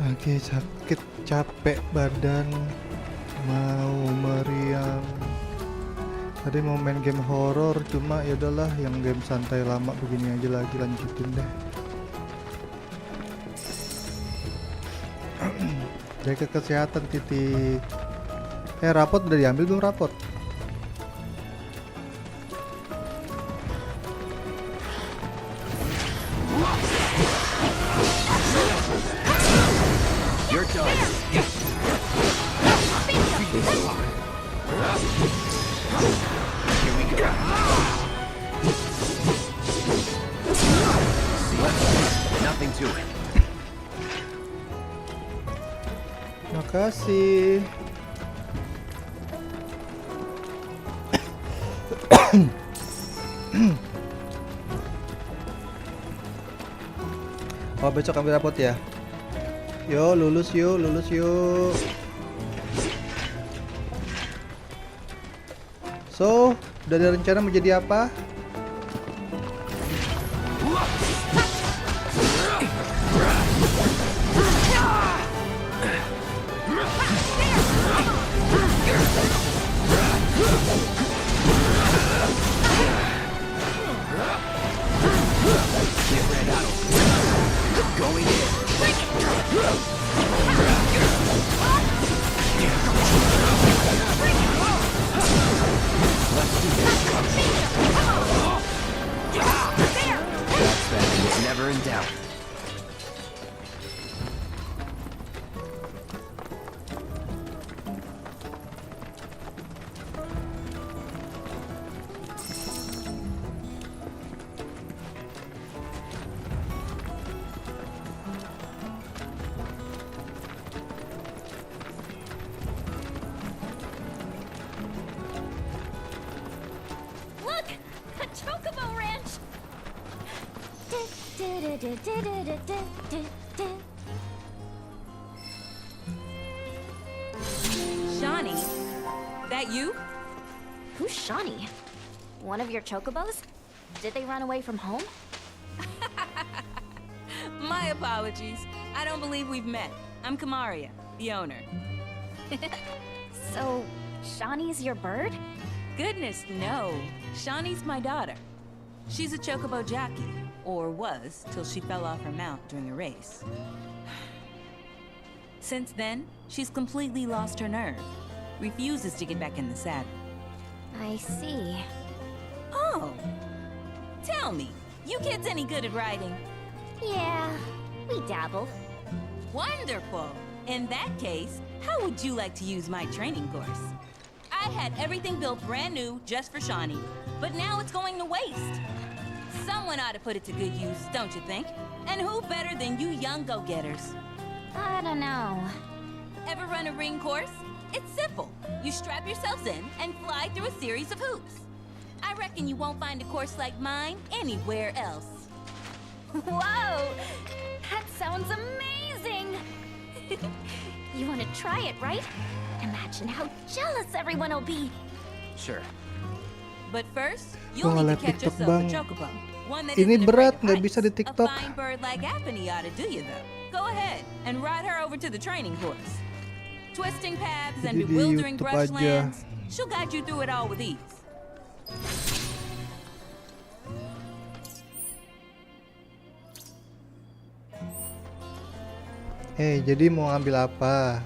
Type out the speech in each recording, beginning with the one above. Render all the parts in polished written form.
Oke, sakit, capek badan, mau meriang. Tadi mau main game horor, cuma ya udahlah, yang game santai lama begini aja lagi, lanjutin deh. Jaga kesehatan titik. Rapot udah diambil belum rapot? Makasih. Oh, besok ambil rapot ya. Yo, lulus yuk, lulus yuk. So, udah ada rencana mau jadi apa? Never in doubt. Look! A chocobo ranch! Shawnee, that you? Who's Shawnee? One of your chocobos? Did they run away from home? My apologies. I don't believe we've met. I'm Kamaria, the owner. So, Shawnee's your bird? Goodness, no. Shawnee's my daughter. She's a chocobo jockey, or was, till she fell off her mount during a race. Since then, she's completely lost her nerve. Refuses to get back in the saddle. I see. Oh! Tell me, you kids any good at riding? Yeah, we dabble. Wonderful! In that case, how would you like to use my training course? I had everything built brand new just for Shawnee, but now it's going to waste. Someone ought to put it to good use, don't you think? And who better than you young go-getters? I don't know. Ever run a ring course? It's simple. You strap yourselves in and fly through a series of hoops. I reckon you won't find a course like mine anywhere else. Whoa! That sounds amazing! You want to try it, right? Imagine how jealous everyone will be. Sure. But first, you'll Gua need ngeliat to catch TikTok, yourself Bang. a chocobo. One that Ini isn't berat, afraid of nggak bisa di heights. TikTok. A fine bird like Apony ought to do you, though. Go ahead and ride her over to the training course. Twisting paths and Jadi di bewildering YouTube brushlands, she'll guide you through it all with ease. Jadi mau ngambil apa?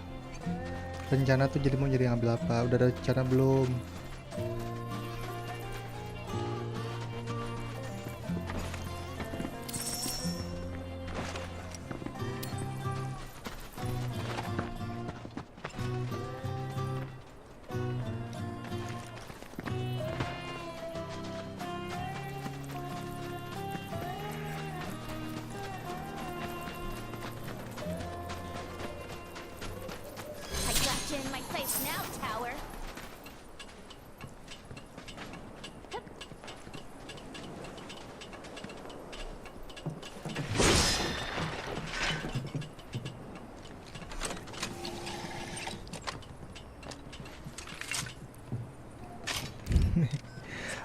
Rencana tuh jadi mau jadi ngambil apa? Udah ada rencana belum? I got you in my sights now, Tower.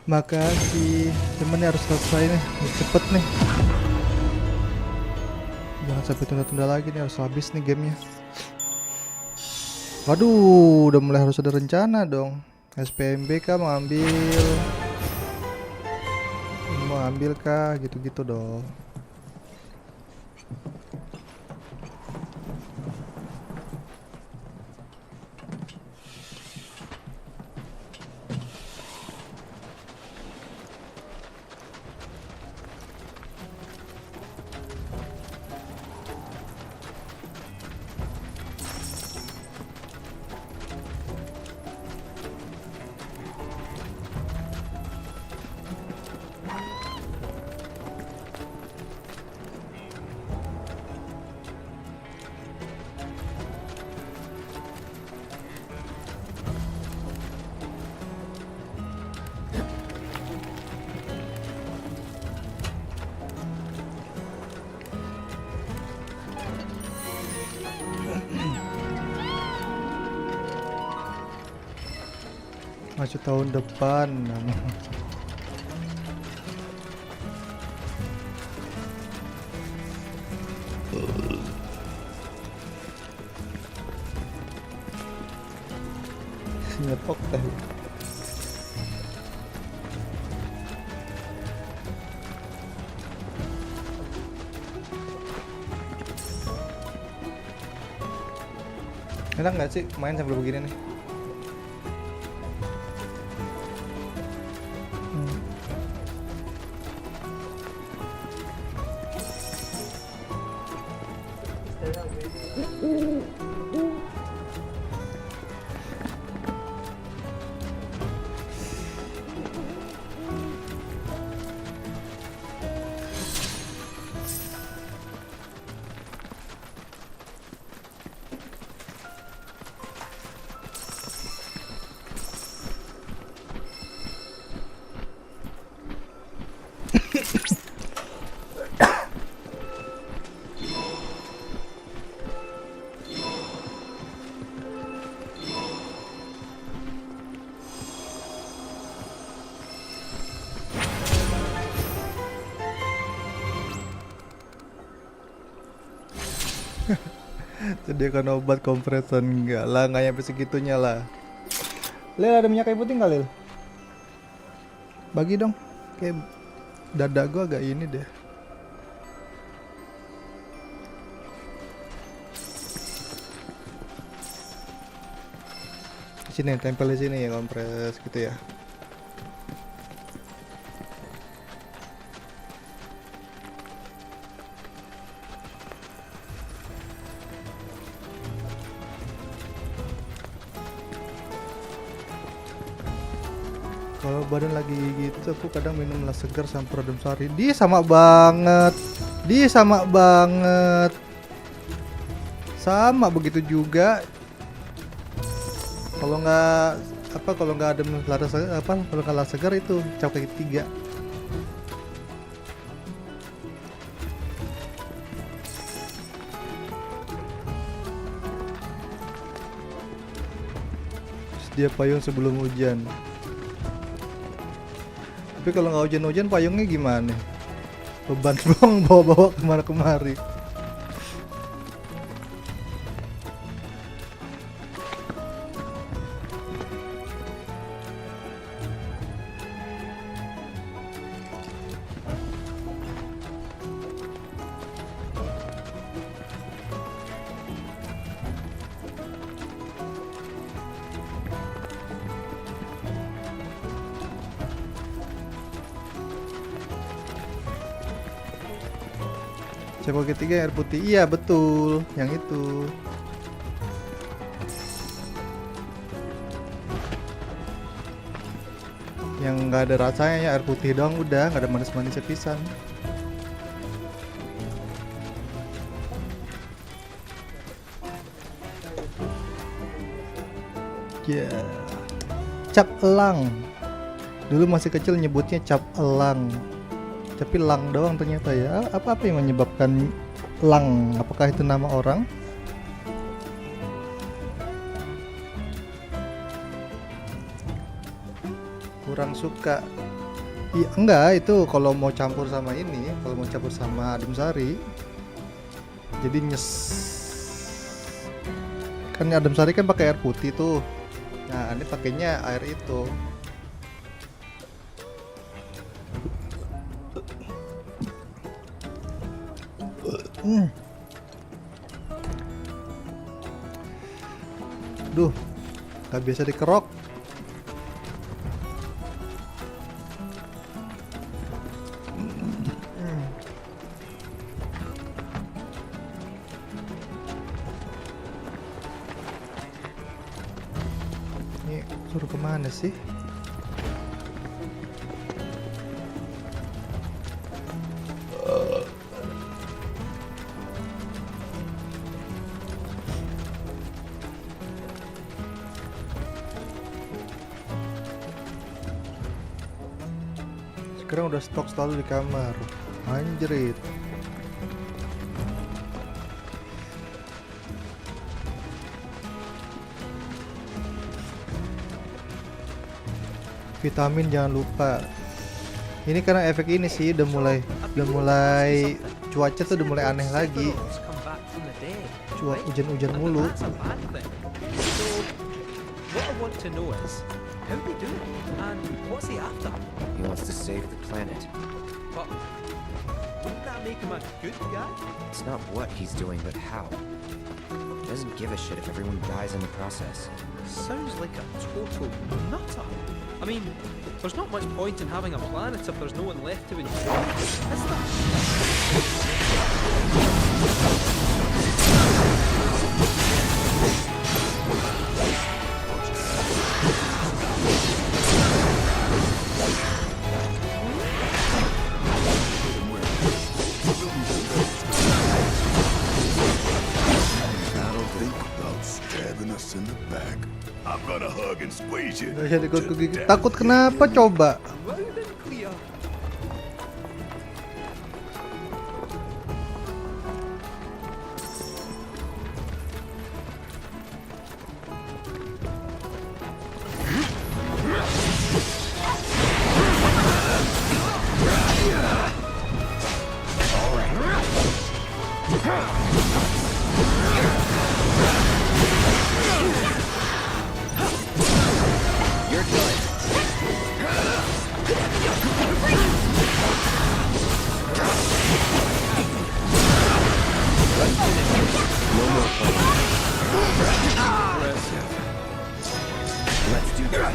Makasih. Cuman ini harus selesai nih, cepet nih. Jangan sampai tunda-tunda lagi nih, harus habis nih gamenya. Waduh, udah mulai harus ada rencana dong. SPMB kah mau ambil kah, gitu-gitu dong. Masih tahun depan. Nyepok tadi. Enak nggak sih main sambil begini nih? Sediakan obat kompresan, enggak lah, nggak nyampe segitunya lah. Lil, ada minyak kayu putih nggak, Lil? Bagi dong, kayak dada gua agak ini deh. Sini, tempel di sini ya, kompres gitu ya. Kalau badan lagi gitu, aku kadang minum las segar sama peredam sari. Dia sama banget. Sama begitu juga. Kalau nggak ada las segar, kalau nggak las segar itu cap kaki 3. Dia payung sebelum hujan. Tapi kalau nggak hujan-hujan payungnya gimana? Beban dong bawa-bawa kemana-kemari. Cebol ketiga air putih, iya betul, yang itu. Yang nggak ada rasanya ya air putih doang udah, nggak ada manis-manisnya pisan. Ya, yeah. Cap elang. Dulu masih kecil nyebutnya cap elang. Tapi lang doang ternyata ya. Apa yang menyebabkan lang? Apakah itu nama orang? Kurang suka. Iya, enggak, itu kalau mau campur sama ini, kalau mau campur sama adem sari. Jadi kan adem sari kan pakai air putih tuh. Nah ini pakainya air itu. Duh, gak biasa dikerok. Ini suruh kemana sih? Sekarang udah stok selalu di kamar. Anjrit. Vitamin jangan lupa. Ini karena efek ini sih udah mulai cuaca tuh udah mulai aneh lagi. Hujan-hujan mulu. How we do it? And what's he after? He wants to save the planet. But wouldn't that make him a good guy? It's not what he's doing, but how. He doesn't give a shit if everyone dies in the process. Sounds like a total nutter. I mean, there's not much point in having a planet if there's no one left to enjoy it, is there? Gak bisa digigit. Takut kenapa coba? Loud and clear. You're done. No more fighting. Let's do that.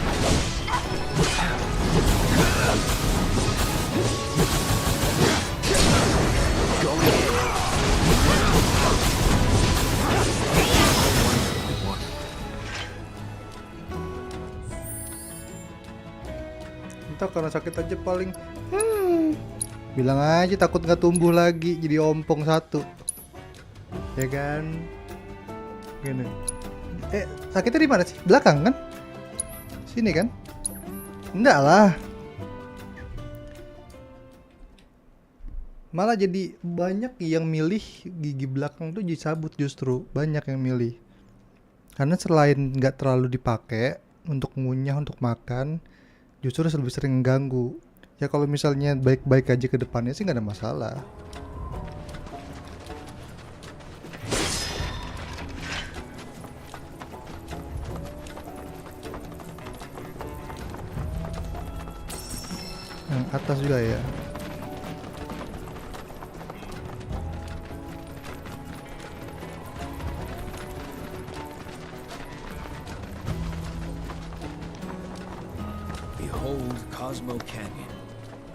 Go Entah karena sakit aja paling. Bilang aja takut nggak tumbuh lagi jadi ompong satu. Ya kan? Gini. Sakitnya di mana sih? Belakang kan? Sini kan? Enggak lah. Malah jadi banyak yang milih gigi belakang tuh dicabut justru. Banyak yang milih. Karena selain nggak terlalu dipakai untuk ngunyah, untuk makan, justru lebih sering mengganggu. Ya kalau misalnya baik-baik aja ke depannya sih nggak ada masalah. Yang atas juga ya. Behold Cosmo Canyon,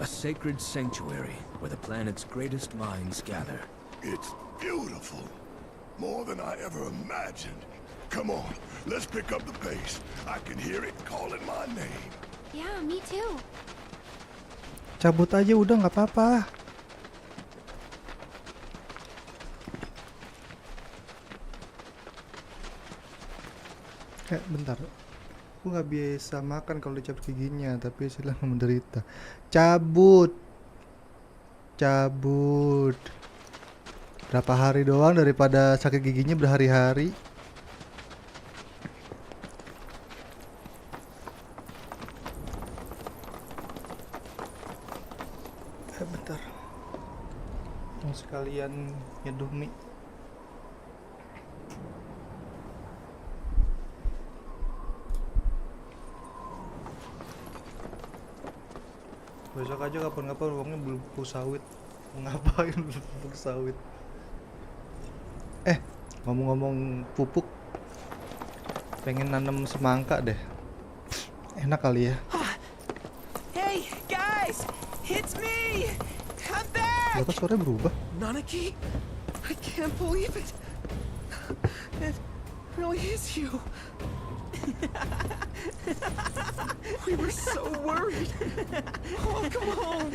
a sacred sanctuary where the planet's greatest minds gather. It's beautiful. More than I ever imagined. Come on, let's pick up the pace. I can hear it calling my name. Yeah, me too. Cabut aja udah nggak apa-apa. Bentar. Aku nggak biasa makan kalau dicabut giginya, tapi silahkan menderita. Cabut. Berapa hari doang daripada sakit giginya berhari-hari. Bentar. Mau sekalian nyeduh mie. Besok aja kapan-kapan uangnya belum pupuk sawit. Ngapain belum pupuk sawit? Ngomong-ngomong pupuk, pengen nanam semangka deh. Enak kali ya. Hey, guys! It's me! I'm back! Kok suaranya berubah? Nanaki? I can't believe it! It really is you! We were so worried! Welcome home!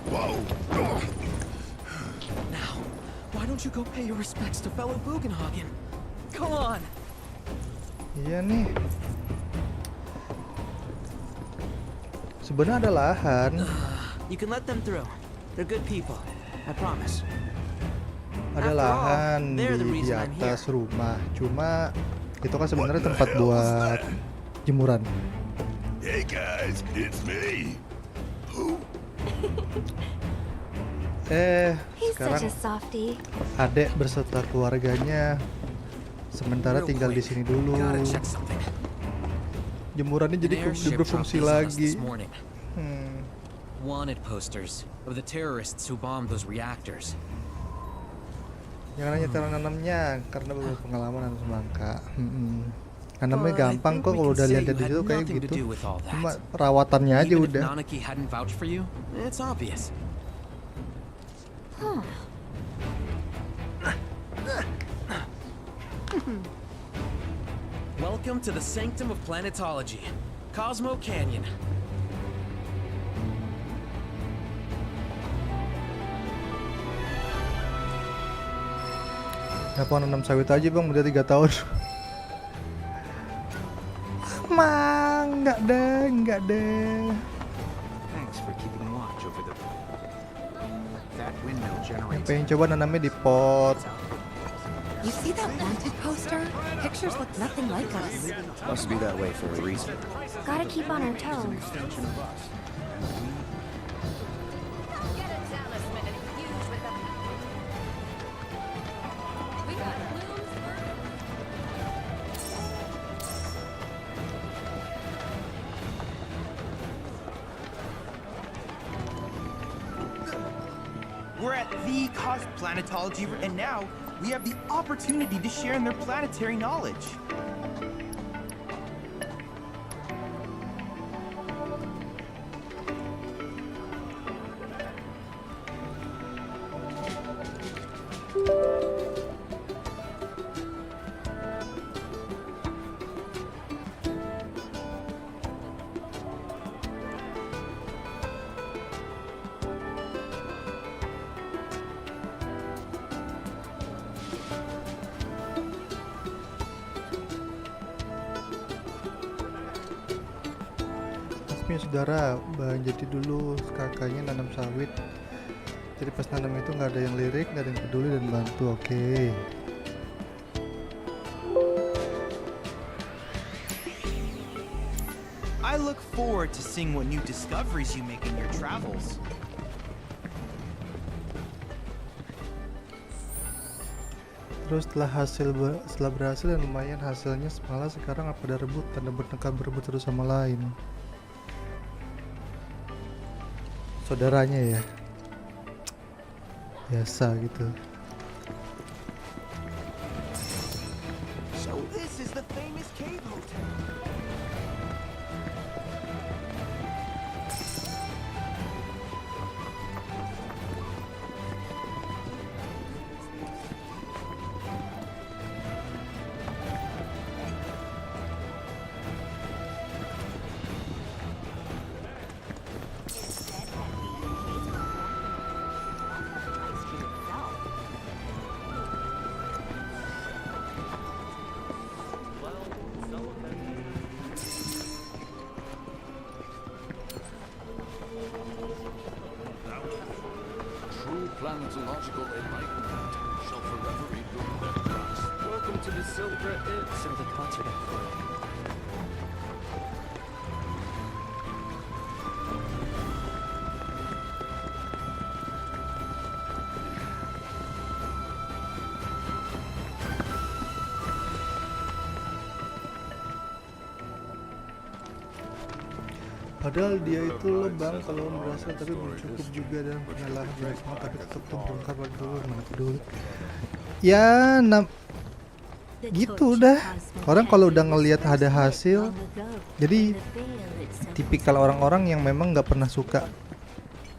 Whoa! Now, why don't you go pay your respects to fellow Bugenhagen? Come on! Iya nih. Sebenarnya ada lahan. You can let them through. They're good people. I promise. Ada After all, lahan they're the di reason I'm here. atas rumah. Cuma itu kan sebenarnya What the tempat hell was buat that? jemuran. Hey guys, it's me. Who? He's Sekarang such a softie. adek berserta keluarganya sementara Real tinggal di quick, sini dulu. Gotta check something. Jemurannya jadi An airship berfungsi dropped these on us lagi. this morning. Hmm. Wanted posters of the terrorists who bombed those reactors. Jangan hanya cara nanamnya karena beberapa pengalaman nanam semangka. Nanamnya Well, I gampang think kok we kalau can udah say lihat you dari had situ kayak nothing to gitu. do with all that. Cuma perawatannya aja Even udah. if Nanaki hadn't vouched for you, it's obvious. Welcome to the sanctum of planetology, Cosmo Canyon. Kenapa nanam sawit aja bang, udah 3 tahun. Enggak deh. Thanks for keeping watch over the... That windmill generates... Pengen coba nanamnya di pot. You see that wanted poster? Pictures look nothing like us. Must be that way for a reason. Gotta keep on our toes. We're at the Planetology, and now we have the opportunity to share in their planetary knowledge. Tapi saudara, Bang Jadi dulu kakaknya nanam sawit. Jadi pas nanam itu nggak ada yang lirik, nggak ada yang peduli dan bantu. Oke. I look forward to seeing what new discoveries you make in your travels. Terus setelah berhasil dan lumayan hasilnya, malah sekarang pada rebut, tanda bertengkar berebut satu sama lain. Saudaranya ya, biasa gitu. So this is the famous cave hotel. True planetological enlightenment shall forever be burned at grass. Welcome to the Silver It's of the concert. Padahal dia itu lebang kalau berhasil, tapi belum cukup juga dan penyalah Blackmore, tapi tetap terbongkar lagi dulu, mana peduli. Ya, gitu udah. Orang kalau udah ngelihat ada hasil, jadi tipikal orang-orang yang memang nggak pernah suka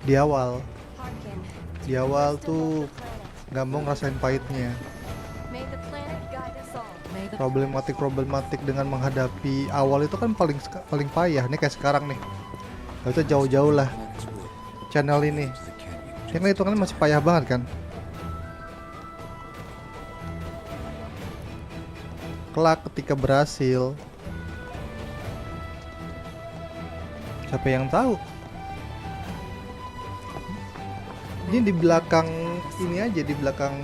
di awal. Di awal tuh nggak mau ngerasain pahitnya. Problematik dengan menghadapi awal itu kan paling payah nih, kayak sekarang nih. Gak usah jauh-jauh lah channel ini. Ini kan hitungannya masih payah banget kan. Kelak ketika berhasil, siapa yang tahu? Ini di belakang ini aja, di belakang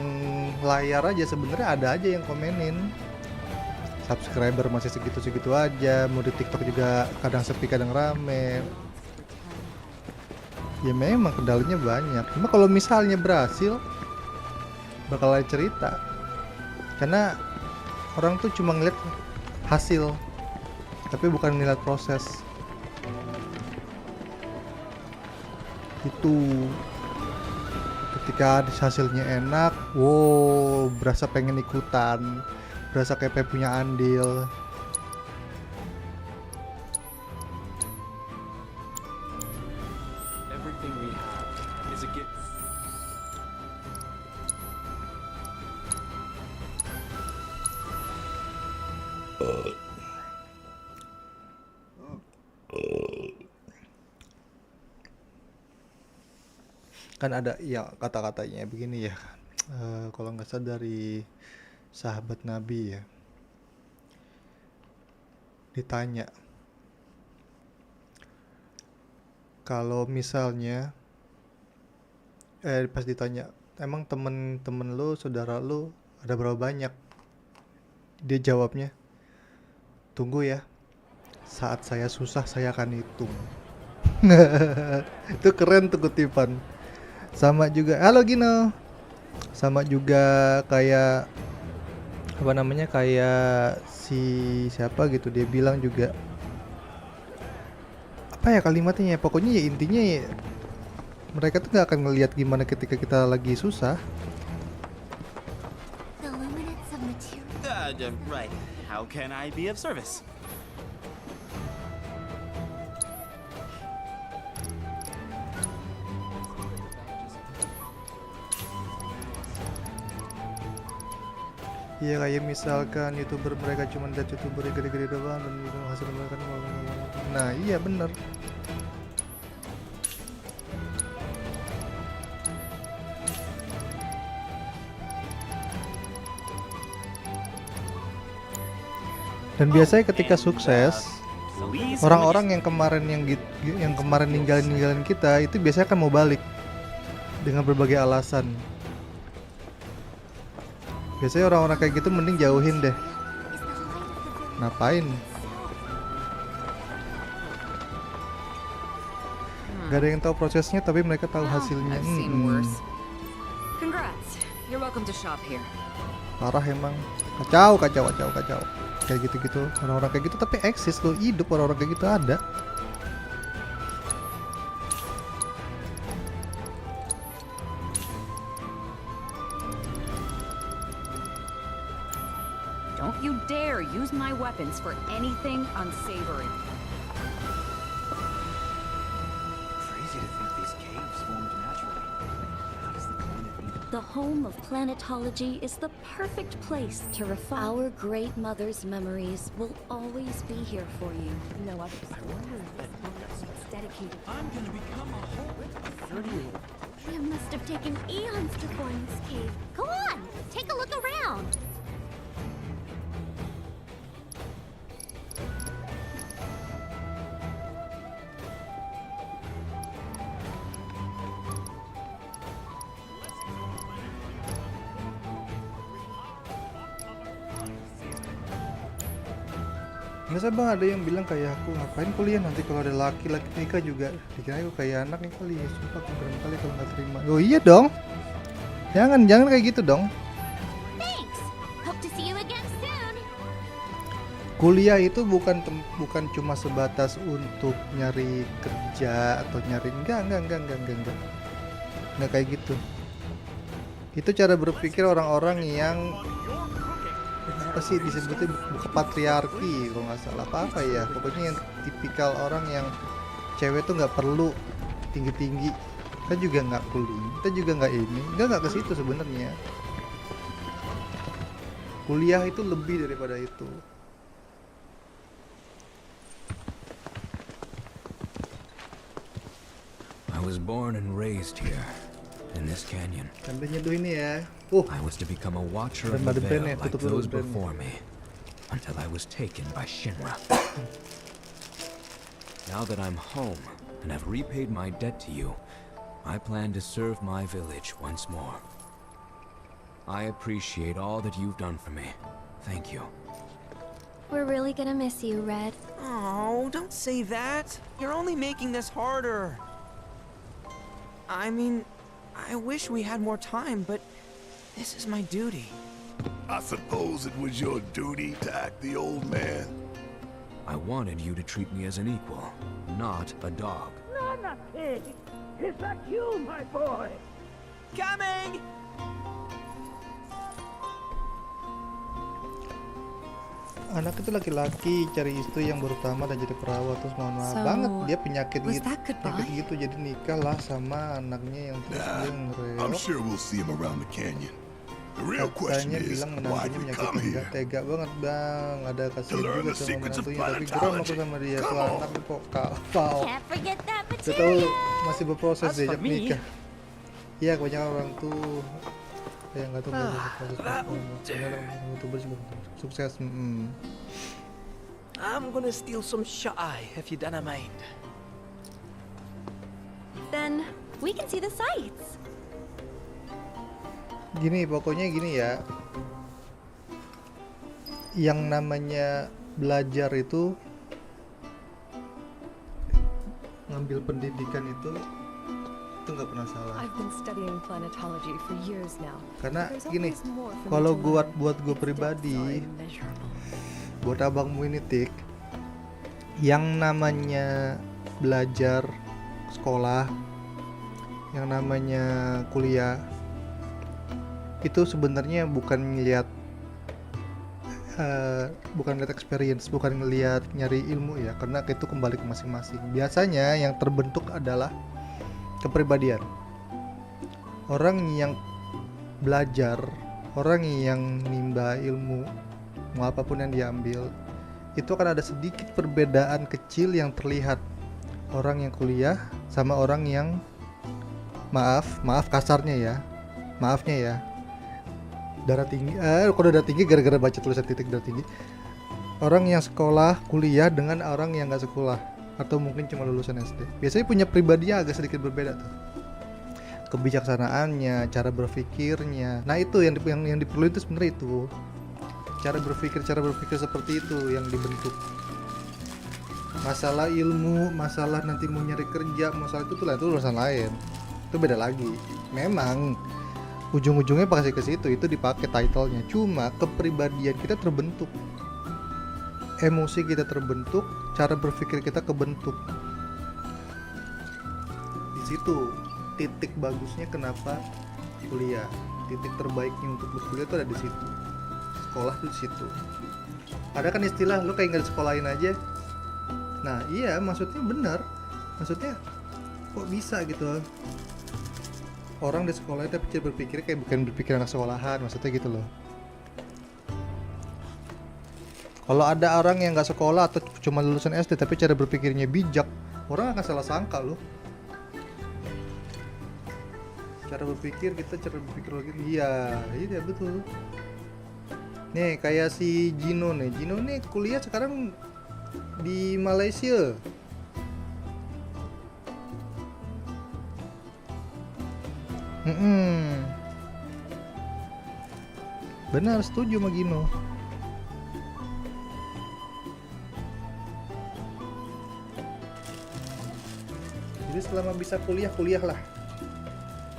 layar aja sebenarnya ada aja yang komenin. Subscriber masih segitu-segitu aja, mau di TikTok juga kadang sepi kadang rame. Ya memang kendalanya banyak. Cuma kalau misalnya berhasil, bakal ada cerita. Karena orang tuh cuma ngeliat hasil, tapi bukan ngeliat proses. Itu ketika hasilnya enak, wow, berasa pengen ikutan. Berasa kayak punya andil. Everything we have is a gift. Kan ada ya kata-katanya begini ya, kalau nggak salah dari sahabat Nabi ya, ditanya kalau misalnya pas ditanya emang temen lu, saudara lu ada berapa banyak, dia jawabnya, tunggu ya, saat saya susah saya akan hitung. Itu keren tuh kutipan. Sama juga, halo Gino, sama juga kayak apa namanya, kayak si siapa gitu, dia bilang juga apa ya kalimatnya ya, pokoknya ya intinya ya, mereka tuh gak akan ngelihat gimana ketika kita lagi susah. Right. How can I be of service? Iya kayak misalkan youtuber mereka cuma lihat youtuber yang gede-gede doang dan itu hasil mereka kan. Nah iya bener. Dan biasanya ketika sukses, orang-orang yang kemarin ninggalin kita itu biasanya kan mau balik dengan berbagai alasan. Biasanya orang-orang kayak gitu mending jauhin deh. Ngapain? Gak ada yang tahu prosesnya tapi mereka tahu hasilnya. Congrats. You're welcome to shop here. Parah emang. Kacau. Kayak gitu-gitu. Orang-orang kayak gitu tapi eksis loh, hidup orang-orang kayak gitu ada. Don't you dare use my weapons for anything unsavory. Crazy to think these caves formed naturally. How does the planet even... The home of planetology is the perfect place to refine. Our great mother's memories will always be here for you. No others. I wonder if that book It's dedicated. I'm gonna become a whole 30-year-old. It must have taken eons to form this cave. Go on, take a look around. Biasa bang ada yang bilang kayak aku ngapain kuliah nanti kalau ada laki-laki nikah juga dikira aku kayak anak nih kali ya, sumpah aku berapa kali kalau nggak terima. Oh iya dong, jangan kayak gitu dong. Thanks. Hope to see you again soon. kuliah itu bukan cuma sebatas untuk nyari kerja atau nyari enggak kayak gitu. Itu cara berpikir orang-orang yang apa sih disebutnya bukan patriarki kalau nggak salah apa ya, pokoknya yang tipikal orang yang cewek tuh nggak perlu tinggi-tinggi, kita juga nggak kuliah, kita juga nggak ini, nggak ke situ sebenarnya. Kuliah itu lebih daripada itu. I was born and raised here, in this canyon. Sampai nyeduh ini ya. I was to become a watcher of the veil like those before me, until I was taken by Shinra. Now that I'm home and have repaid my debt to you, I plan to serve my village once more. I appreciate all that you've done for me. Thank you. We're really gonna miss you, Red. Oh, don't say that. You're only making this harder. I mean, I wish we had more time, but this is my duty. I suppose it was your duty to act the old man. I wanted you to treat me as an equal, not a dog. Nana Pig! Is that you, my boy? Coming! Anak itu laki-laki cari istri yang berutama dan jadi perawat, terus mohon maaf banget dia penyakit gitu jadi nikah lah sama anaknya yang terus dia I'm sure we'll see him around the canyon. The real question is, why we come here? Tega banget bang, ada kasih juga sama menantunya, tapi geram aku sama dia tuh anak kok kapal. Kita tahu masih berproses diajak nikah. Iya kebanyakan orang tuh yang nggak tahu berproses sukses. I'm gonna steal some shot-eye if you don't mind. Then we can see the sights. Gini pokoknya gini ya, yang namanya belajar itu, ngambil pendidikan itu nggak pernah salah. Karena gini, kalau buat gue pribadi, buat abangmu ini Tik, yang namanya belajar sekolah, yang namanya kuliah, itu sebenarnya bukan ngeliat experience, bukan ngeliat nyari ilmu ya, karena itu kembali ke masing-masing. Biasanya yang terbentuk adalah kepribadian. Orang yang belajar, orang yang nimba ilmu, mau apapun yang diambil, itu akan ada sedikit perbedaan kecil yang terlihat. Orang yang kuliah sama orang yang maaf kasarnya ya, darah tinggi, kalau darah tinggi gara-gara baca tulisan titik darah tinggi. Orang yang sekolah, kuliah dengan orang yang nggak sekolah atau mungkin cuma lulusan SD, biasanya punya pribadi agak sedikit berbeda tuh. Kebijaksanaannya, cara berpikirnya. Nah itu yang diperlukan itu sebenarnya itu. Cara berpikir seperti itu yang dibentuk. Masalah ilmu, masalah nanti mau nyari kerja, masalah itu urusan lain. Itu beda lagi. Memang ujung-ujungnya pasti ke situ, itu dipakai title-nya. Cuma kepribadian kita terbentuk, emosi kita terbentuk, cara berpikir kita kebentuk. Di situ titik bagusnya kenapa kuliah. Titik terbaiknya untuk berkuliah itu ada di situ. Sekolah tuh di situ. Ada kan istilah lo kayak nggak disekolahin aja. Nah iya, maksudnya benar. Maksudnya kok bisa gitu? Orang di sekolah tapi cara berpikir kayak bukan berpikir anak sekolahan, maksudnya gitu loh. Kalau ada orang yang nggak sekolah atau cuma lulusan SD tapi cara berpikirnya bijak, orang akan salah sangka loh. Cara berpikir lagi, iya betul. Nih kayak si Gino nih kuliah sekarang di Malaysia. Benar, setuju sama Gino. Jadi selama bisa kuliah lah.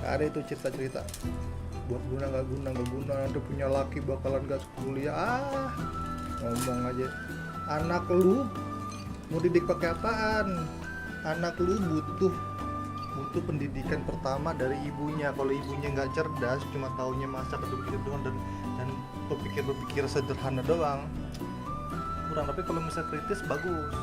Gak ada itu cerita-cerita buat guna nanti punya laki bakalan gak kuliah, ngomong aja. Anak lu mau didik pakai apaan? Anak lu butuh pendidikan pertama dari ibunya. Kalau ibunya nggak cerdas, cuma taunya masak atau bikin doang dan berpikir sederhana doang, kurang. Tapi kalau misalnya kritis bagus.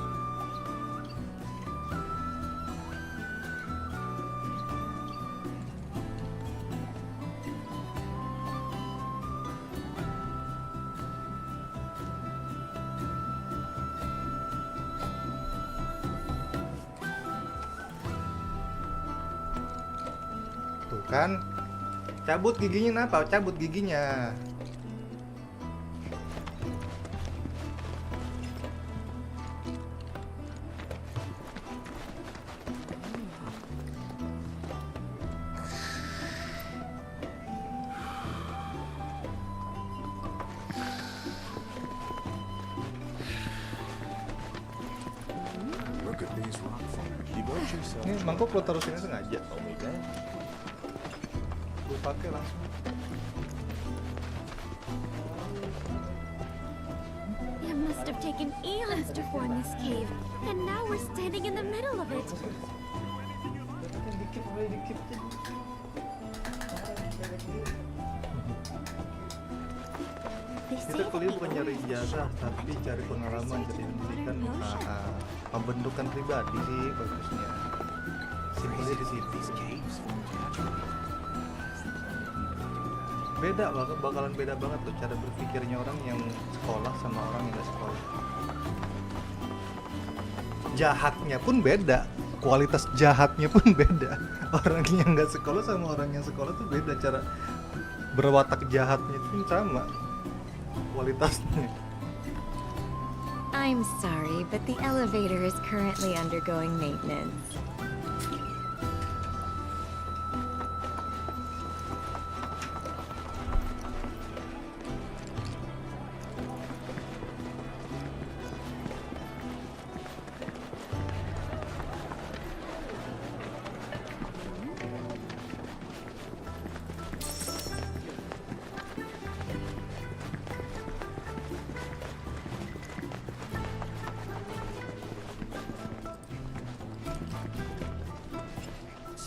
Tuh kan, cabut giginya. Kenapa cabut giginya? Look at these rock forms. Devote yourself. Ini mangkok lo taruh sini sengaja. Gue pakai langsung. It must have taken eons to form this cave, and now we're standing in the middle of it. Kita kuliah bukan nyari ijazah, tapi cari pengalaman, cari pendidikan, pembentukan pribadi sih bagusnya. Simpelnya di situ. Bakalan beda banget tuh cara berpikirnya orang yang sekolah sama orang yang nggak sekolah. Jahatnya pun beda, kualitas jahatnya pun beda. Orang yang nggak sekolah sama orang yang sekolah tuh beda, cara berwatak jahatnya pun sama kualitasnya. I'm sorry, but the elevator is currently undergoing maintenance.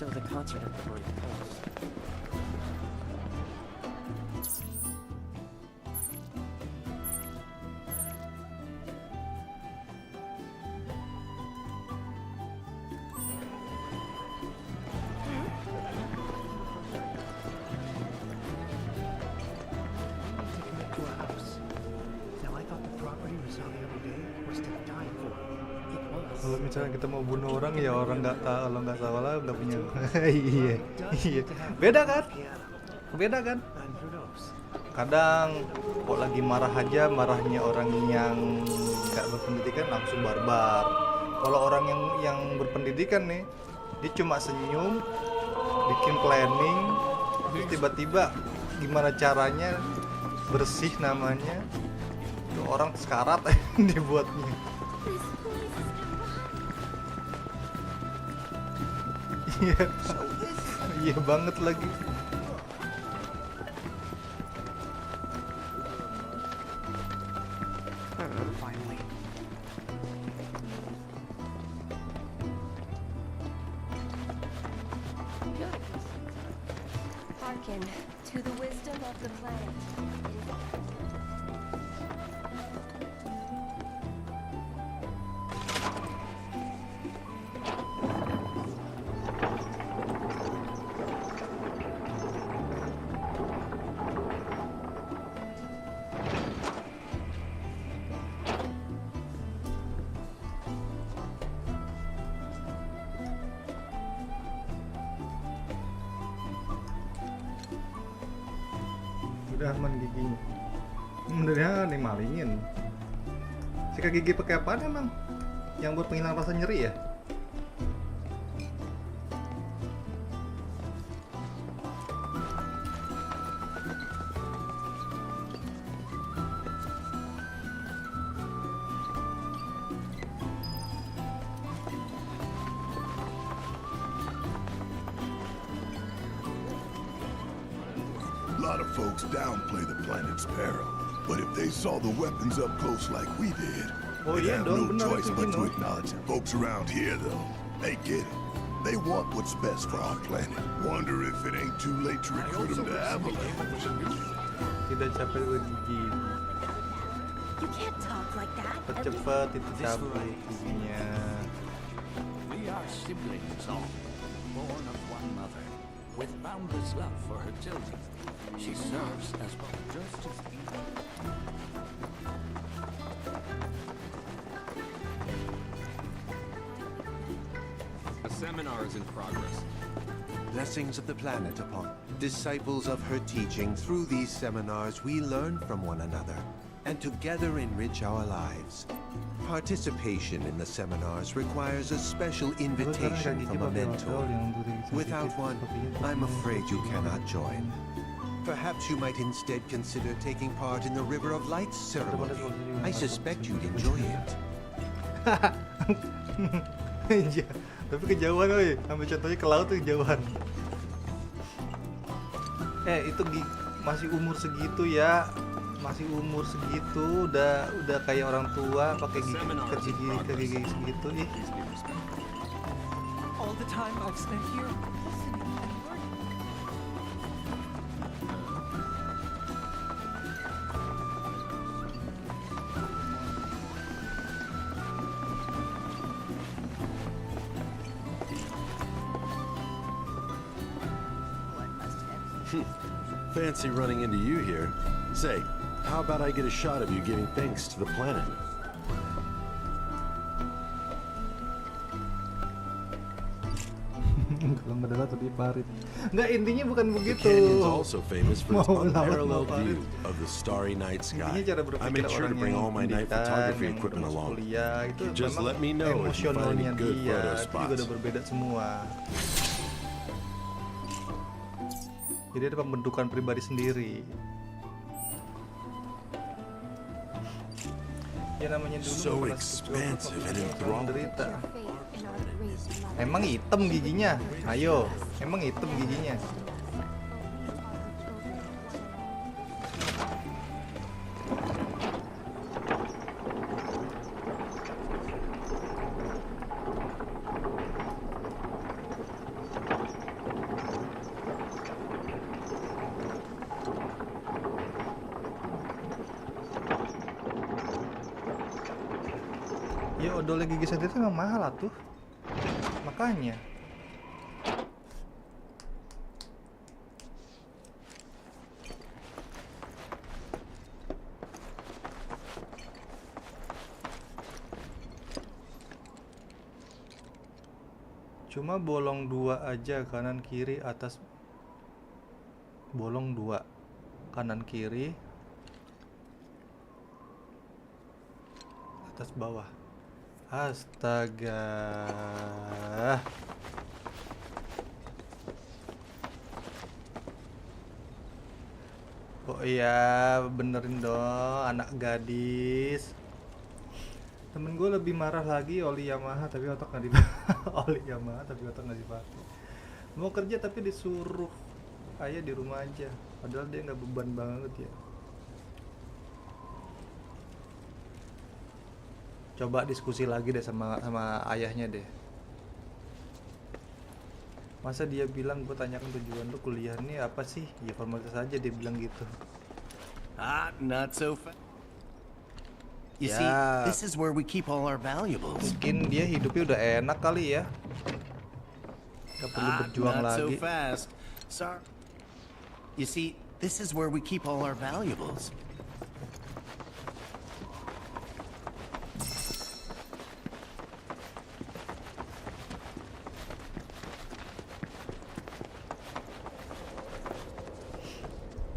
So the concert at the Rebirth Post. To a house. Now I thought the property we saw the other day was to die for. It was. Kalau misalnya kita mau bunuh orang ya orang nggak tahu, kalau nggak salah nggak punya. Iya. Beda kan? And who knows? Kadang kok lagi marah aja, marahnya orang yang nggak berpendidikan langsung barbar. Kalau orang yang berpendidikan nih, dia cuma senyum, bikin planning, terus tiba-tiba gimana caranya bersih namanya, tuh orang sekarat dibuatnya. Iya, iya banget lagi. Finally. Hearken to the wisdom of the planet. Udah aman giginya. Benernya nih malingin. Sikat gigi pakai apaan emang? Yang buat penghilang rasa nyeri ya? A lot of folks downplay the planet's peril, but if they saw the weapons up close like we did, Oh They'd iya have dong, no benar choice itu but to Gino. acknowledge it. Folks around here, though, they get it. They want what's best for our planet. Wonder if it ain't too late to recruit them to Avalanche. Tidak capek gigi. You can't talk like that. Cepet itu cabut giginya. We are siblings all, born of one mother, with boundless love for her children. She serves as both just as evil. A seminar is in progress. Blessings of the planet upon disciples of her teaching. Through these seminars, we learn from one another and together enrich our lives. Participation in the seminars requires a special invitation from a mentor. Without one, I'm afraid you cannot join. Perhaps you might instead consider taking part in the River of Lights ceremony. I suspect you'd enjoy it. Iya, tapi kejauhan woy. Ambil contohnya ke laut tuh kejauhan. Itu masih umur segitu ya. Masih umur segitu udah kayak orang tua pakai gigi segitu ih. All the time I've spent here listening and learning. Fancy running into you here. Say, how about I get a shot of you giving thanks to the planet? Kalau nggak dapat lebih parit. Nggak, intinya bukan The begitu. canyon's also famous for its Mau lawan, unparalleled mau parit. view of the starry night sky. Intinya cara I berpikir made sure to orang bring yang all my night pendidikan, photography yang equipment terus along. kuliah, itu Just memang let me know if you find emosionalnya any good dia photo itu juga spots. udah berbeda semua. Jadi ada pembentukan pribadi sendiri. Ya namanya dulu So pernah expansive and menderita. enthralling. Emang hitam giginya? Ayo, emang hitam giginya? Ya odolnya gigi sendiri itu memang mahal atuh. Makanya. Cuma bolong 2 aja, kanan kiri atas. Bolong 2 kanan kiri atas bawah. Astaga. Oh iya, benerin dong anak gadis. Temen gue lebih marah lagi, oli Yamaha tapi otak nggak dipakai. Oli Yamaha tapi otak nggak dipakai. Mau kerja tapi disuruh ayah di rumah aja. Padahal dia nggak beban banget ya. Coba diskusi lagi deh sama ayahnya deh. Masa dia bilang, gue tanyakan tujuan lu kuliah nih apa sih? Ya formalitas aja, dia bilang gitu. Not so fast. You Ya. see, this is where we keep all our valuables. Mungkin dia hidupnya udah enak kali ya. Gak perlu berjuang Not lagi. so fast. Sorry. You see, this is where we keep all our valuables.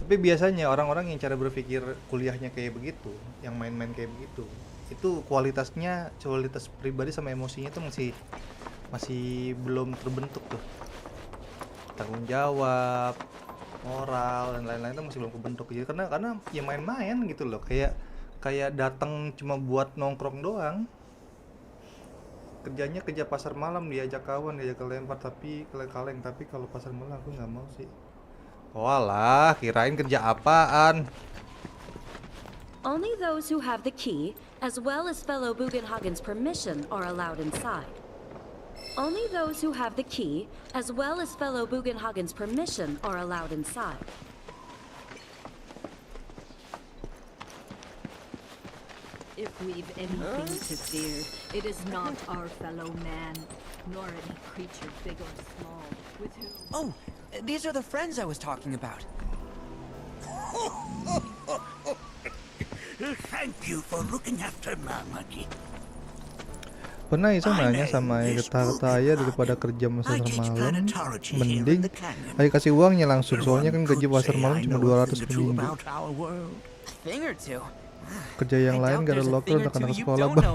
Tapi biasanya orang-orang yang cara berpikir kuliahnya kayak begitu, yang main-main kayak begitu, itu kualitas pribadi sama emosinya tuh masih belum terbentuk tuh. Tanggung jawab, moral dan lain-lain tuh masih belum kebentuk. Jadi karena ya main-main gitu loh, kayak datang cuma buat nongkrong doang. Kerjanya kerja pasar malam, diajak kawan, diajak kelempar tapi kaleng, tapi kalau pasar malam aku nggak mau sih. Walah, kirain kerja apaan? Only those who have the key, as well as fellow Bugenhagen's permission, are allowed inside. Only those who have the key, as well as fellow Bugenhagen's permission, are allowed inside. If we've anything to fear, it is not our fellow man, nor any creature big or small, with whom... Oh, these are the friends I was talking about. Thank you for looking after Mamaki. Pernah iseng nanya sama kata-kata ayah daripada kerja pasar malam, mending ayah kasih uangnya langsung, soalnya kan gaji pasar malam cuma 200 per minggu. Kerja yang lain gak ada locker untuk anak sekolah, bang.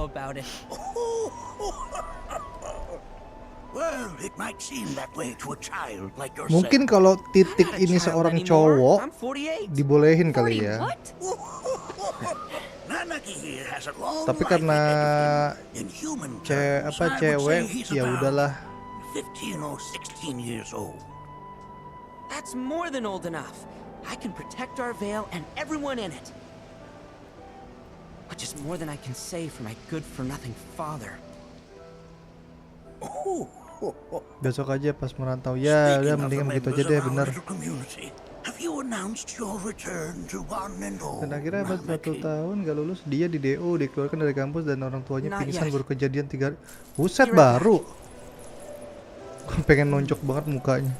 Mungkin kalau titik ini seorang cowok dibolehin kali ya. Tapi karena cewek ya udahlah. That's more than old enough. I can protect our veil and everyone in it. Which is more than I can say for my good-for-nothing father. Besok aja pas merantau. Ya udah mendingan begitu aja deh, bener. Dan akhirnya pas 1 tahun gak lulus, dia di DO, dikeluarkan dari kampus dan orang tuanya pingsan baru kejadian 3 hari. Buset, baru. Pengen nonjok banget mukanya.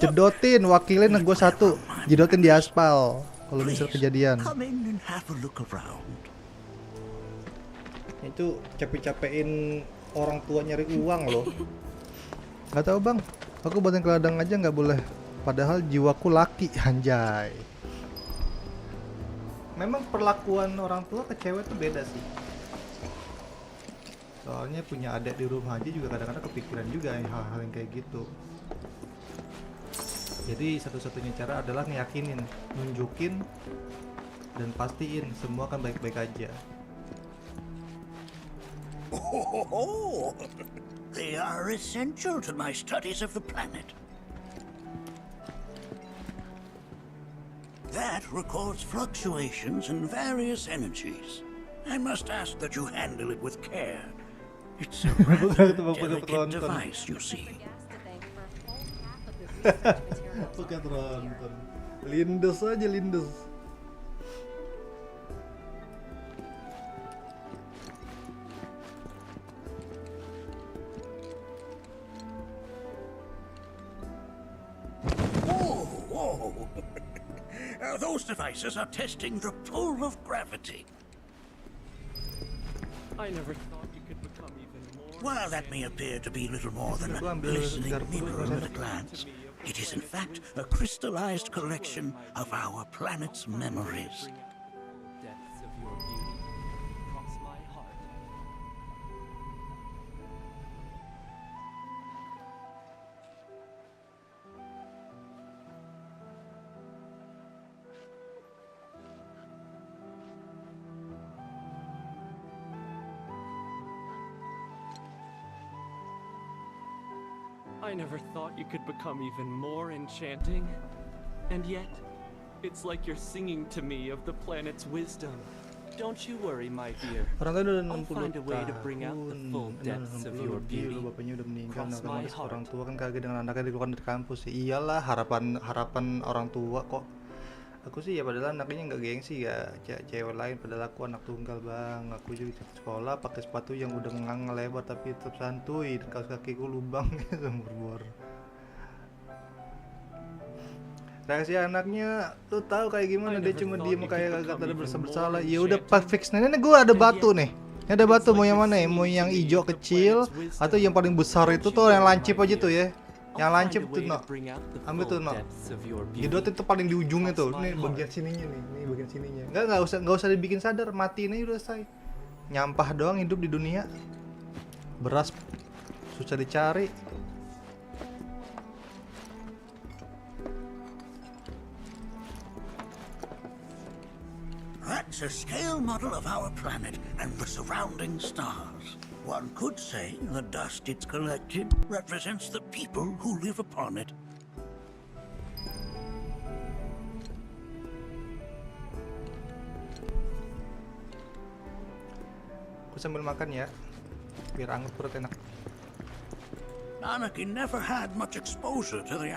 Jedotin, wakilin gue 1. Jedotin di aspal kalau misal kejadian. Itu capek-capekin orang tua nyari uang loh. Gak tahu bang, aku buatin ke ladang aja nggak boleh. Padahal jiwaku laki, anjay. Memang perlakuan orang tua ke cewek tuh beda sih. Soalnya punya adik di rumah aja juga kadang-kadang kepikiran juga hal-hal yang kayak gitu. Jadi satu-satunya cara adalah ngeyakinin, nunjukin, dan pastiin semua akan baik-baik aja. They are essential to my studies of the planet. That records fluctuations in various energies. I must ask that you handle it with care. It's a rather delicate device, you see. Bukan ronton. Lindes aja, lindes. Those devices are testing the pull of gravity. I never thought you could become even more. While that may appear to be little more than a glistening mirror at a glance, it is in fact a crystallized collection of our planet's memories. Depths of your beauty cross my heart. I never thought you could become even more enchanting. And yet, it's like you're singing to me of the planet's wisdom. Don't you worry, my dear. Orang tua udah 60 I'll find a way to bring out the full depths of your beauty. Bapaknya udah meninggal, Cross nah, my heart. orang tua kan kaget dengan anaknya dikeluarkan dari kampus. Iyalah, harapan orang tua kok. Aku sih ya padahal anaknya nggak gengsi ya, cewek lain, padahal aku anak tunggal bang. Aku juga di sekolah pakai sepatu yang udah ngang lebar tapi tetap santuy, dan kaos kakiku lubang sembur-bor. Reaksi anaknya tuh tahu kayak gimana, dia cuma diem kayak gak ada bersalah. Ya udah pas fix nih, gue ada batu nih. Ini ada batu, mau yang mana ya? Mau yang hijau kecil atau yang paling besar itu tuh yang lancip aja tuh ya. Yang lancip tuh no. Ambil tuh no. Jedot itu paling di ujungnya tuh. Ini bagian sininya nih, ini bagian sininya. Enggak usah dibikin sadar, matiin aja udah selesai. Nyampah doang hidup di dunia. Beras susah dicari. That's a scale model of our planet and the surrounding stars. One could say the dust it's collected represents the people who live upon it. sambil makan ya, biar anget perut enak. Anarchy never had much exposure to the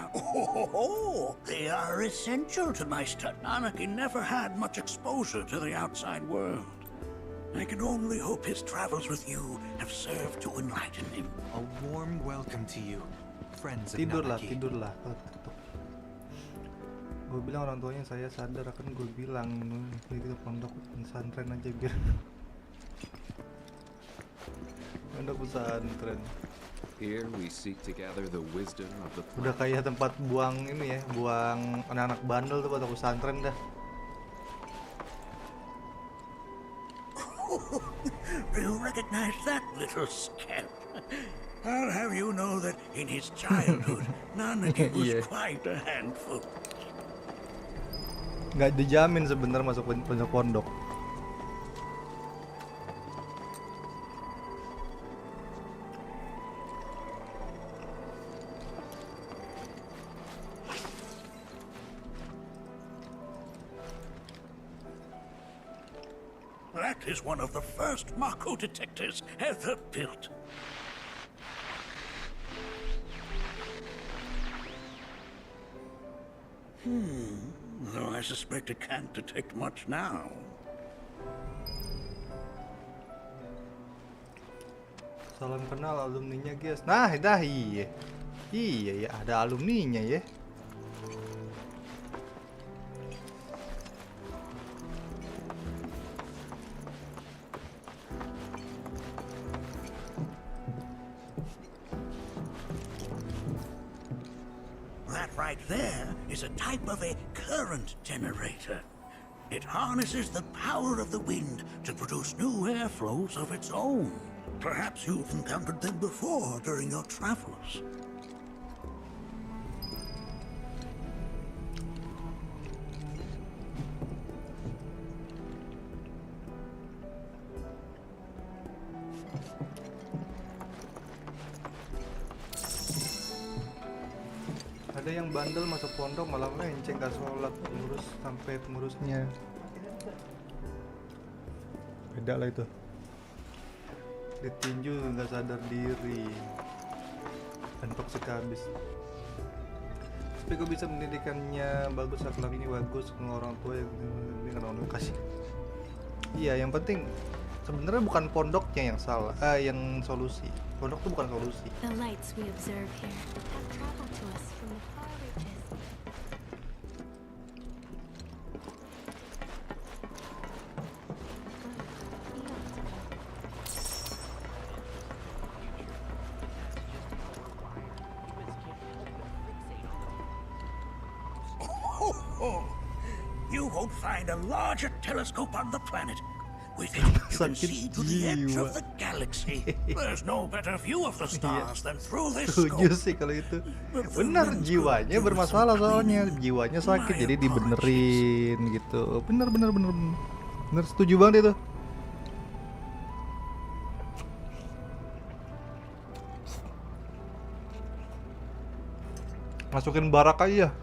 they are essential to my study. Anarchy never had much exposure to the outside world. I can only hope his travels with you have served to enlighten him. A warm welcome to you, friends of Tidurlah. Gue bilang orang tuanya saya sadar, akan gue bilang kita pondok pesantren aja biar pondok pesantren. Here we seek to gather the wisdom of the Udah kayak tempat buang ini ya, buang anak-anak bandel tuh pondok pesantren dah. Do you recognize that little scamp? I'll have you know that in his childhood, Nanaki was quite a handful. Nggak dijamin sebenarnya masuk pondok. That is one of the first Mako detectors ever built. Though I suspect it can't detect much now. Salam kenal alumninya guys. Nah, dah iya. Iya ya, ada alumninya ya. That right there is a type of a current generator. It harnesses the power of the wind to produce new airflows of its own. Perhaps you've encountered them before during your travels. Ada yang bandel masuk pondok malah melenceng gak sholat, pengurus sampai pengurusnya. Beda lah itu. Ditinju nggak sadar diri dan toksik habis. Tapi gue bisa pendidikannya bagus, akhlaknya bagus, kalau orang tua yang dengan orang tua kasih. Iya, yang penting sebenarnya bukan pondoknya yang salah, yang solusi. Pondok tuh bukan solusi. The lights we observe here have traveled to us from the far reaches. You won't find a larger telescope on the planet. With it, you can see to the edge of the galaxy. There's no better view of the stars than through this scope. Setuju sih kalau itu. Benar, jiwanya bermasalah soalnya. Jiwanya sakit jadi dibenerin gitu. Bener, setuju banget itu. Masukin barak aja.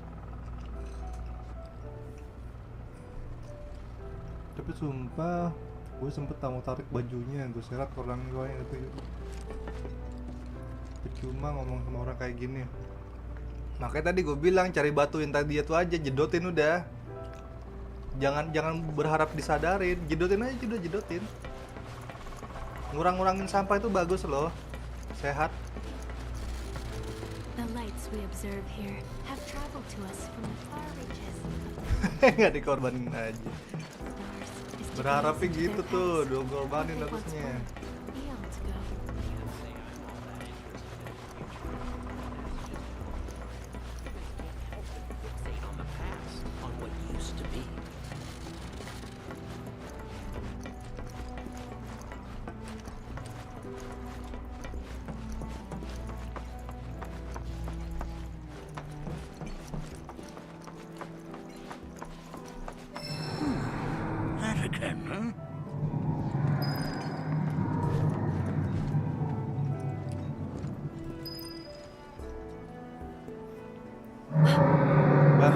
Tapi sumpah gue sempet mau tarik bajunya, gue seret orang gue yang itu. Cuma ngomong sama orang kayak gini. Makanya tadi gue bilang cari batu yang tadi itu aja, jedotin udah. Jangan berharap disadarin, jedotin aja, jedotin. Ngurangin sampah itu bagus loh, sehat. The lights we observe here have traveled to us from the far reaches. Nggak dikorbanin aja. Berharapnya gitu tuh, dikorbanin harusnya.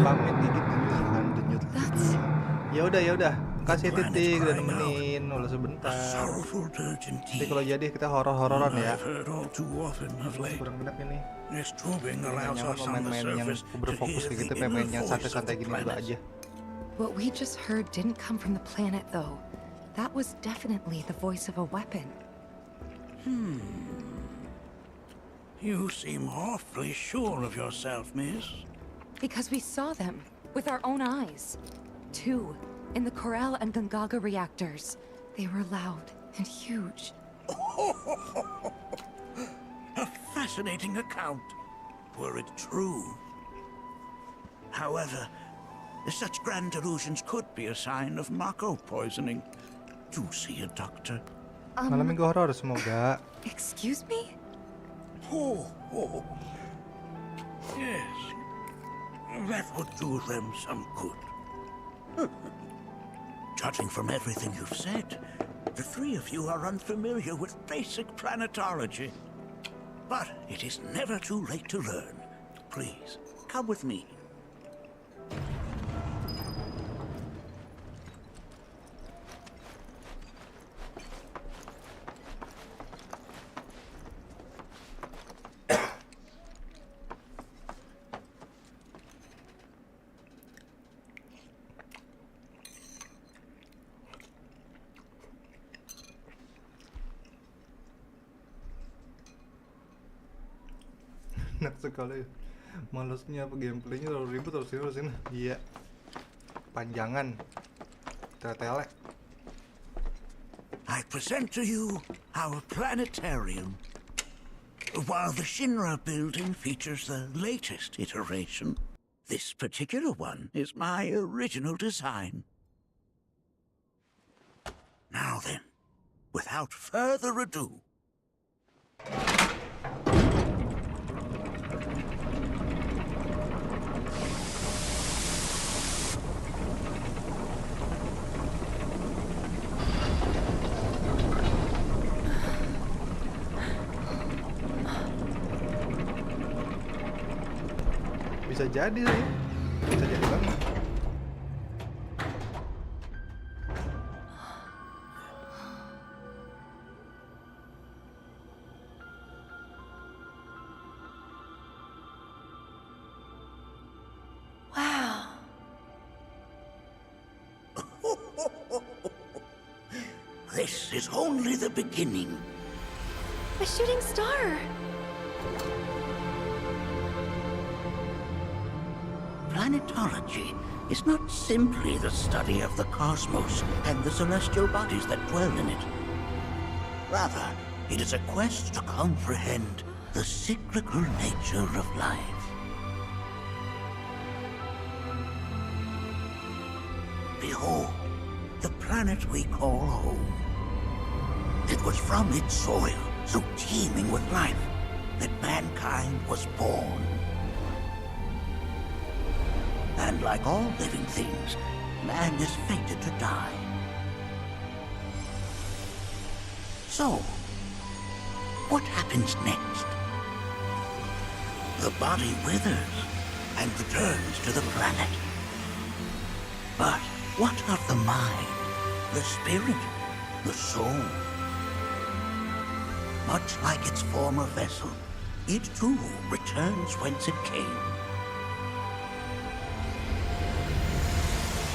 Pamit dikit denyut. Ya udah. Makasih Titik udah nemenin, udah sebentar. Nanti kalau jadi kita horor-hororan ya. Kurang benak ini. Nyaman main-main yang berfokus kayak gitu, main-main yang santai-santai gini juga aja. What we just heard didn't come from the planet, though. That was definitely the voice of a weapon. You seem awfully sure of yourself, miss. Because we saw them with our own eyes. 2 in the Corel and Gungaga reactors. They were loud and huge. A fascinating account, were it true. However, such grand delusions could be a sign of Mako poisoning. Do see a doctor. Malam minggu horor semoga. Excuse me? Oh. Yes. That would do them some good. Judging from everything you've said, the 3 of you are unfamiliar with basic planetology. But it is never too late to learn. Please, come with me. Enak sekali. Malesnya apa gameplaynya terlalu ribet terus ini. Iya. Panjangan. Tele-tele. I present to you our planetarium. While the Shinra building features the latest iteration, this particular one is my original design. Now then, without further ado, Bisa jadi sih. Bisa jadi banget. Wow. this is only the beginning. A shooting star. Planetology is not simply the study of the cosmos and the celestial bodies that dwell in it. Rather, it is a quest to comprehend the cyclical nature of life. Behold, the planet we call home. It was from its soil, so teeming with life, that mankind was born. And like all living things, man is fated to die. So, what happens next? The body withers and returns to the planet. But what of the mind, the spirit, the soul? Much like its former vessel, it too returns whence it came.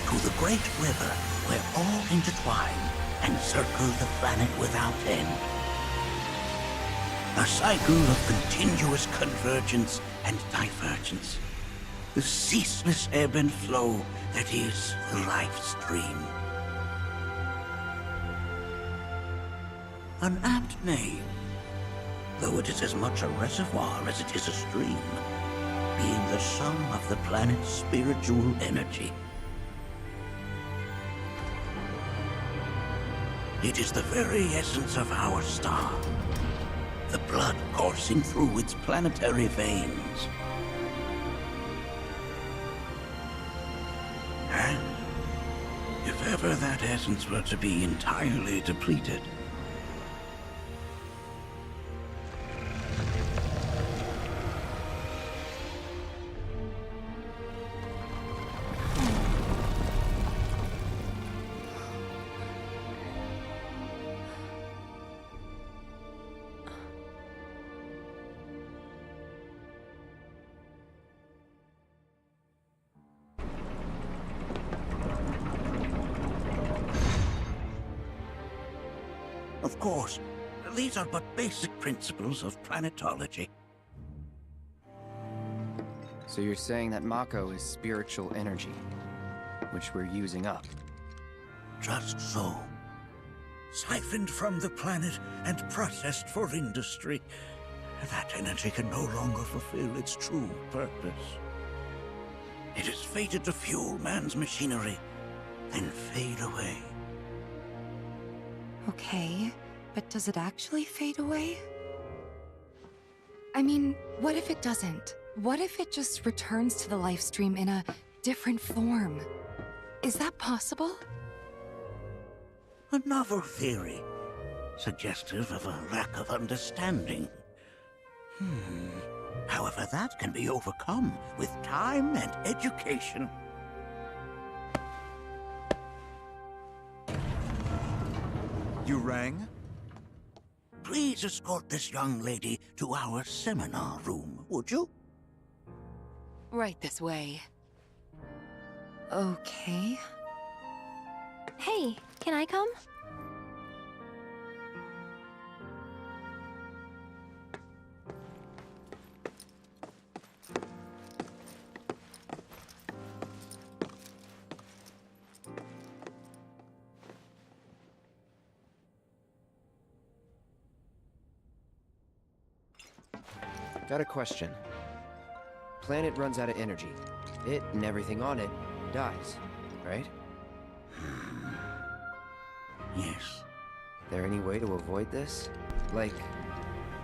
To the great river where all intertwine and circle the planet without end. A cycle of continuous convergence and divergence. The ceaseless ebb and flow that is the life stream. An apt name, though it is as much a reservoir as it is a stream, being the sum of the planet's spiritual energy. It is the very essence of our star, the blood coursing through its planetary veins. And if ever that essence were to be entirely depleted, Of course, these are but basic principles of planetology. So you're saying that Mako is spiritual energy, which we're using up? Just so. Siphoned from the planet and processed for industry, that energy can no longer fulfill its true purpose. It is fated to fuel man's machinery, then fade away. Okay, but does it actually fade away? I mean, what if it doesn't? What if it just returns to the life stream in a different form? Is that possible? A novel theory, suggestive of a lack of understanding. However, that can be overcome with time and education. You rang? Please escort this young lady to our seminar room, would you? Right this way. Okay. Hey, can I come? Got a question. Planet runs out of energy. It and everything on it dies, right? Yes. There any way to avoid this? Like,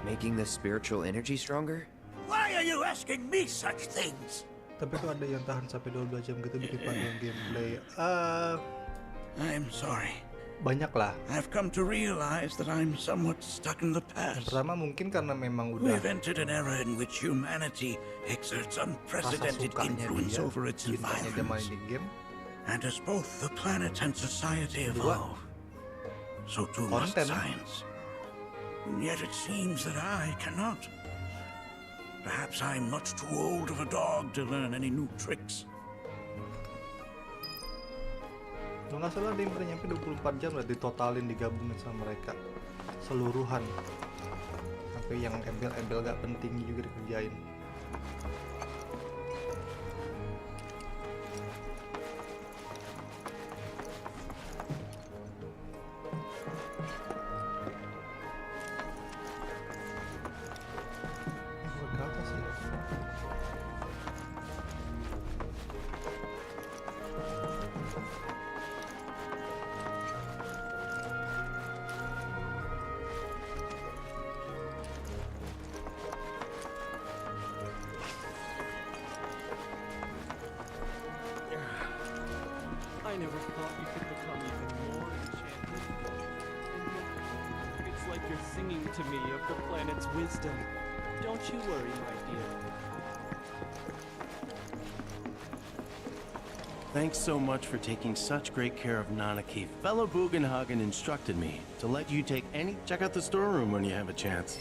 making the spiritual energy stronger? Why are you asking me such things? Tapi kok ada yang tahan sampai 12 jam gitu bikin panjang gameplay? I'm sorry. Banyak lah. I've come to realize that I'm somewhat stuck in the past. Yang pertama mungkin karena memang udah We've entered an era in which humanity exerts unprecedented influence over its environment. And as both the planet and society evolve, so too must science. And yet it seems that I cannot. Perhaps I'm much too old of a dog to learn any new tricks. Kalau nggak salah dia pernah nyampe 24 jam lah ditotalin, digabungin sama mereka seluruhan, sampai yang embel-embel gak penting juga dikerjain. I never thought you could become even more enchanted. And yet, it's like you're singing to me of the planet's wisdom. Don't you worry, my dear. Thanks so much for taking such great care of Nanaki. Fellow Bugenhagen instructed me to let you take any... Check out the storeroom when you have a chance.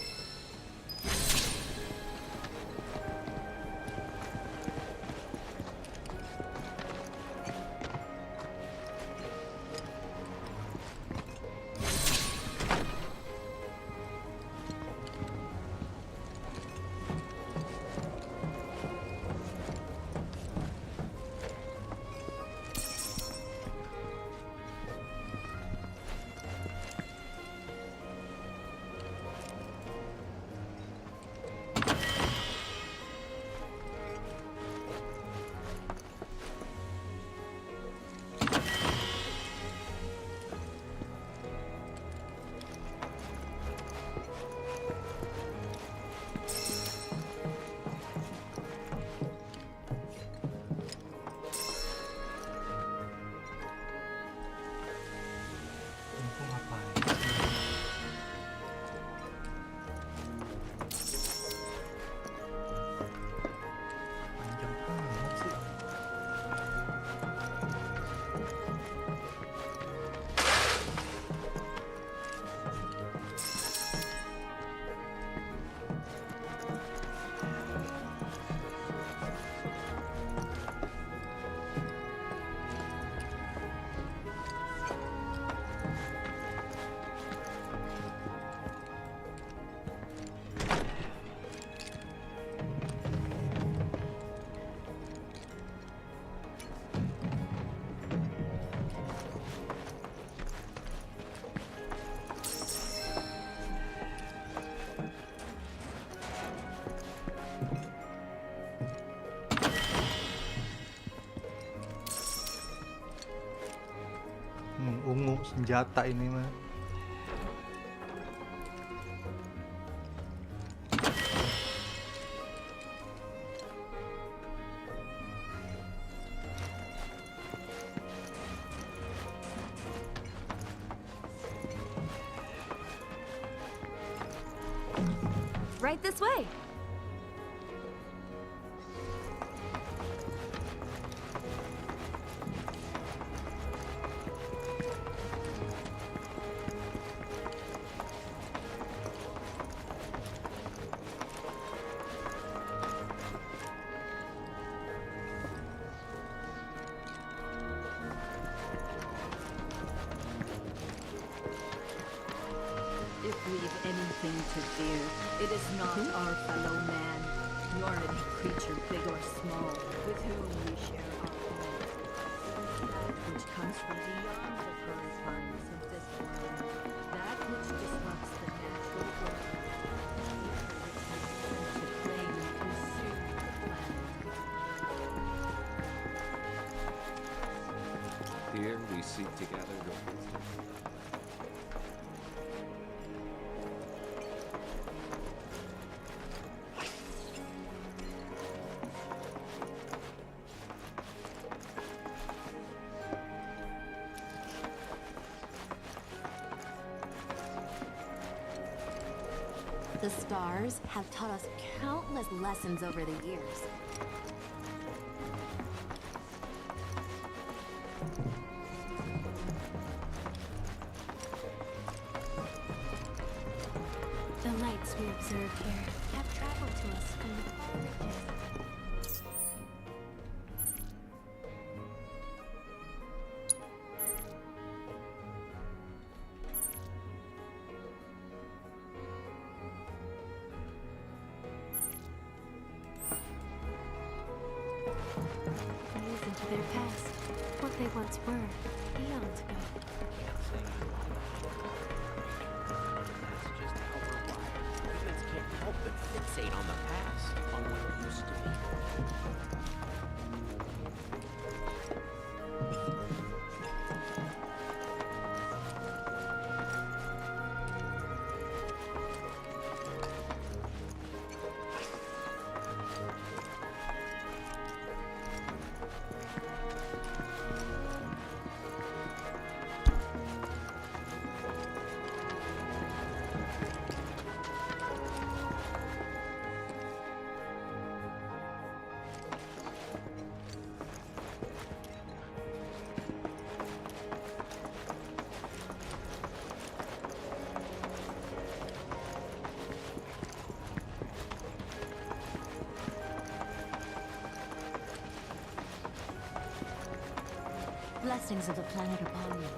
senjata ini mah. Right this way. If we've anything to fear, it is not our fellow man, nor any creature big or small, with whom we share our home. That which comes from beyond the confines of this world, that which disrupts the natural order, to claim and consume the planet. Here we seek to gather your wisdom. The stars have taught us countless lessons over the years. The lights we observe here have traveled to us from the far reaches. Gaze into their past, what they once were, eons ago. That's just how we're wired. Humans can't help but fixate on the past, on what used to be. Blessings of the planet upon you.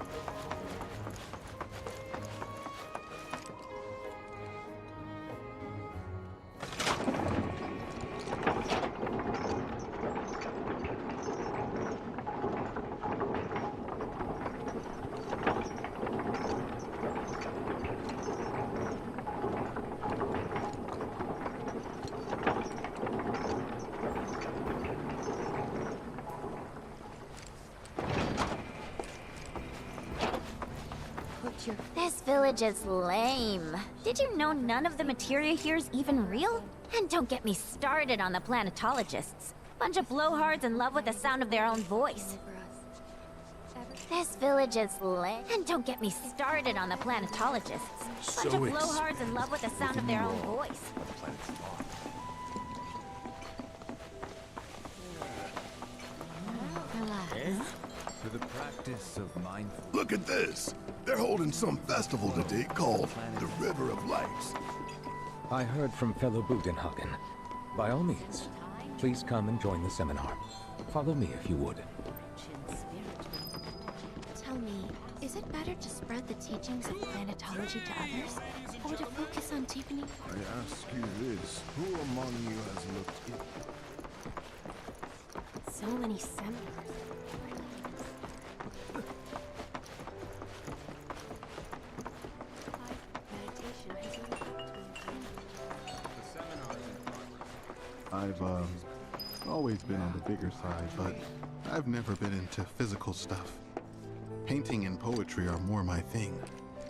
This village is lame. Did you know none of the materia here is even real? And don't get me started on the planetologists. Bunch of blowhards in love with the sound of their own voice. This village is lame. And don't get me started on the planetologists. Bunch of blowhards in love with the sound of their own voice. Relax. To the practice of mindfulness. Look at this! They're holding some festival today called the River of Lights. I heard from fellow Bugenhagen. By all means, please come and join the seminar. Follow me if you would. Tell me, is it better to spread the teachings of planetology to others, or to focus on deepening? I ask you this, who among you has looked in? So many seminars. I've always been on the bigger side, but I've never been into physical stuff. Painting and poetry are more my thing.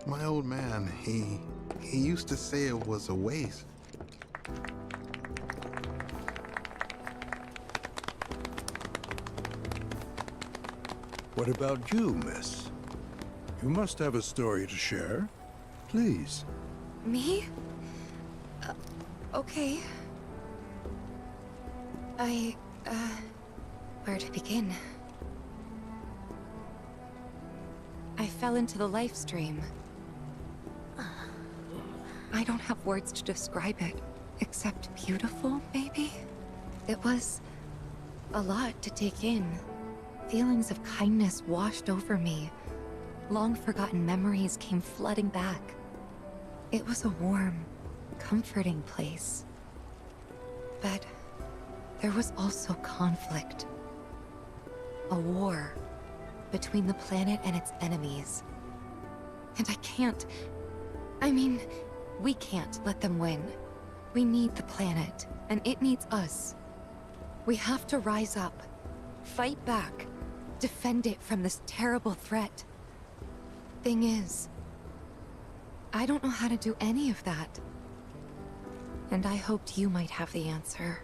My old man, he used to say it was a waste. What about you, miss? You must have a story to share. Please. Me? Okay. Where to begin? I fell into the life stream. I don't have words to describe it, except beautiful, maybe? It was a lot to take in. Feelings of kindness washed over me. Long-forgotten memories came flooding back. It was a warm, comforting place. But there was also conflict. A war between the planet and its enemies. And we can't let them win. We need the planet, and it needs us. We have to rise up, fight back, defend it from this terrible threat. Thing is, I don't know how to do any of that. And I hoped you might have the answer.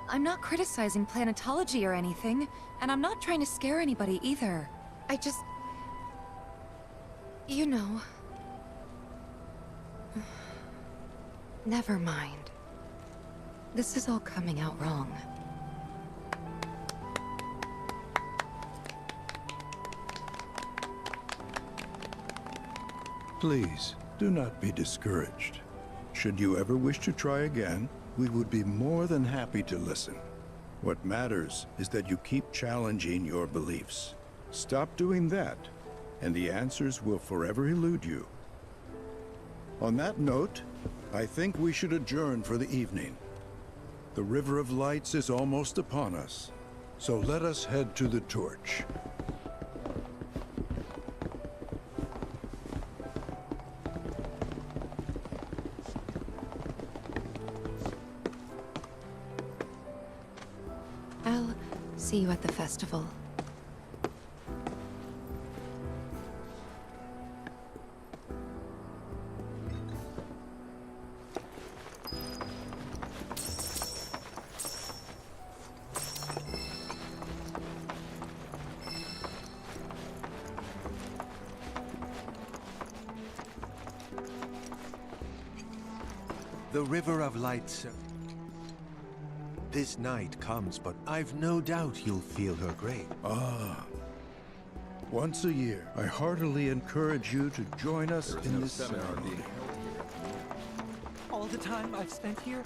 I'm not criticizing planetology or anything, and I'm not trying to scare anybody either. I just... You know... Never mind. This is all coming out wrong. Please, do not be discouraged. Should you ever wish to try again, we would be more than happy to listen. What matters is that you keep challenging your beliefs. Stop doing that, and the answers will forever elude you. On that note, I think we should adjourn for the evening. The River of Lights is almost upon us, so let us head to the torch. I'll see you at the festival. The River of Lights. This night comes, but I've no doubt you'll feel her grace. Ah. Once a year, I heartily encourage you to join us in this ceremony. All the time I've spent here,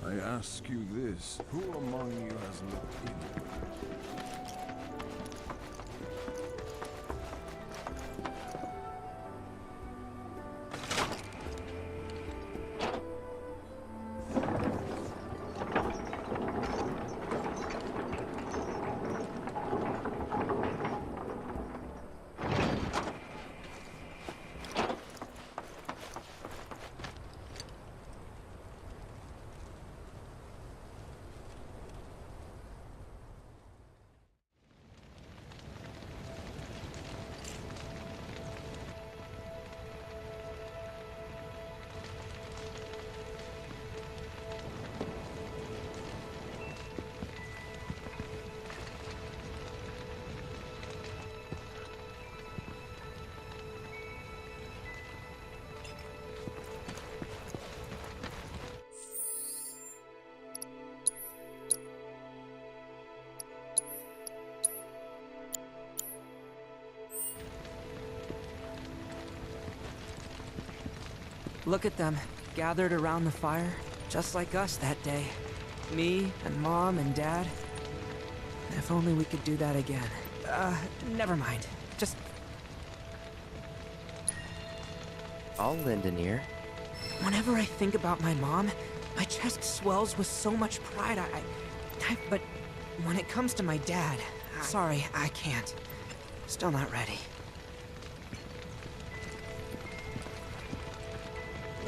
I ask you this, who among you has looked in? Look at them, gathered around the fire, just like us that day. Me and Mom and Dad. If only we could do that again. Never mind. Just... I'll lend an ear. Whenever I think about my mom, my chest swells with so much pride. But when it comes to my dad, sorry, I can't. Still not ready.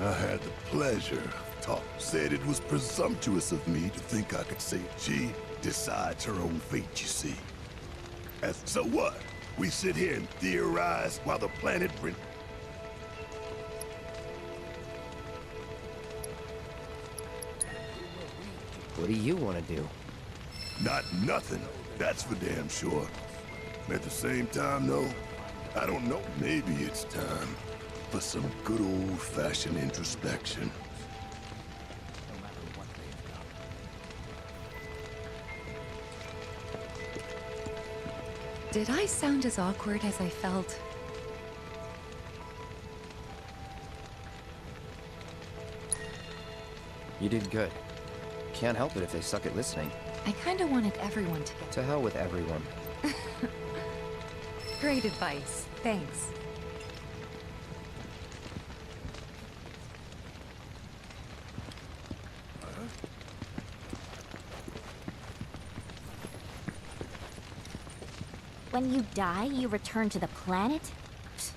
I had the pleasure of talk. Said it was presumptuous of me to think I could say she decides her own fate, you see. So what? We sit here and theorize while the planet What do you want to do? Not nothing. That's for damn sure. At the same time, though, I don't know. Maybe it's time for some good old-fashioned introspection. Did I sound as awkward as I felt? You did good. Can't help it if they suck at listening. I kinda wanted everyone to get... To hell with everyone. Great advice. Thanks. When you die, you return to the planet? Psst,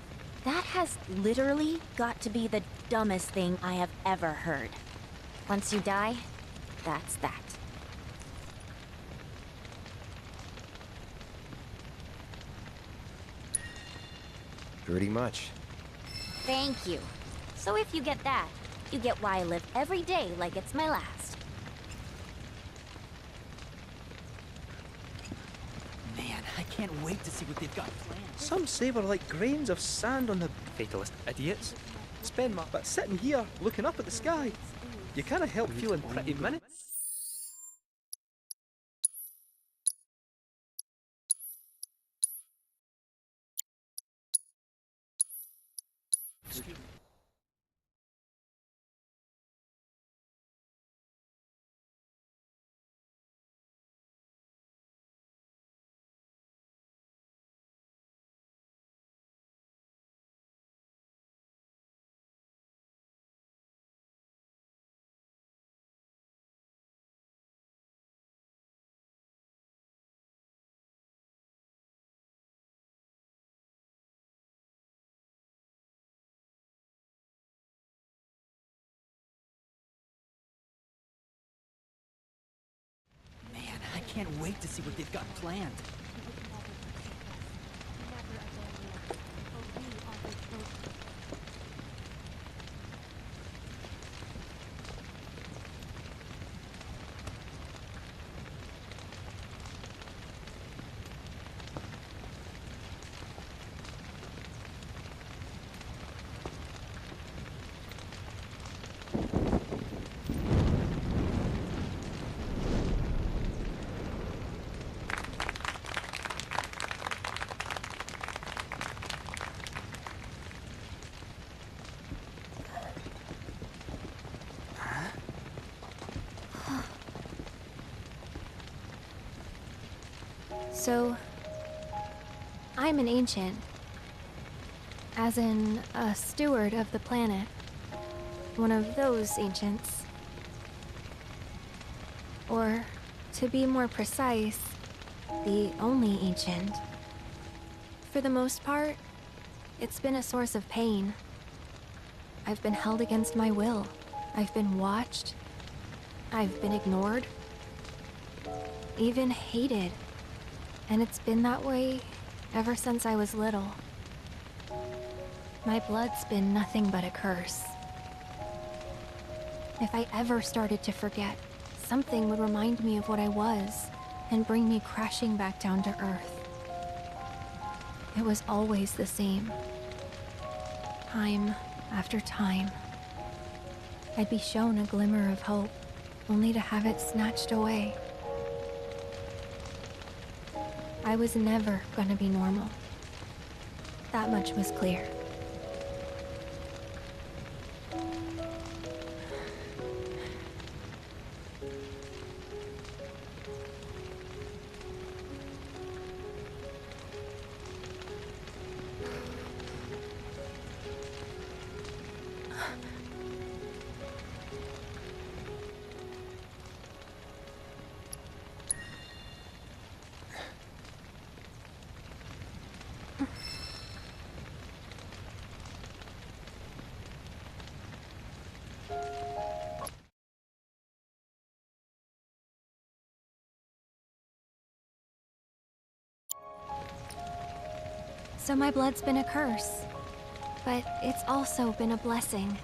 that has literally got to be the dumbest thing I have ever heard. Once you die, that's that. Pretty much. Thank you. So if you get that, you get why I live every day like it's my last. Man, I can't wait to see what they've got planned. Some say we're like grains of sand on the fatalist idiots. Spend my but sitting here looking up at the sky. You can't help feeling pretty minute. Man, I can't wait to see what they've got planned. So, I'm an ancient. As in, a steward of the planet. One of those ancients. Or, to be more precise, the only ancient. For the most part, it's been a source of pain. I've been held against my will. I've been watched. I've been ignored. Even hated. And it's been that way ever since I was little. My blood's been nothing but a curse. If I ever started to forget, something would remind me of what I was and bring me crashing back down to Earth. It was always the same. Time after time. I'd be shown a glimmer of hope, only to have it snatched away. I was never gonna be normal. That much was clear. So my blood's been a curse, but it's also been a blessing.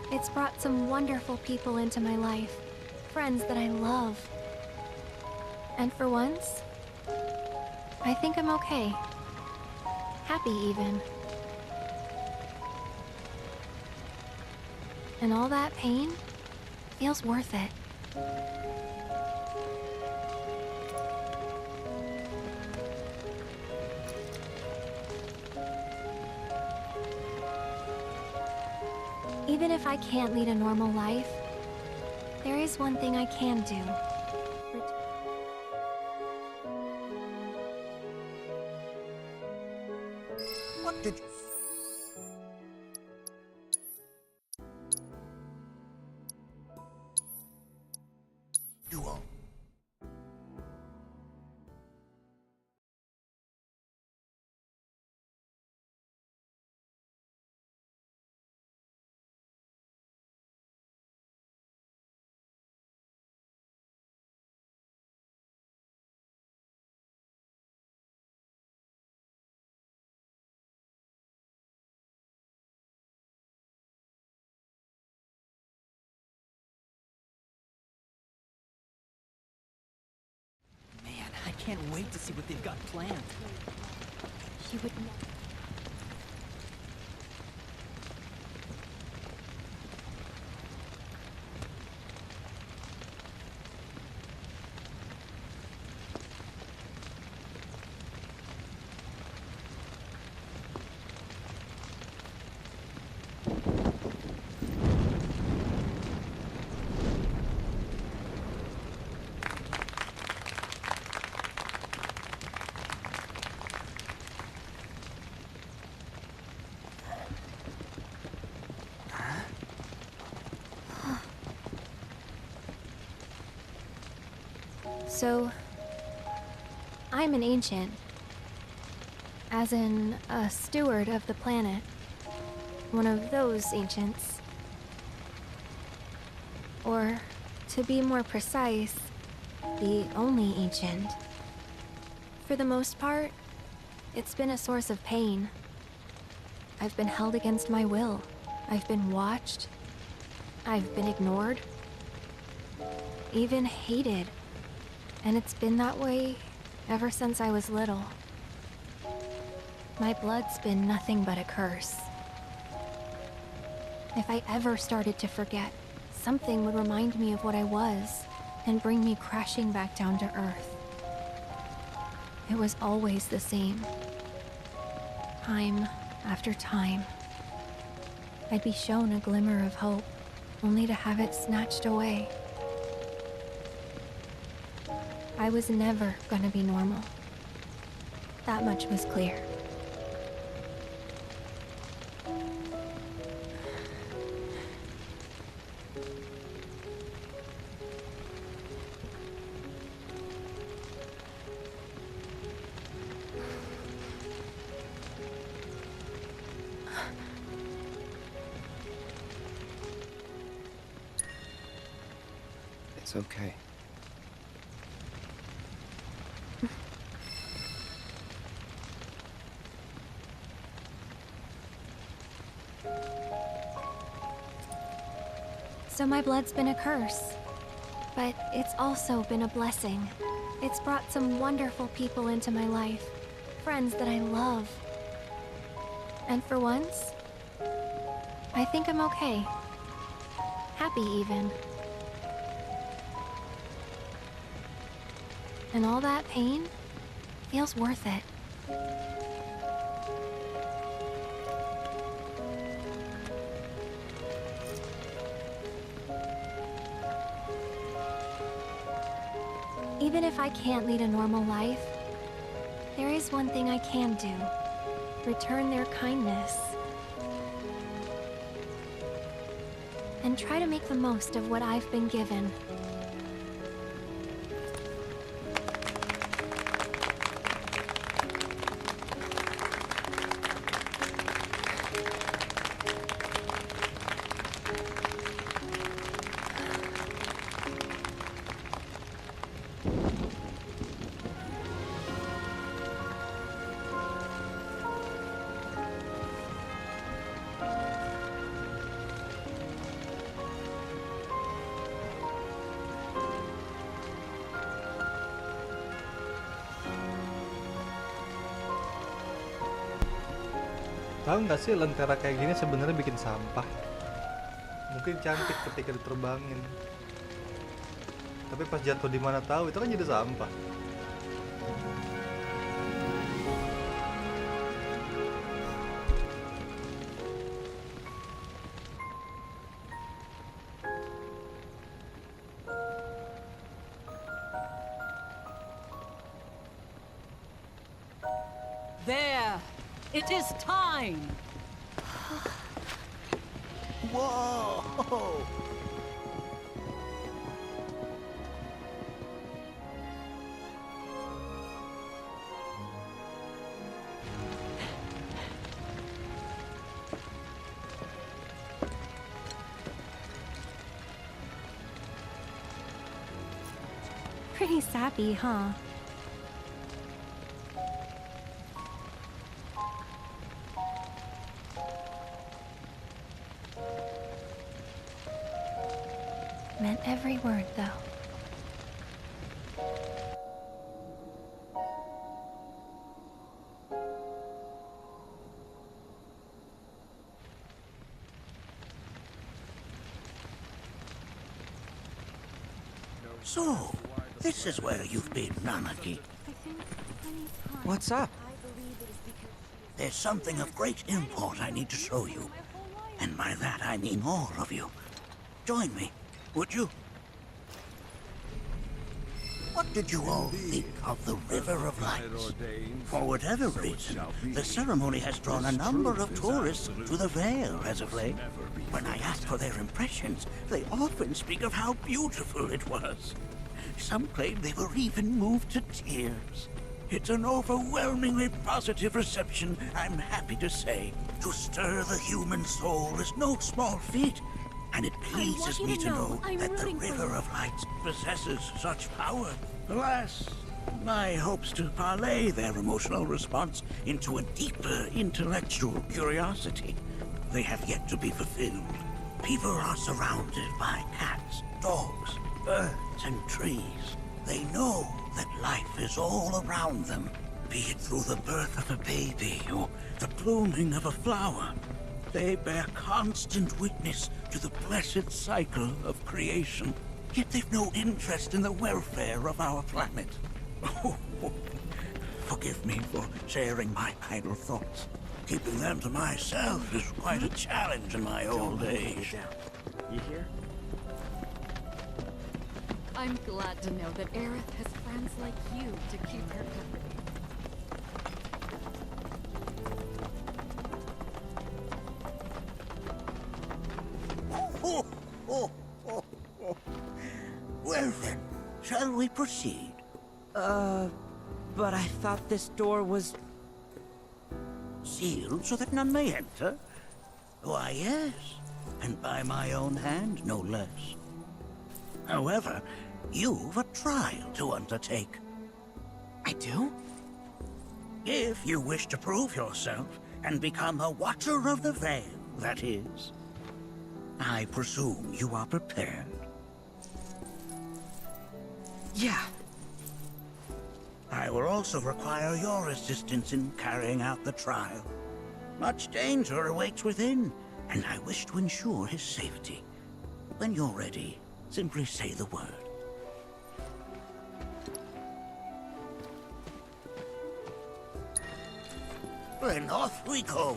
It's brought some wonderful people into my life, friends that I love. And for once, I think I'm okay. Happy even. And all that pain feels worth it. Even if I can't lead a normal life, there is one thing I can do. What did you want? Man, I can't wait to see what they've got planned. He would never. So, I'm an ancient. As in, a steward of the planet. One of those ancients. Or, to be more precise, the only ancient. For the most part, it's been a source of pain. I've been held against my will. I've been watched. I've been ignored. Even hated. And it's been that way ever since I was little. My blood's been nothing but a curse. If I ever started to forget, something would remind me of what I was and bring me crashing back down to Earth. It was always the same. Time after time. I'd be shown a glimmer of hope, only to have it snatched away. I was never gonna be normal. That much was clear. It's okay. So my blood's been a curse, but it's also been a blessing. It's brought some wonderful people into my life, friends that I love. And for once, I think I'm okay. Happy even. And all that pain feels worth it. Even if I can't lead a normal life, there is one thing I can do. Return their kindness. And try to make the most of what I've been given. Tahu nggak sih lentera kayak gini sebenarnya bikin sampah. Mungkin cantik ketika diterbangin. Tapi pas jatuh di mana tahu itu kan jadi sampah. There! It is time! Whoa! Pretty sappy, huh? Meant every word, though. So, this is where you've been, Nanaki. What's up? There's something of great import I need to show you. And by that I mean all of you. Join me, would you? What did you all think of the River of Lights? For whatever reason, the ceremony has drawn a number of tourists to the Vale as of late. When I ask for their impressions, they often speak of how beautiful it was. Some claim they were even moved to tears. It's an overwhelmingly positive reception, I'm happy to say. To stir the human soul is no small feat, and it pleases me to know that the River of Lights possesses such power. Alas, my hopes to parlay their emotional response into a deeper intellectual curiosity, they have yet to be fulfilled. People are surrounded by cats, dogs, birds, and trees. They know that life is all around them, be it through the birth of a baby or the blooming of a flower. They bear constant witness to the blessed cycle of creation, yet they've no interest in the welfare of our planet. Forgive me for sharing my idle thoughts. Keeping them to myself is quite a challenge in my old age. You hear? I'm glad to know that Aerith has friends like you to keep her company. Well then, shall we proceed? But I thought this door was... Sealed so that none may enter? Why, yes, and by my own hand, no less. However, you've a trial to undertake. I do? If you wish to prove yourself and become a Watcher of the Vale, that is. I presume you are prepared. Yeah. I will also require your assistance in carrying out the trial. Much danger awaits within, and I wish to ensure his safety. When you're ready, simply say the word. Then off we go.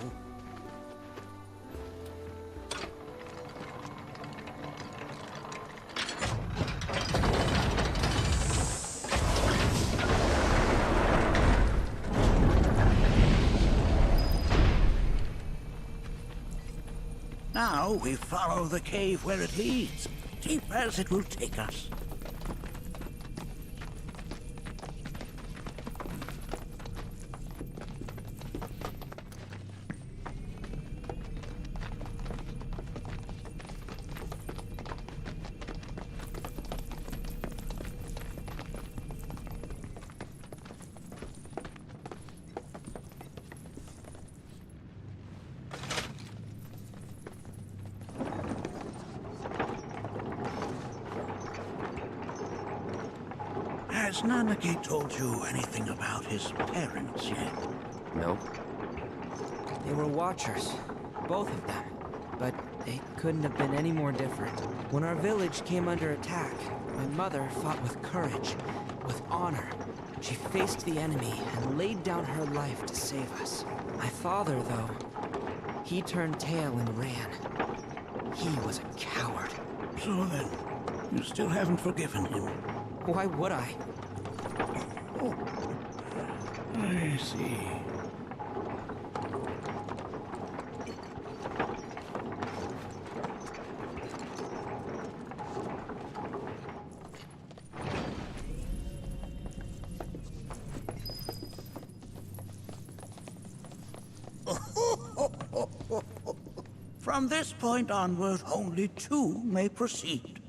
Now we follow the cave where it leads, deep as it will take us. Has Nanaki told you anything about his parents yet? No. They were watchers, both of them. But they couldn't have been any more different. When our village came under attack, my mother fought with courage, with honor. She faced the enemy and laid down her life to save us. My father, though, he turned tail and ran. He was a coward. So then, you still haven't forgiven him? Why would I? Oh, I see. From this point onward, only two may proceed.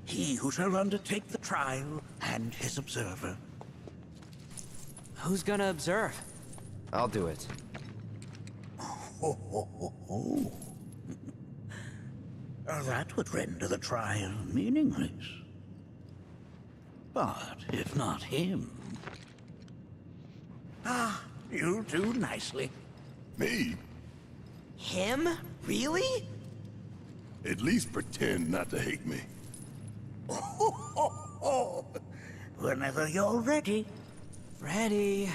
He who shall undertake the trial and his observer. Who's gonna observe? I'll do it. That would render the trial meaningless. But if not him... you'll do nicely. Me? Him? Really? At least pretend not to hate me. Whenever you're ready. Ready.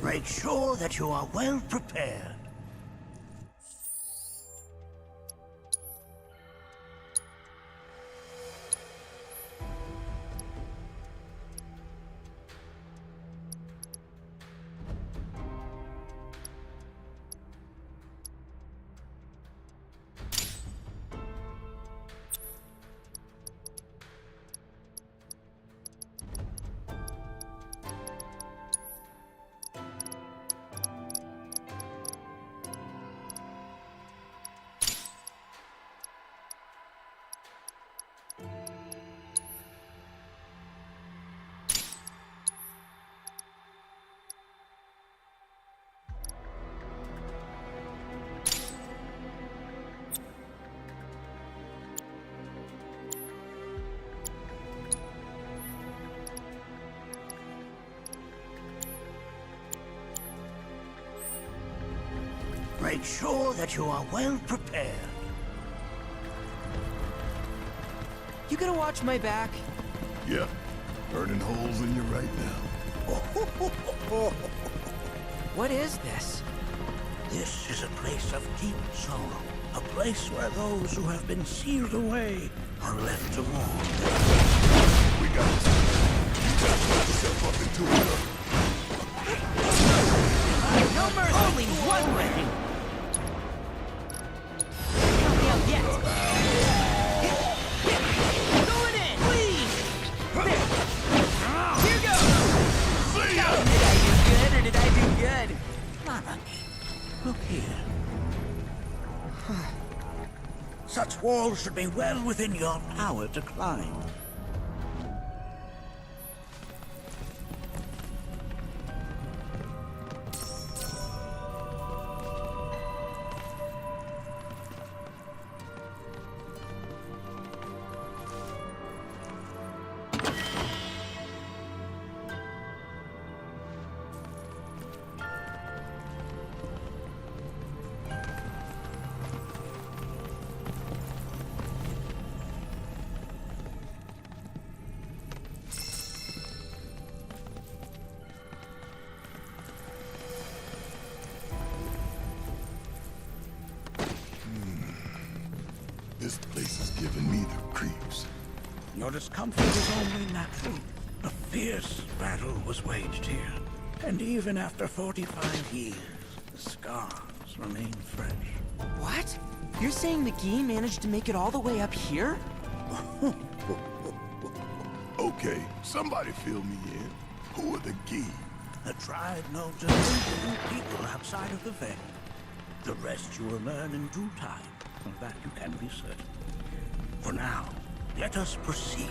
Make sure that you are well prepared. Make sure that you are well prepared. You gonna watch my back? Yep. Burning holes in you right now. What is this? This is a place of deep sorrow. A place where those who have been sealed away are left to mourn. We got this. You just got yourself up into it. No mercy! Only one way! Not down yet! Going in! Please! There! Here goes! See ya! Did I do good or did I do good? Monarchy, look here. Such walls should be well within your power to climb. Your discomfort is only natural. A fierce battle was waged here. And even after 45 years, the scars remain fresh. What? You're saying McGee managed to make it all the way up here? Okay, somebody fill me in. Who are the Gee? The tribe knows a few people outside of the Veil. The rest you will learn in due time. Of that you can be certain. For now, let us proceed.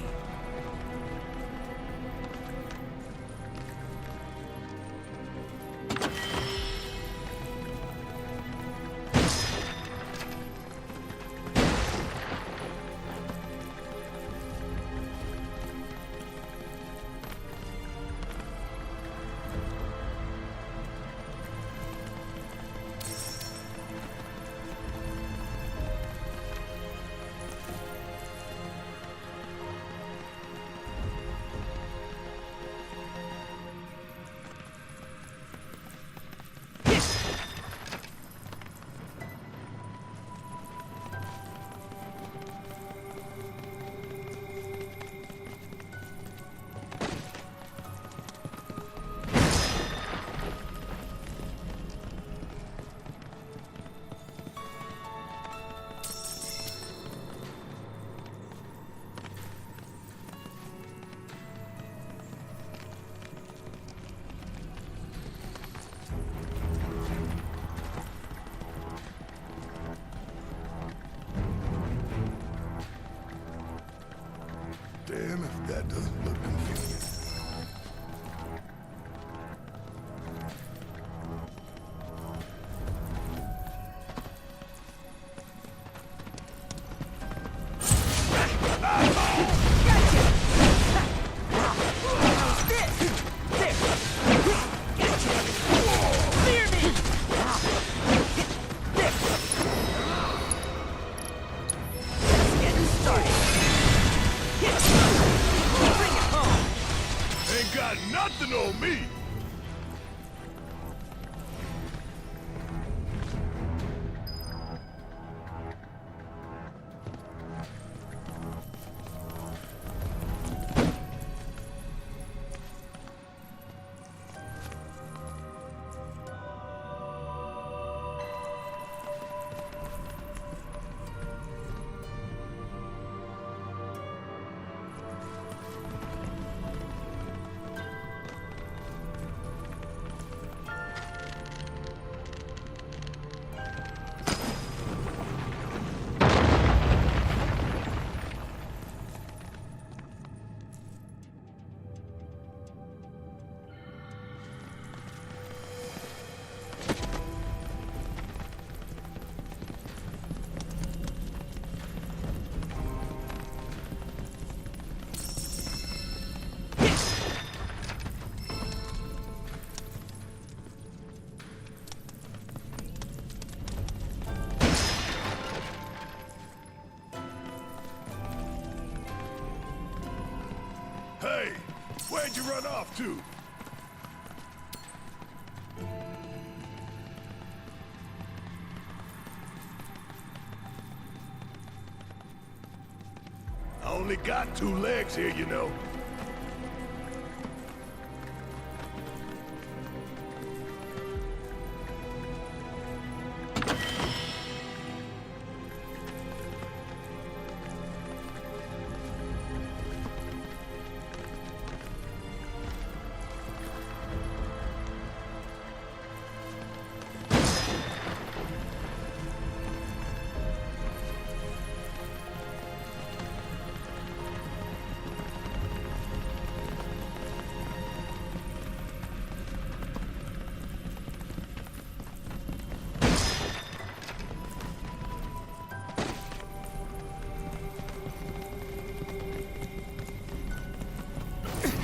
Damn if that doesn't look convenient. Ain't got nothing on me! Hey, where'd you run off to? I only got 2 legs here, you know.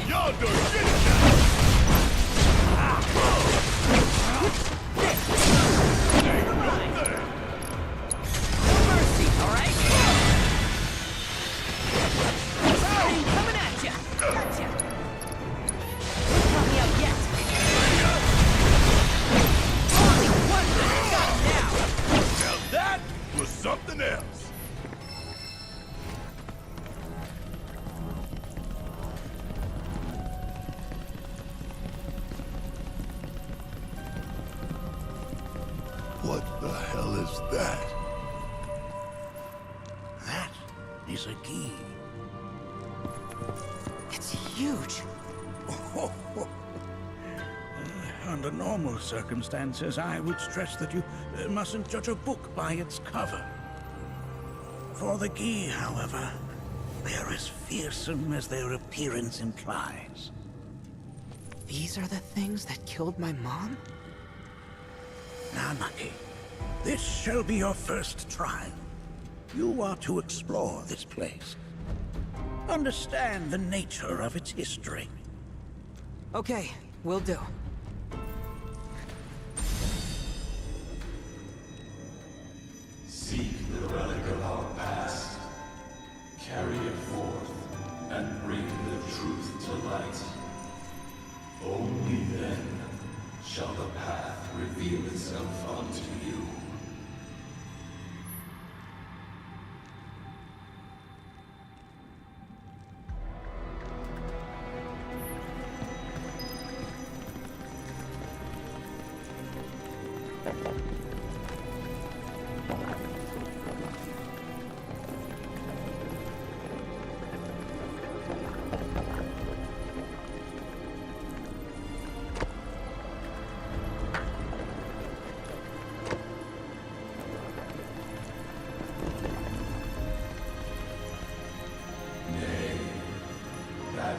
Y'all done shit Mercy, alright? Sorry, coming at ya! Gotcha! Not me out yet! Only one thing, got him now! Now that was something else. is a key. It's huge. Under normal circumstances, I would stress that you mustn't judge a book by its cover. For the key, however, they're as fearsome as their appearance implies. These are the things that killed my mom? Nanaki, this shall be your first trial. You are to explore this place. Understand the nature of its history. Okay, will do. Seek the relic of our past. Carry it forth and bring the truth to light. Only then shall the path reveal itself unto you.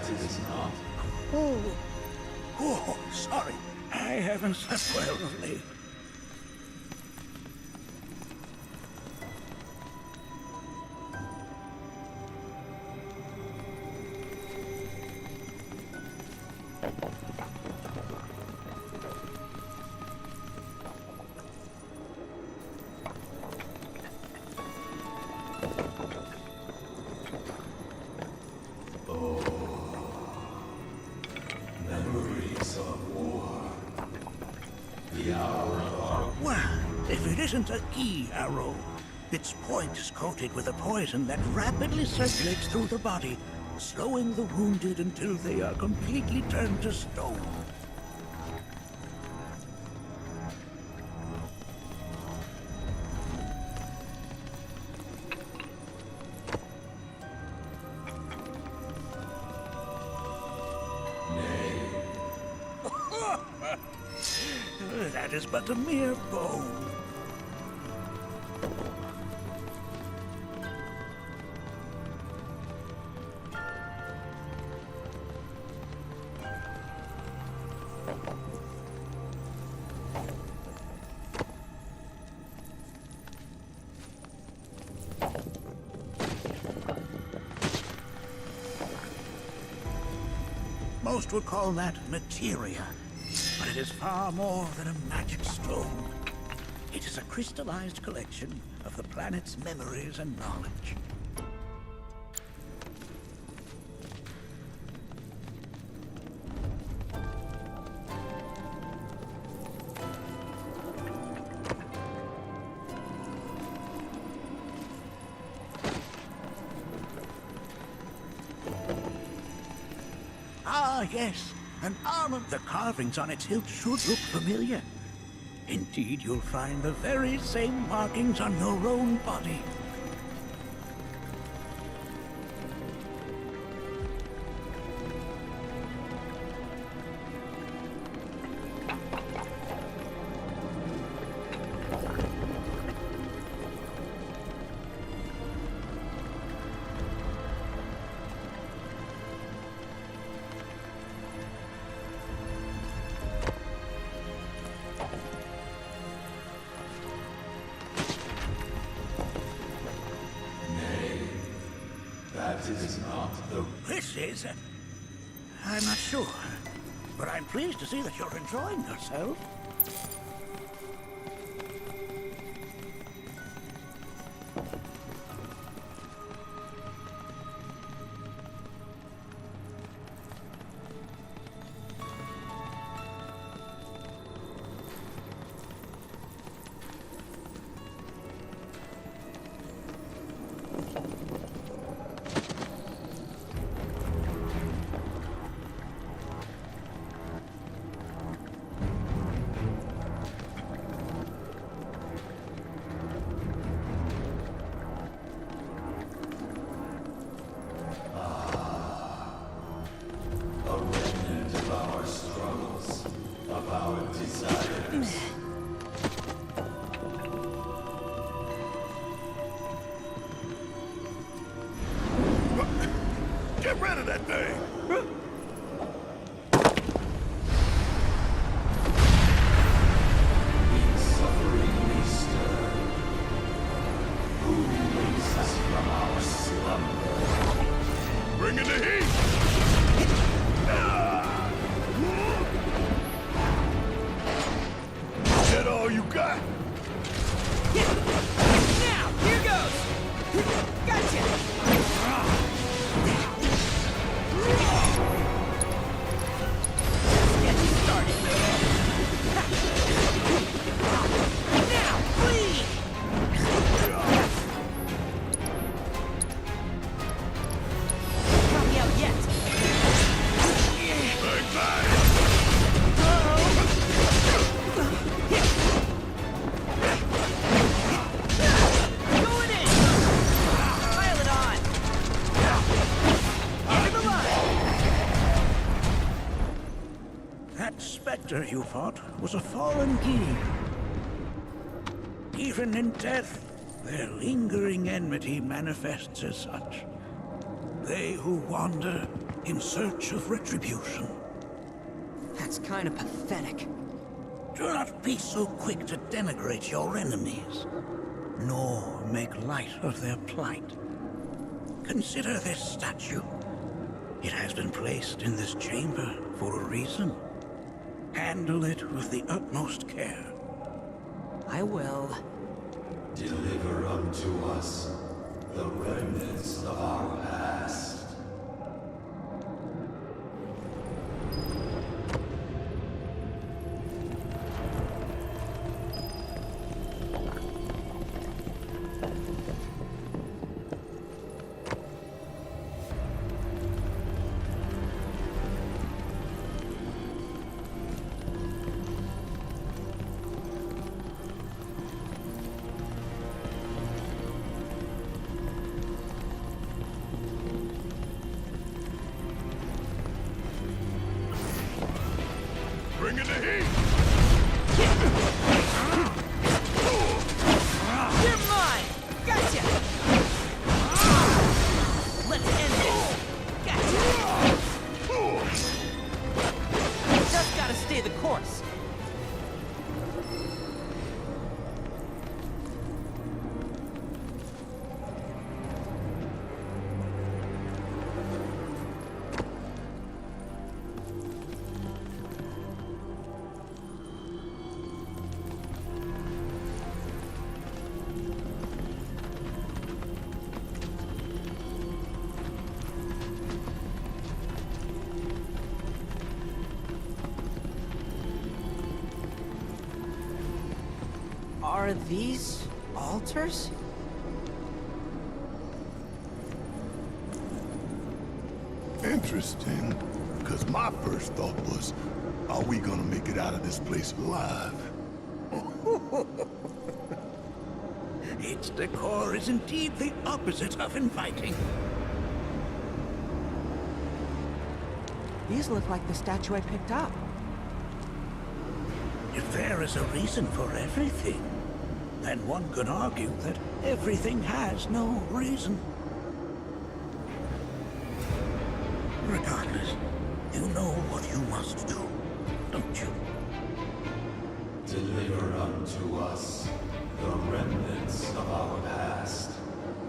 It is not. Oh, sorry. I haven't slept well of late. Isn't a key arrow. Its point is coated with a poison that rapidly circulates through the body, slowing the wounded until they are completely turned to stone. That is but a mere bone. Most would call that materia, but it is far more than a magic stone. It is a crystallized collection of the planet's memories and knowledge. Ah, yes, an armor. The carvings on its hilt should look familiar. Indeed, you'll find the very same markings on your own body. This is not the... This is... I'm not sure. But I'm pleased to see that you're enjoying yourself. rid of that thing! In suffering we stir. Who wakes us from our slumber? Bring in the heat! Is that all you got? Now, here goes! Gotcha! Get started! Now, please! Count me out yet! Going in! Pile it on! Over the line! That specter you fought was a fallen king. Even in death, their lingering enmity manifests as such. They who wander in search of retribution. That's kind of pathetic. Do not be so quick to denigrate your enemies, nor make light of their plight. Consider this statue. It has been placed in this chamber for a reason. Handle it with the utmost care. I will. Deliver unto us the remnants of our past. Bring in the heat! You're mine! Gotcha! Let's end this! Gotcha! Just gotta stay the course. Are these altars? Interesting. Because my first thought was, are we gonna make it out of this place alive? Its decor is indeed the opposite of inviting. These look like the statue I picked up. If there is a reason for everything, then one could argue that everything has no reason. Regardless, you know what you must do, don't you? Deliver unto us the remnants of our past.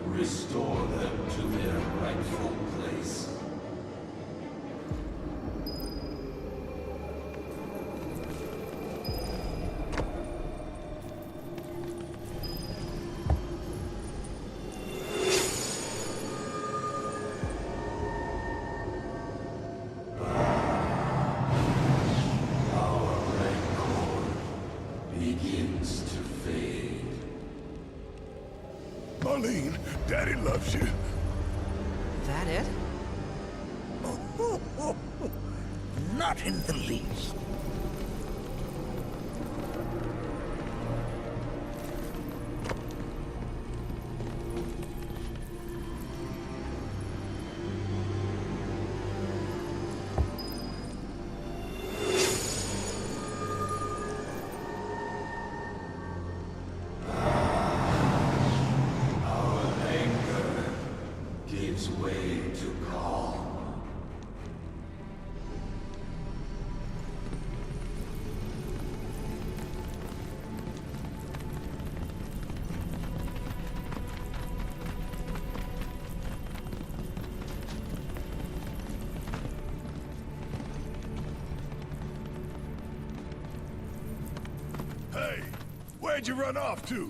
Restore them to their rightful place. Begins to fade. Marlene, Daddy loves you. That it? Not in the least. Gives way to calm. Where'd you run off to?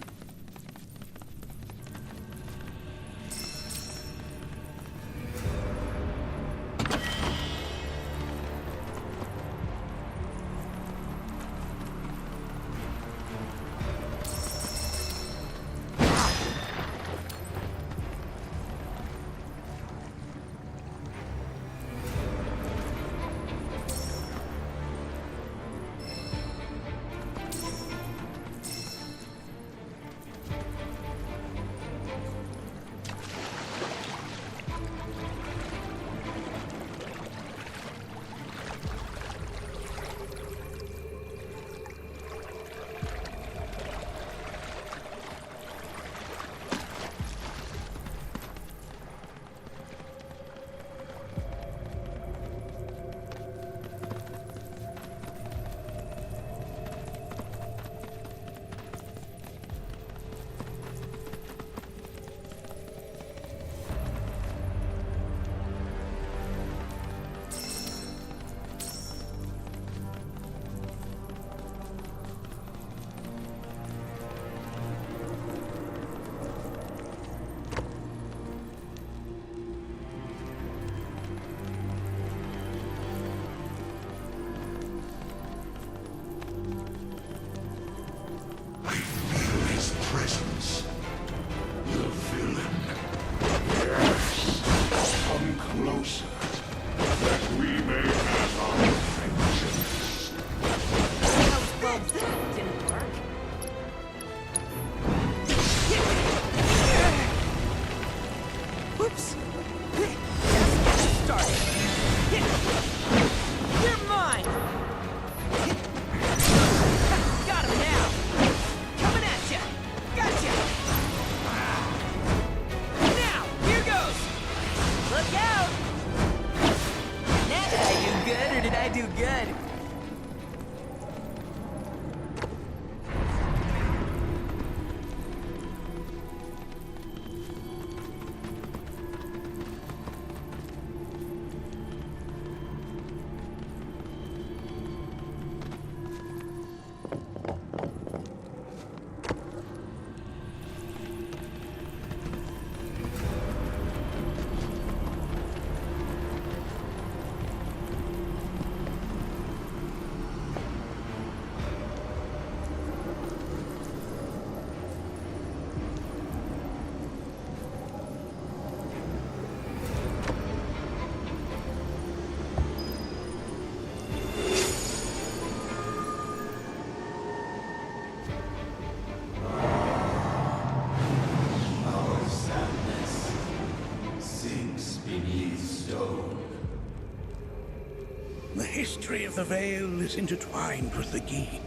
The history of the Vale is intertwined with the Gi,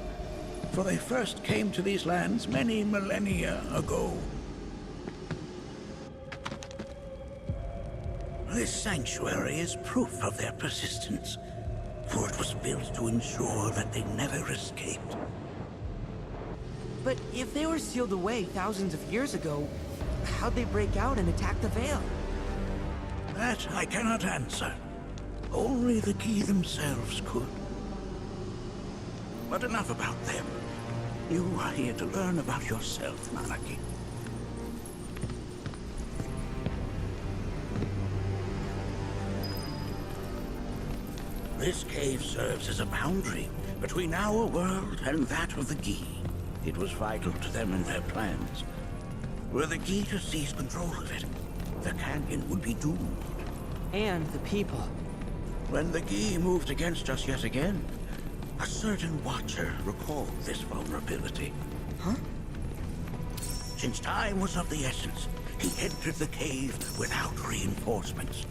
for they first came to these lands many millennia ago. This sanctuary is proof of their persistence, for it was built to ensure that they never escaped. But if they were sealed away thousands of years ago, how'd they break out and attack the Vale? That I cannot answer. Only the Gi themselves could. But enough about them. You are here to learn about yourself, Nanaki. This cave serves as a boundary between our world and that of the Gi. It was vital to them and their plans. Were the Gi to seize control of it, the canyon would be doomed. And the people. When the Gi moved against us yet again, a certain Watcher recalled this vulnerability. Huh? Since time was of the essence, he entered the cave without reinforcements.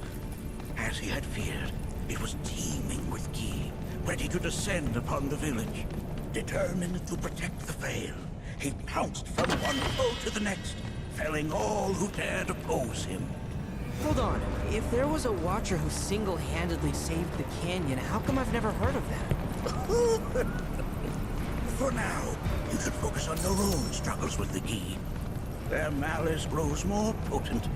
As he had feared, it was teeming with Gi, ready to descend upon the village. Determined to protect the Vale, he pounced from one foe to the next, felling all who dared oppose him. Hold on. If there was a Watcher who single-handedly saved the canyon, how come I've never heard of that? For now, you should focus on your own struggles with the Gi. Their malice grows more potent.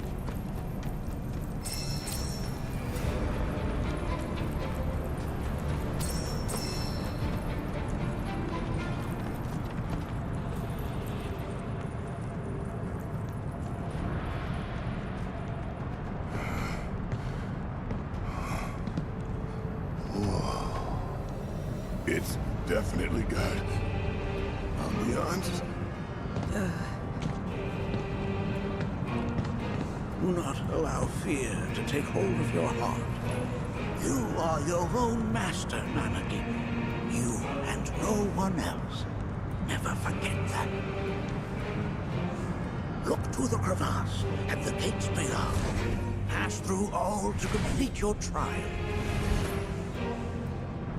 It's definitely got ambiance. Do not allow fear to take hold of your heart. You are your own master, Nanaki. You and no one else. Never forget that. Look to the crevasse and the gates beyond. Pass through all to complete your trial.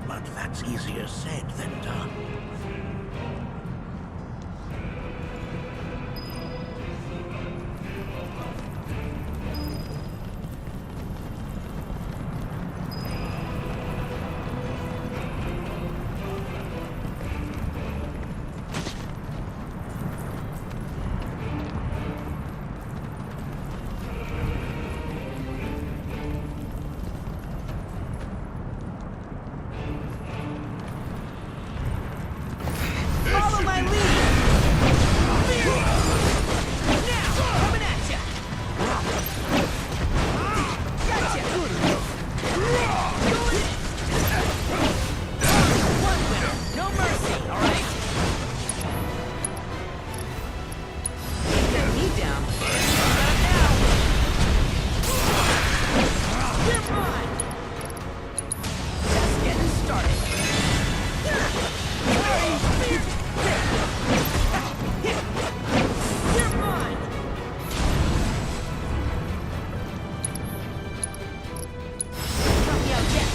But that's easier said than done. Follow my lead! Now, coming at ya! Gotcha! Going in! One winner, no mercy, alright? Get me down. Not now! You're mine! Just getting started. You're mine! Not me out yet.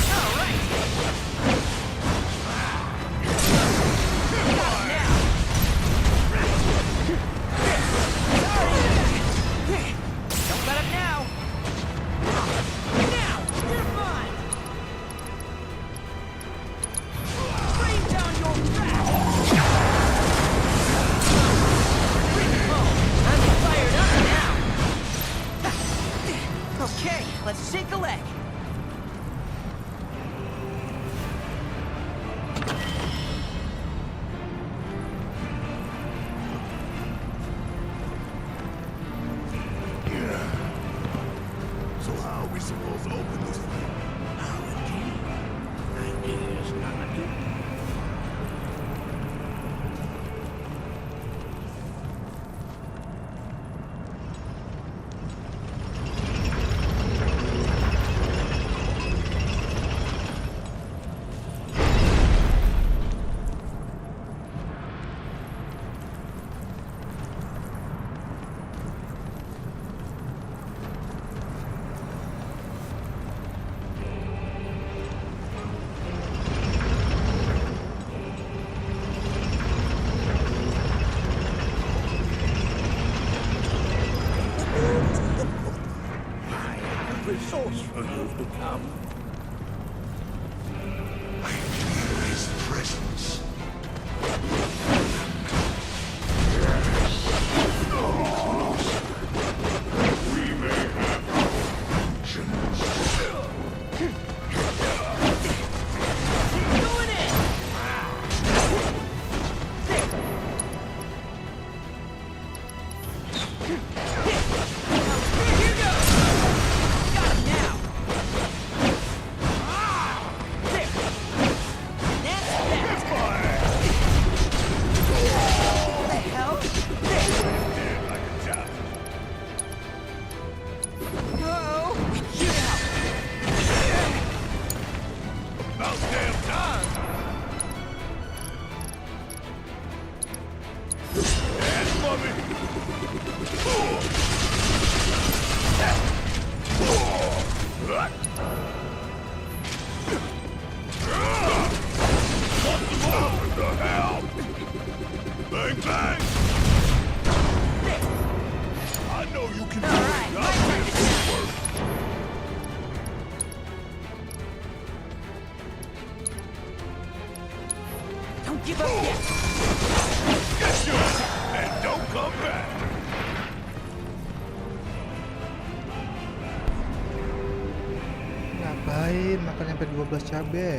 All right. Got him now. Sorry. Don't let him now. Now, you're mine. Rain down your wrath. I'm fired up now. Okay, let's shake a leg. So how are we supposed to open this thing? How indeed. Ideas, Nanaki. Resourceful you've become. I feel his presence. We may have options. Going in. Here goes. Got him now. There. That's that. What the hell? There. Dead like a top. Uh-oh. Shoot out. About damn time. That's mommy. What the hell? Bang bang! I know you can do it. I'll make it work. Don't give up yet. Get yours and don't come back. Ngapain makan sampai 12 cabe?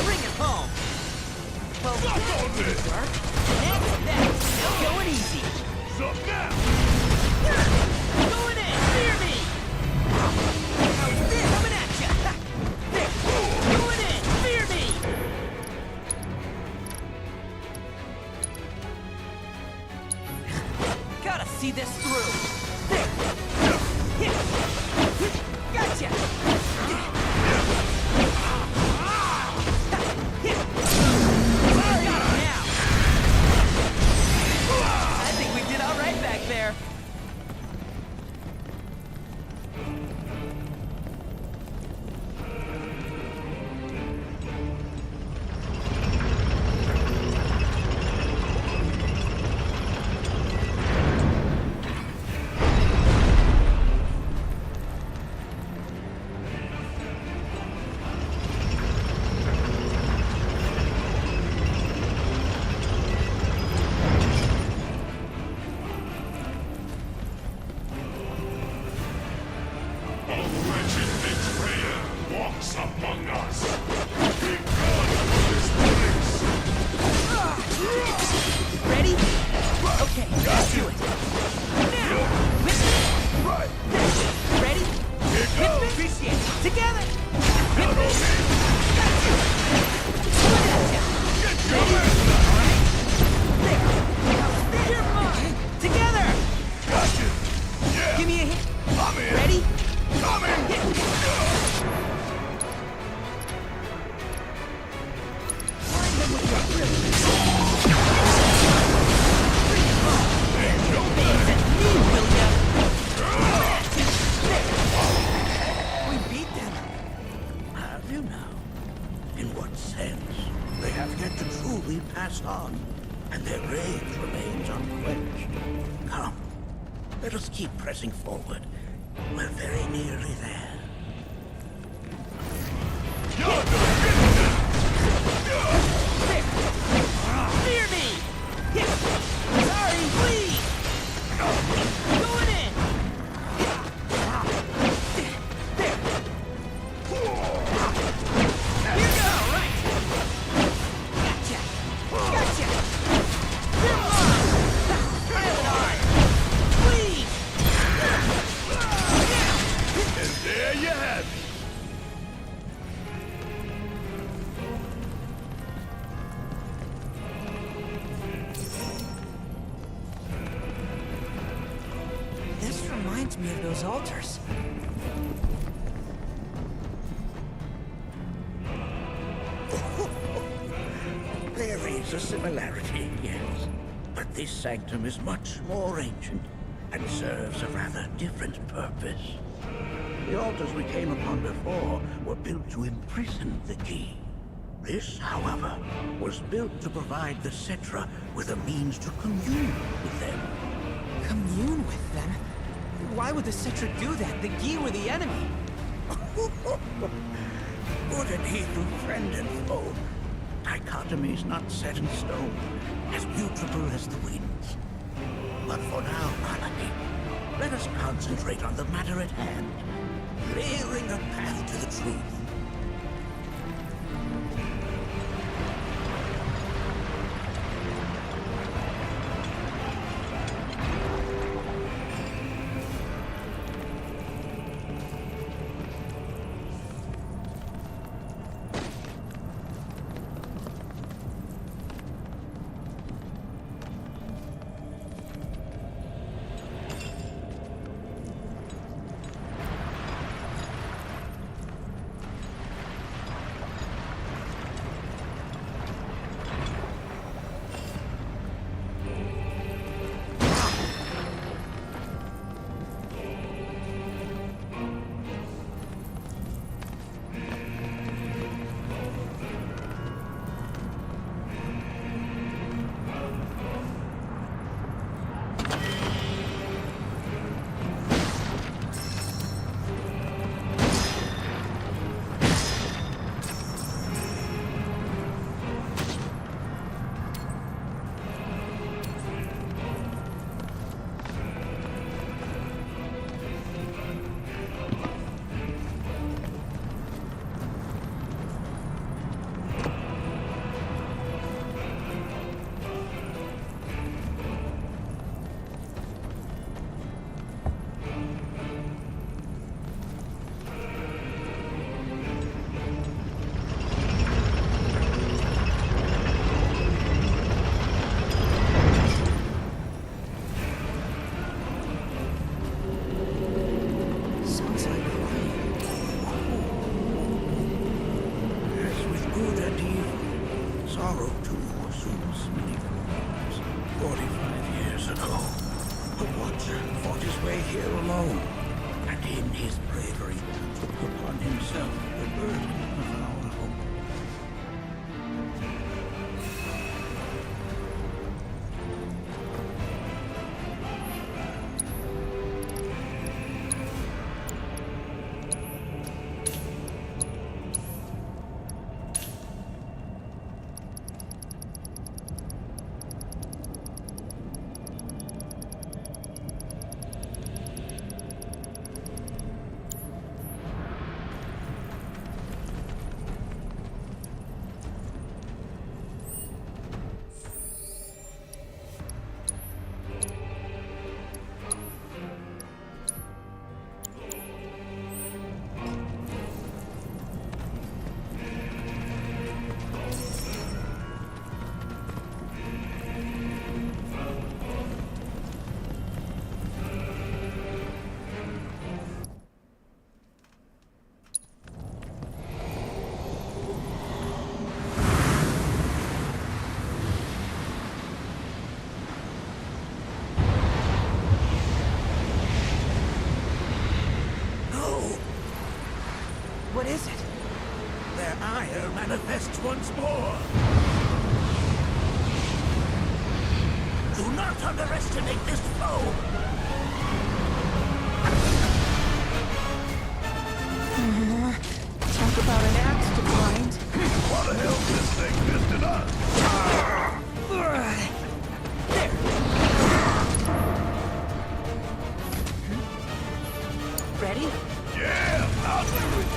Bring it home. Well, that didn't work. Next, that. Going easy. Going in. Fear me. There, coming at ya. There. Going in. Fear me. Gotta see this through. There. Gotcha. Got him now. I think we did all right back there. Ready? Okay, let's do it. Now, with me. Right. Ready? With me. Appreciate it. Together. With me. Gotcha. Ready? There. You're mine. Together. Gotcha. Yeah. Give me a hit. I'm in. Ready? I'm in. We beat them. Have you now? In what sense? They have yet to truly pass on, and their rage remains unquenched. Come, let us keep pressing forward. We're very nearly there. Fear me! Sorry, please! Going in! There! Here you go, right! Gotcha! Gotcha! You're mine! Have it on! Please! And there you have it. This reminds me of those altars. There is a similarity, yes. But this sanctum is much more ancient and serves a rather different purpose. The altars we came upon before were built to imprison the key. This, however, was built to provide the Cetra with a means to commune with them. Commune with them? Why would the Cetra do that? The Gi were the enemy. Good and evil, friend and foe. Dichotomy's not set in stone, as mutable as the winds. But for now, Anaki, let us concentrate on the matter at hand, clearing a path to the truth. sorrow too assumes many forms. 45 years ago, a watcher fought his way here alone, and in his bravery took upon himself the burden of our hope. What is it? Their ire manifests once more. Do not underestimate this foe. Talk about an axe to grind. Why the hell is this thing missing us? Ready? Yeah, I'll do it.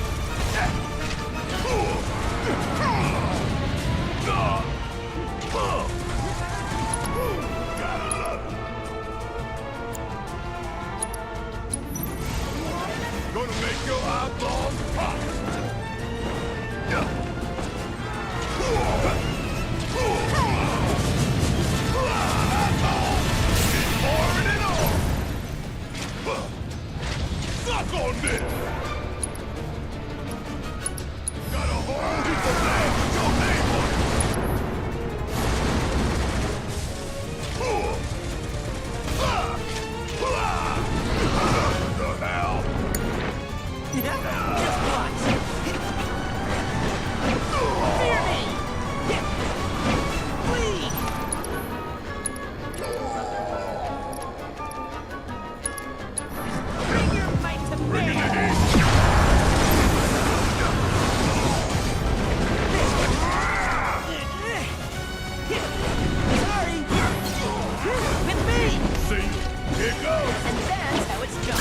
Gotta love it. Gonna make your eyeballs pop. Pouring it on. Suck on this. Got a whole heap of land with your name on it. The hell? Just watch. Fear me! Please! Bring your might to bear! Sorry! With me! See? Here goes! And that's how it's done.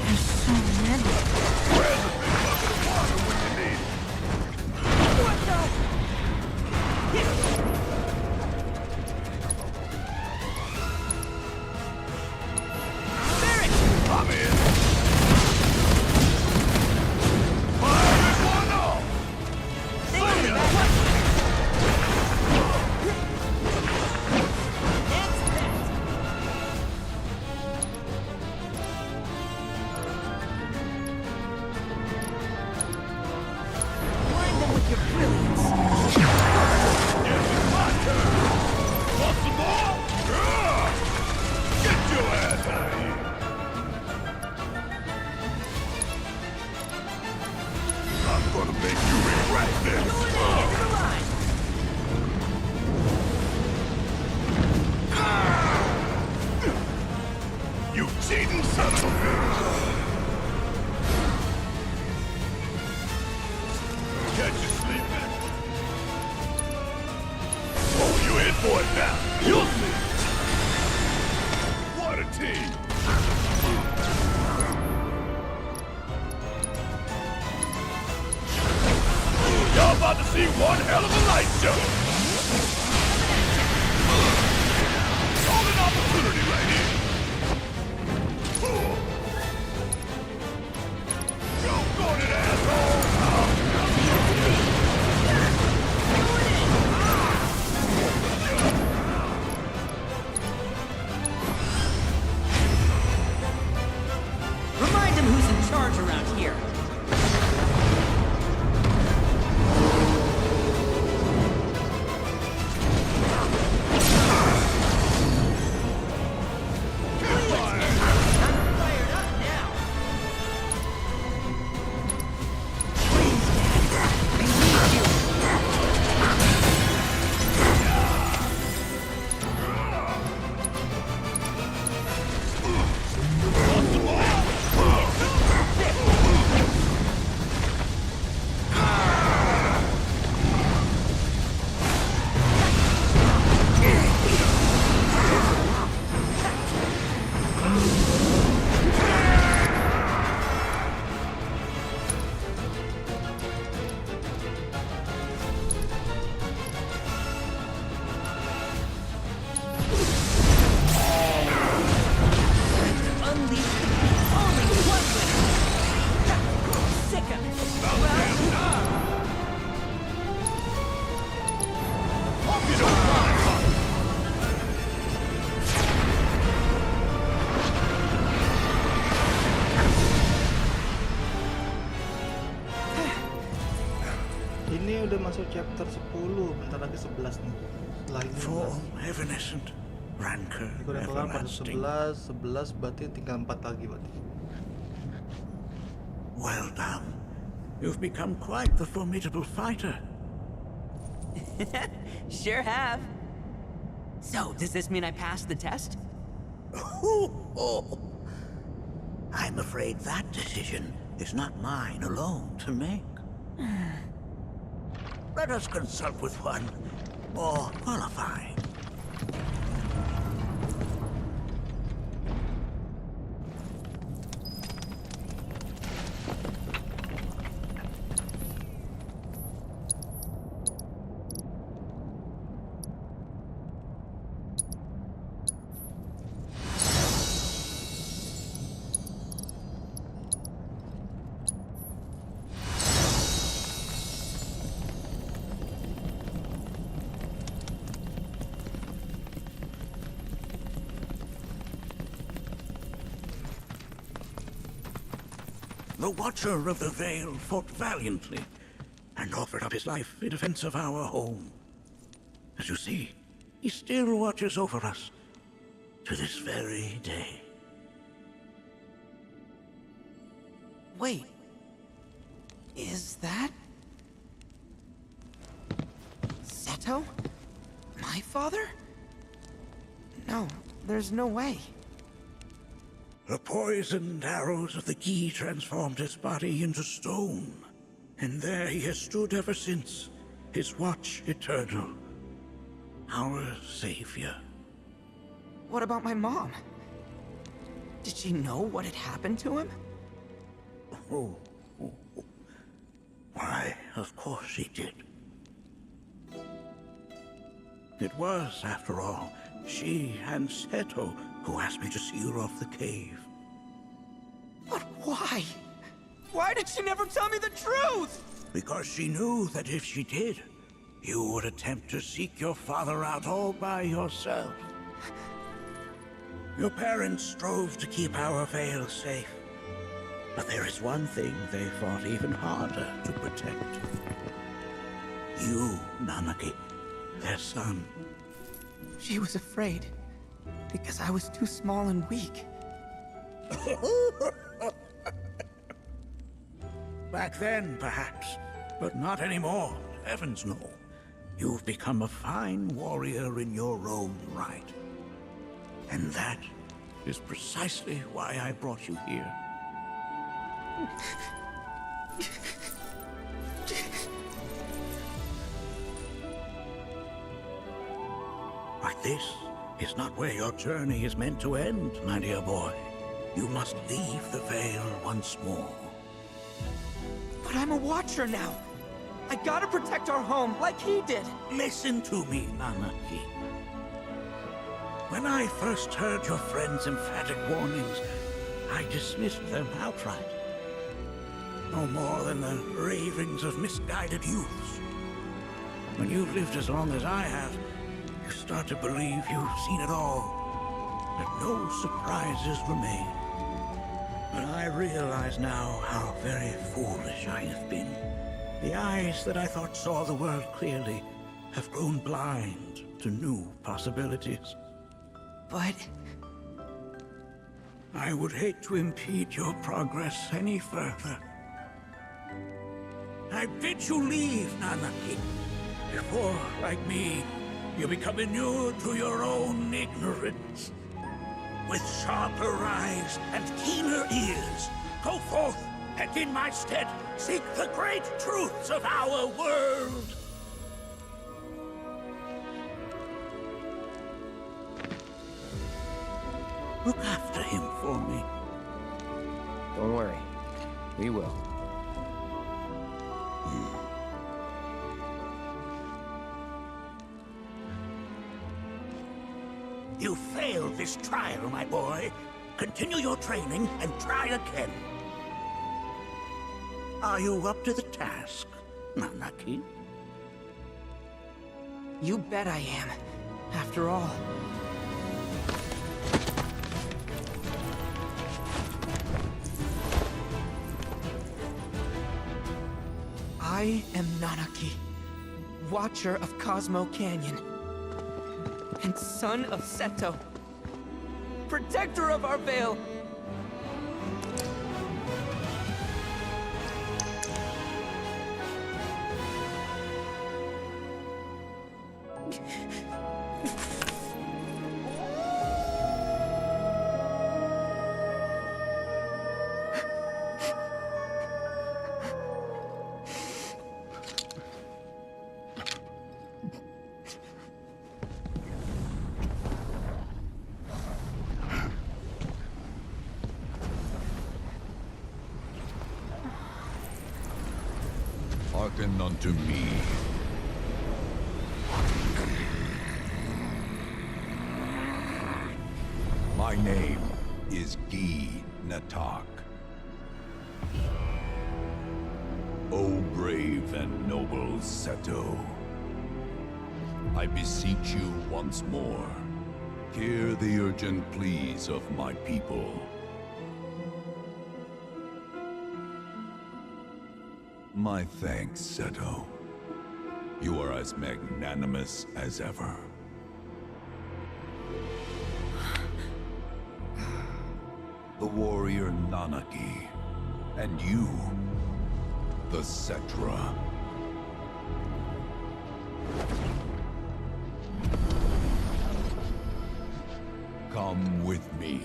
There's so many. Where's the big bucket of water when you need it? What the? Barrett! I'm in. Fire this one off! They want me back. That's that. Blind them with your brilliance. Yes, it's my turn. Want some more? Get your ass out of here. I'm gonna make you regret this. Going ahead of the line. You cheating son of a bitch! Catch you sleeping. Oh, you in for it now. You'll see. What a team. Y'all about to see one hell of a light show. Golden opportunity right here. Go, go it, asshole! Ini udah masuk chapter 10, bentar lagi 11 nih. Setelah ini 11. Form evanescent, rancor Ini udah kelar pada everlasting. 11 berarti tinggal 4 lagi berarti. Well done. You've become quite the formidable fighter. Sure have. So, does this mean I passed the test? I'm afraid that decision is not mine alone to make. Let us consult with one more qualified. The Watcher of the Vale fought valiantly and offered up his life in defense of our home. As you see, he still watches over us to this very day. Wait. Is that... Seto? My father? No, there's no way. The poisoned arrows of the key transformed his body into stone, and there he has stood ever since, his watch eternal, our savior. What about my mom? Did she know what had happened to him? Why, of course she did. It was, after all, she and Seto who asked me to seal off the cave. But why? Why did she never tell me the truth? Because she knew that if she did, you would attempt to seek your father out all by yourself. Your parents strove to keep our Vale safe. But there is one thing they fought even harder to protect. You, Nanaki, their son. She was afraid. Because I was too small and weak. Back then, perhaps, but not anymore. Heavens no. You've become a fine warrior in your own right. And that is precisely why I brought you here. But this is not where your journey is meant to end, my dear boy. You must leave the Vale once more. But I'm a Watcher now. I gotta protect our home like he did. Listen to me, Nanaki. When I first heard your friend's emphatic warnings, I dismissed them outright. No more than the ravings of misguided youths. When you've lived as long as I have, you start to believe you've seen it all, that no surprises remain. But I realize now how very foolish I have been. The eyes that I thought saw the world clearly have grown blind to new possibilities. But... I would hate to impede your progress any further. I bid you leave, Nanaki, before, like me, you become inured to your own ignorance. With sharper eyes and keener ears, go forth and in my stead seek the great truths of our world. Look after him for me. Don't worry. We will. You failed this trial, my boy. Continue your training and try again. Are you up to the task, Nanaki? You bet I am. After all. I am Nanaki, Watcher of Cosmo Canyon, and son of Seto, Protector of our Vale. Hearken unto me. My name is Gi Natak. O brave and noble Seto, I beseech you once more, hear the urgent pleas of my people. My thanks, Seto. You are as magnanimous as ever. The warrior Nanaki, and you, the Cetra. Come with me.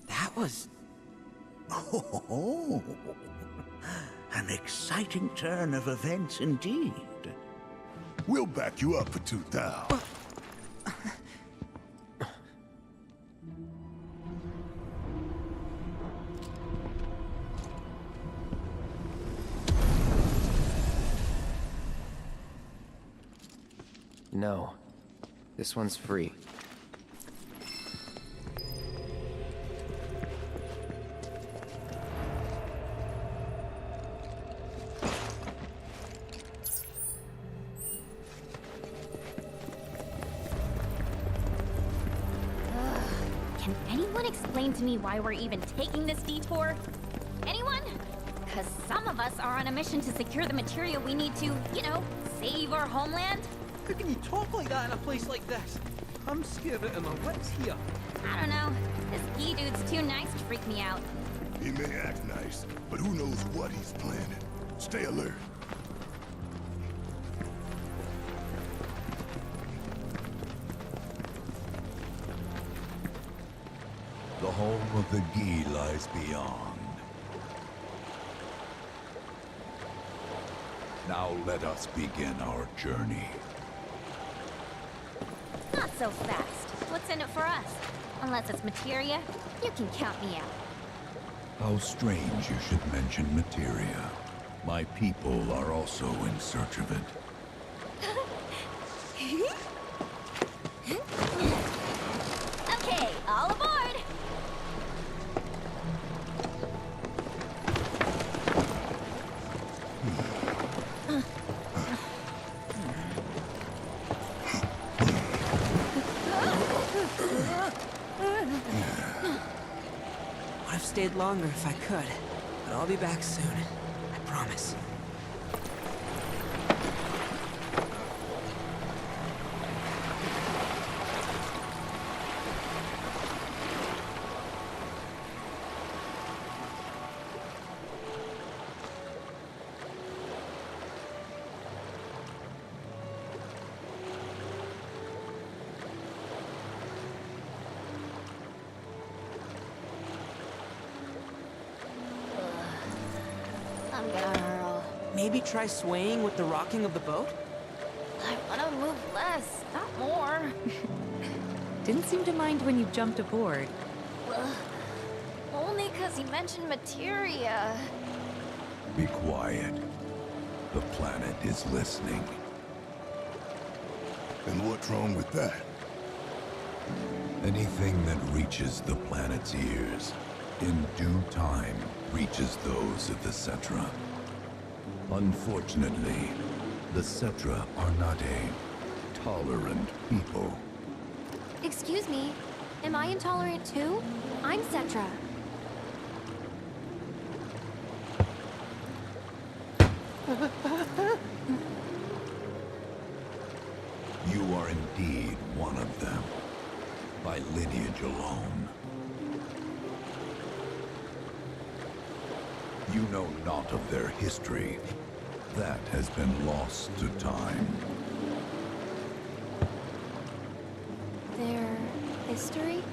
That was... Oh, an exciting turn of events indeed. We'll back you up for 2,000. No. This one's free. Can anyone explain to me why we're even taking this detour? Anyone? Because some of us are on a mission to secure the material we need to, you know, save our homeland. How can you talk like that in a place like this? I'm scared out of my wits here. I don't know. This Gi dude's too nice to freak me out. He may act nice, but who knows what he's planning. Stay alert. The home of the Gi lies beyond. Now let us begin our journey. Not so fast. What's in it for us? Unless it's materia, you can count me out. How strange you should mention materia. My people are also in search of it. Okay, all aboard! Would have stayed longer if I could, but I'll be back soon. I promise. I'm gonna hurl. Maybe try swaying with the rocking of the boat? I wanna move less, not more. Didn't seem to mind when you jumped aboard. Ugh. Only because he mentioned materia. Be quiet. The planet is listening. And what's wrong with that? Anything that reaches the planet's ears, in due time, reaches those of the Cetra. Unfortunately, the Cetra are not a tolerant people. Excuse me, am I intolerant too? I'm Cetra. You are indeed one of them, by lineage alone. You know not of their history. That has been lost to time. Their history?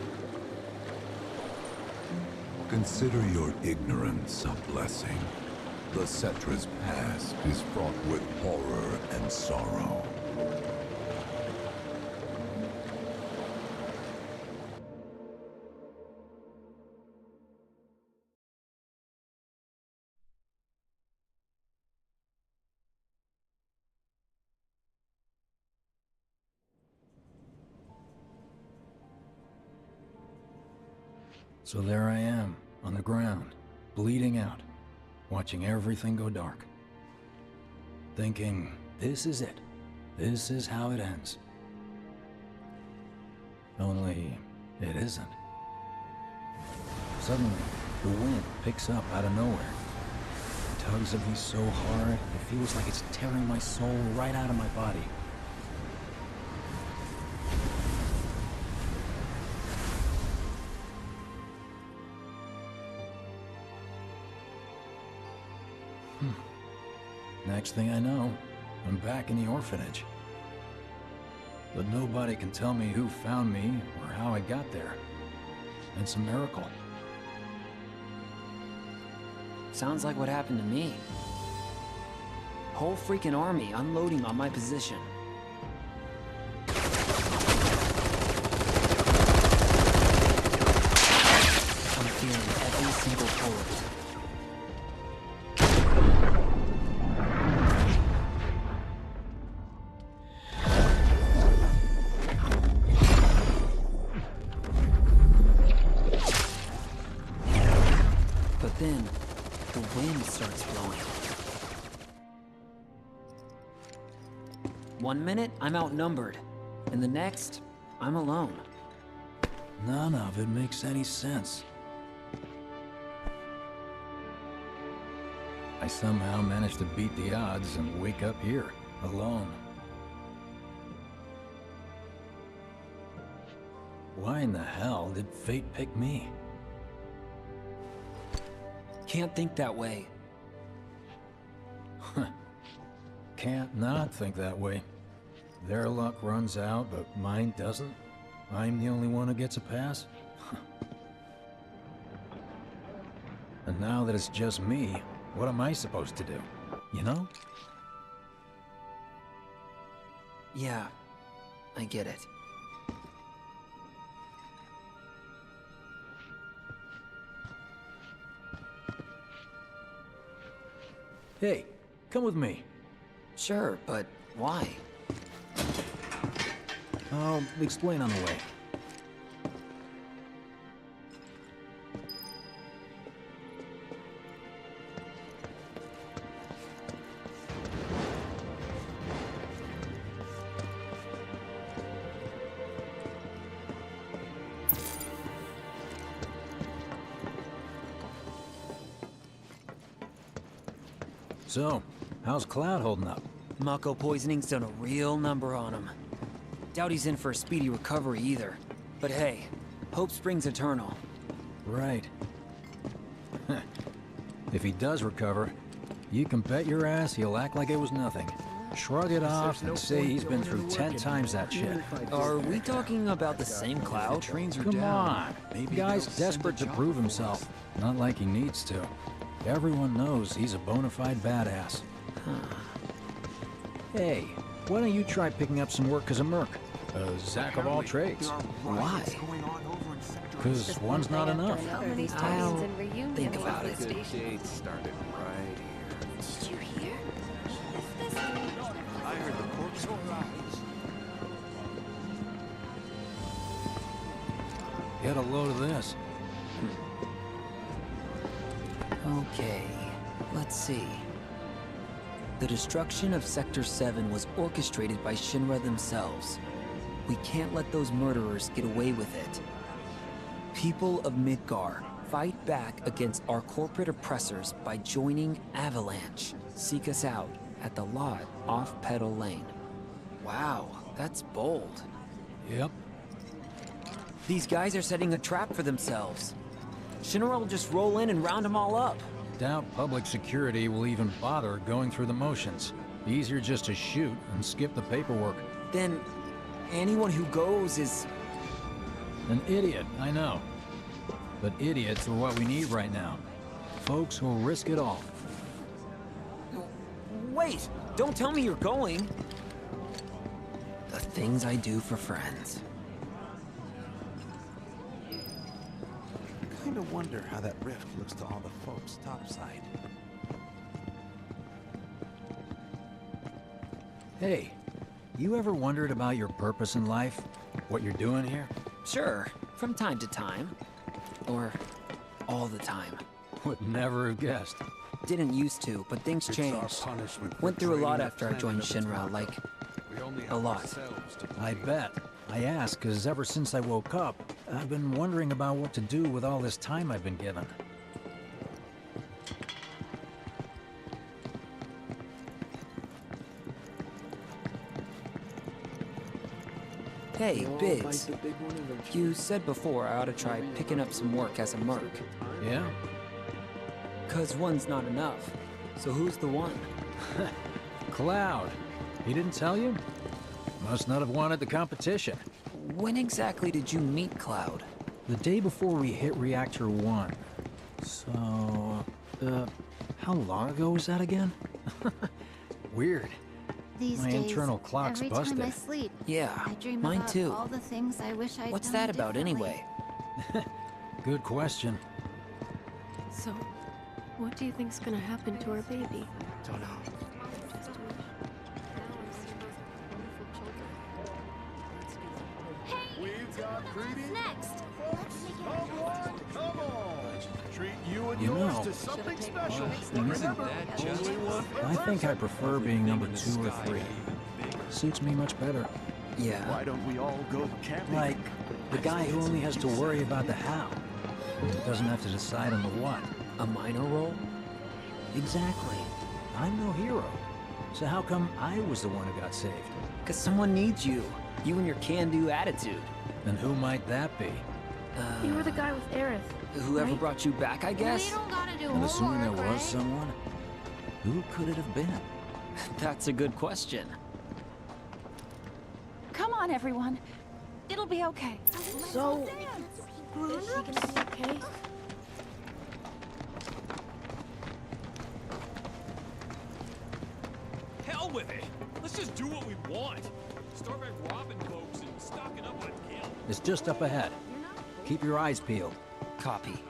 Consider your ignorance a blessing. The Cetra's past is fraught with horror and sorrow. So there I am, on the ground, bleeding out, watching everything go dark. Thinking, this is it. This is how it ends. Only, it isn't. Suddenly, the wind picks up out of nowhere. It tugs at me so hard, it feels like it's tearing my soul right out of my body. Next thing I know, I'm back in the orphanage. But nobody can tell me who found me or how I got there. It's a miracle. Sounds like what happened to me. Whole freaking army unloading on my position. I'm feeling every single bullet. Then, the wind starts blowing. 1 minute, I'm outnumbered. And the next, I'm alone. None of it makes any sense. I somehow managed to beat the odds and wake up here, alone. Why in the hell did fate pick me? Can't think that way. Can't not think that way. Their luck runs out, but mine doesn't. I'm the only one who gets a pass. And now that it's just me, what am I supposed to do? You know? Yeah, I get it. Hey, come with me. Sure, but why? I'll explain on the way. So, how's Cloud holding up? Mako poisoning's done a real number on him. Doubt he's in for a speedy recovery either. But hey, hope springs eternal. Right. If he does recover, you can bet your ass he'll act like it was nothing. Shrug it off and say he's been through 10 times that shit. Are we talking about the same Cloud? Come on. Guy's desperate to prove himself. Not like he needs to. Everyone knows he's a bona fide badass. Hey, why don't you try picking up some work as a merc? A Zack of all trades. Why? Because one's not enough. I'll think about it. Date started right here. Did you hear? I heard the corpse. Get a load of this. Okay, let's see. The destruction of Sector 7 was orchestrated by Shinra themselves. We can't let those murderers get away with it. People of Midgar, fight back against our corporate oppressors by joining Avalanche. Seek us out at the lot off Petal Lane. Wow, that's bold. Yep. These guys are setting a trap for themselves. Shinra will just roll in and round them all up. Doubt public security will even bother going through the motions. Easier just to shoot and skip the paperwork. Then anyone who goes is... An idiot, I know. But idiots are what we need right now. Folks who'll risk it all. Wait! Don't tell me you're going! The things I do for friends. Kinda wonder how that rift looks to all the folks topside. Hey, you ever wondered about your purpose in life? What you're doing here? Sure, from time to time. Or all the time. Would never have guessed. Didn't used to, but things changed. Went through a lot after I joined Shinra, like, a lot. I bet. I ask because ever since I woke up, I've been wondering about what to do with all this time I've been given. Hey, Biggs. You said before I ought to try picking up some work as a merc. Yeah? 'Cause one's not enough. So who's the one? Cloud. He didn't tell you? Must not have wanted the competition. When exactly did you meet Cloud? The day before we hit Reactor 1. So... how long ago was that again? Weird. These My days, internal clock's every busted. time I sleep, Yeah, I dream mine about too. all the things I wish I'd What's done that about differently. anyway? Good question. So, what do you think's gonna happen to our baby? Don't know. We've got greetings. Next. Come on. Treat you and You yours know, to something special. isn't Remember, that only one per I think I person. prefer being number 2 or 3. Suits me much better. Yeah. Why don't we all go camping? Like, the guy who only has to worry about the how. Doesn't have to decide on the what. A minor role? Exactly. I'm no hero. So how come I was the one who got saved? 'Cause someone needs you. You and your can-do attitude. And who might that be? You were the guy with Aerith. Whoever right? brought you back, I guess? We don't gotta do And assuming there homework, was right? someone, who could it have been? That's a good question. Come on, everyone. It'll be okay. So, is she gonna be okay? Hell with it! Let's just do what we want. Start by robbing folks and stocking up on gil. It's just up ahead. Keep your eyes peeled. Copy.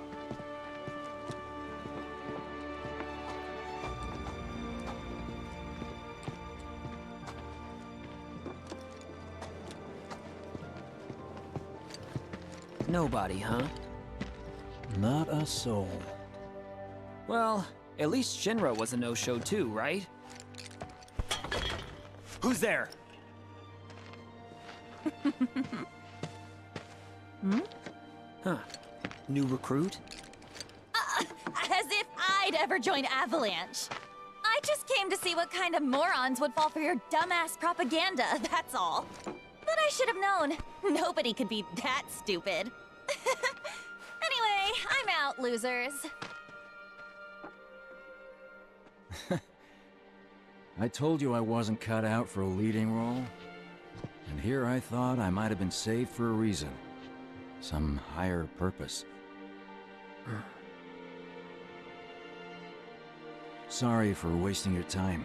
Nobody, huh? Not a soul. Well, at least Shinra was a no-show too, right? Who's there? Huh. New recruit? As if I'd ever join Avalanche. I just came to see what kind of morons would fall for your dumbass propaganda, that's all. But I should have known. Nobody could be that stupid. Anyway, I'm out, losers. I told you I wasn't cut out for a leading role. And here I thought I might have been saved for a reason. Some higher purpose. Sorry for wasting your time.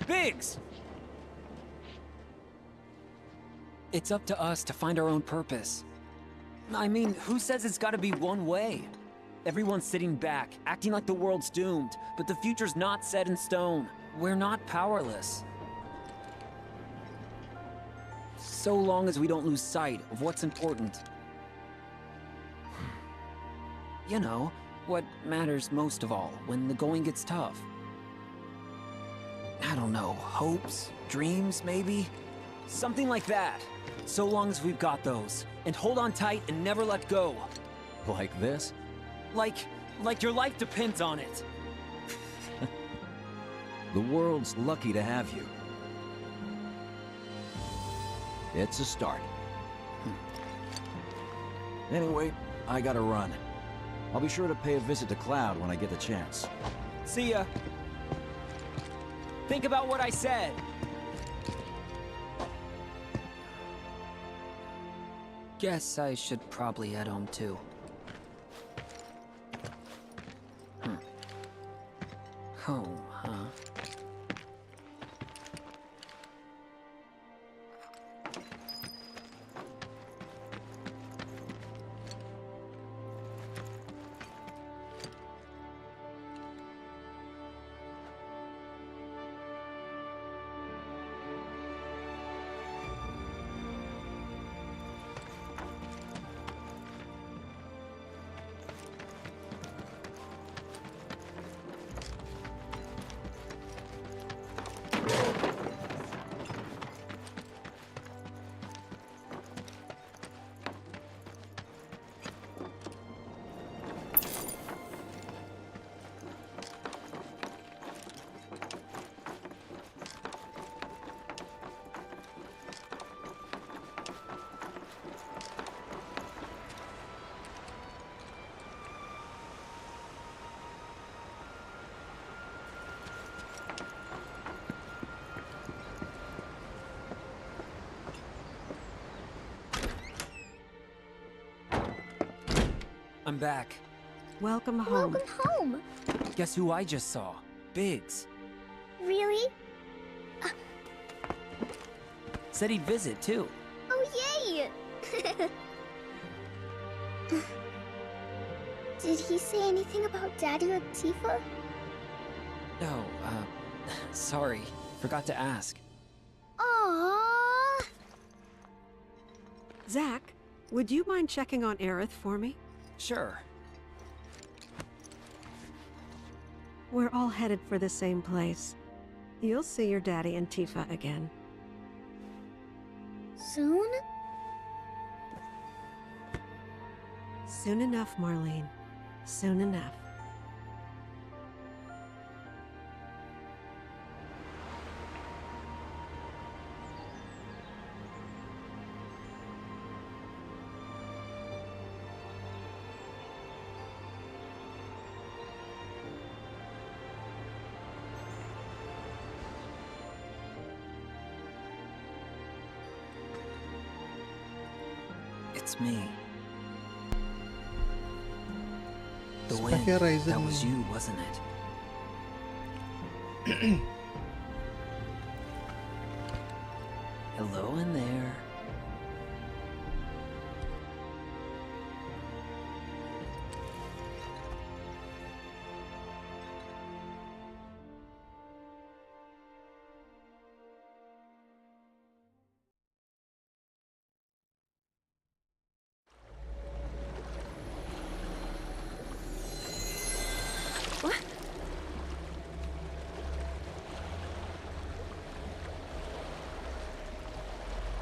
Biggs! It's up to us to find our own purpose. I mean, who says it's gotta be one way? Everyone's sitting back, acting like the world's doomed, but the future's not set in stone. We're not powerless. So long as we don't lose sight of what's important. You know, what matters most of all when the going gets tough. I don't know, hopes, dreams, maybe? Something like that. So long as we've got those. And hold on tight and never let go. Like this? Like your life depends on it. The world's lucky to have you. It's a start. Anyway, I gotta run. I'll be sure to pay a visit to Cloud when I get the chance. See ya. Think about what I said. Guess I should probably head home too. Home, huh? I'm back. Welcome home. Welcome home. Guess who I just saw? Biggs. Really? Said he'd visit, too. Oh, yay! Did he say anything about Daddy or Tifa? No, sorry. Forgot to ask. Aww. Zack, would you mind checking on Aerith for me? Sure. We're all headed for the same place. You'll see your daddy and Tifa again. Soon? Soon enough, Marlene. Soon enough. It's me. The Sebagai wind, Ryzen. that was you, wasn't it? Hello in there.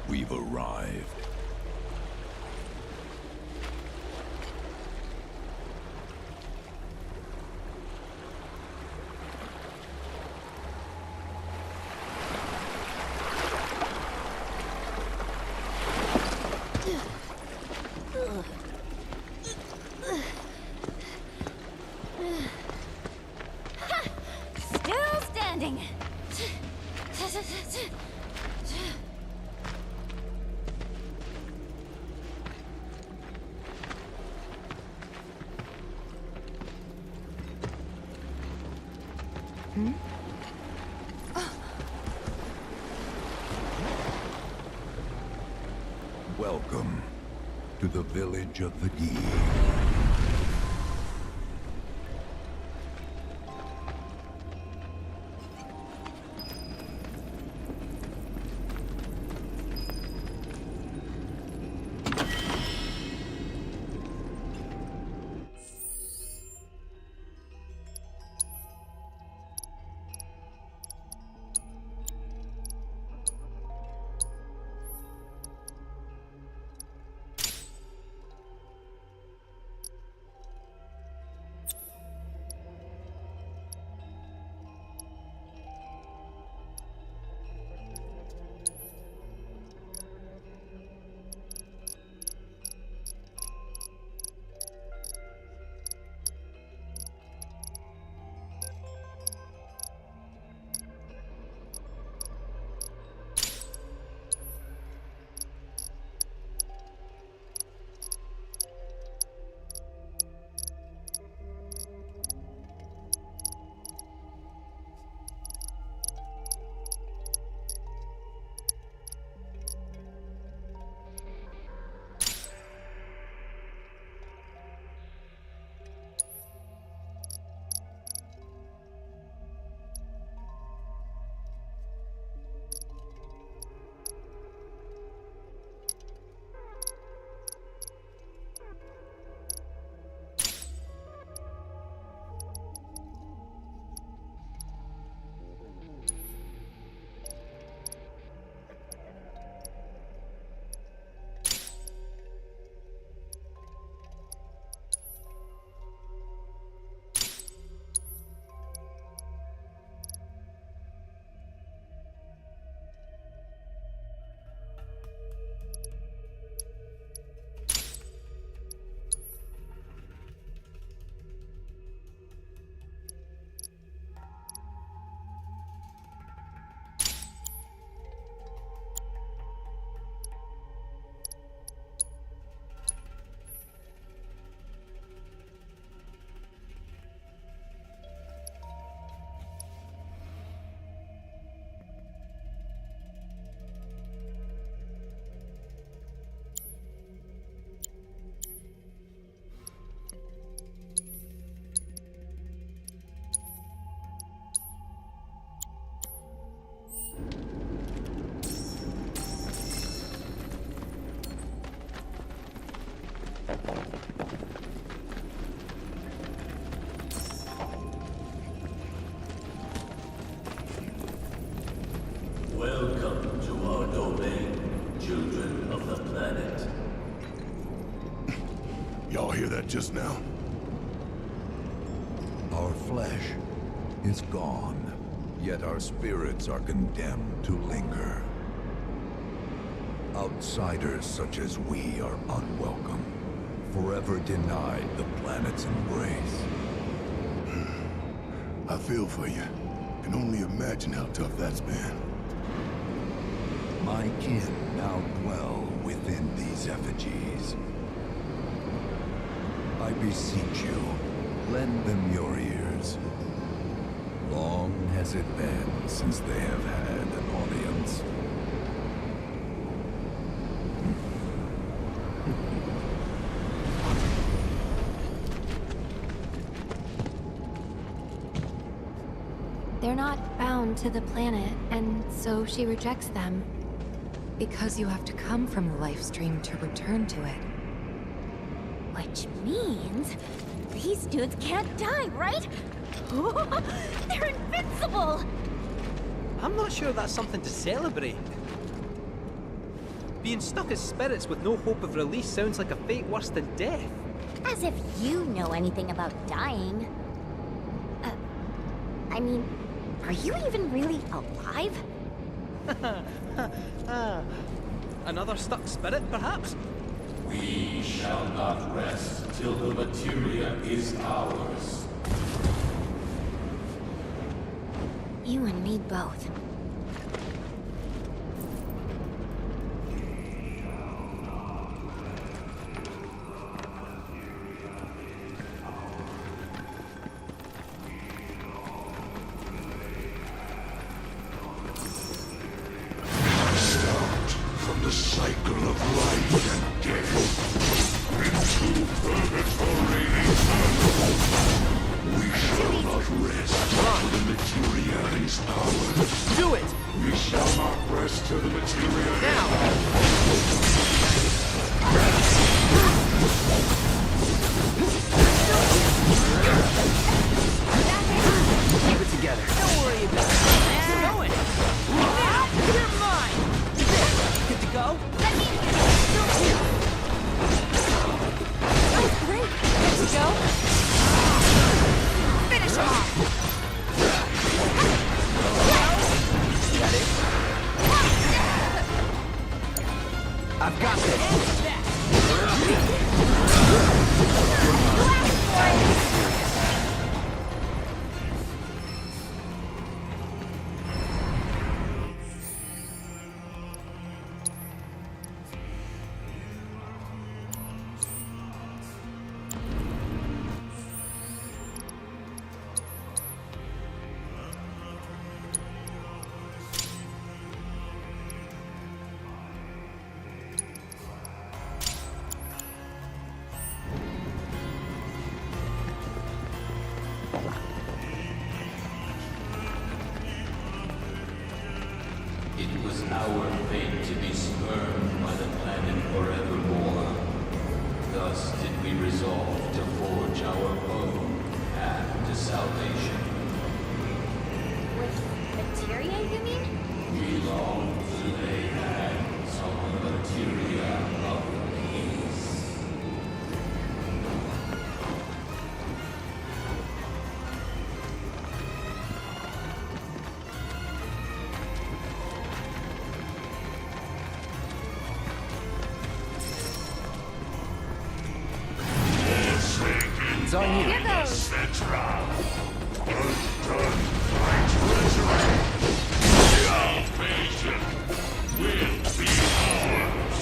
We've arrived. Still standing. Welcome to the village of the Gi. Y'all hear that just now? Our flesh is gone, yet our spirits are condemned to linger. Outsiders such as we are unwelcome, forever denied the planet's embrace. I feel for you. Can only imagine how tough that's been. My kin now dwell within these effigies. I beseech you, lend them your ears. Long has it been since they have had an audience. They're not bound to the planet, and so she rejects them. Because you have to come from the life stream to return to it. Which means these dudes can't die, right? They're invincible! I'm not sure that's something to celebrate. Being stuck as spirits with no hope of release sounds like a fate worse than death. As if you know anything about dying. I mean, are you even really alive? Another stuck spirit, perhaps? We shall not rest till the materia is ours. You and me both. From the cycle of life and death into purgatory eternal. We shall not rest till the materia is ours. Do it! We shall not rest till the materia is Keep it together. Don't worry about it. Keep going. Now, you're mine. Good to go? Oh, great! Good to go? Finish him off! Ready? I've got this. It was our fate to be spurned by the planet forevermore. Thus did we resolve to forge our own path to salvation. With materia, you mean? We long to lay hands on the materia of peace. It's on you. Here goes! Central. Undone by treachery. Salvation will be ours.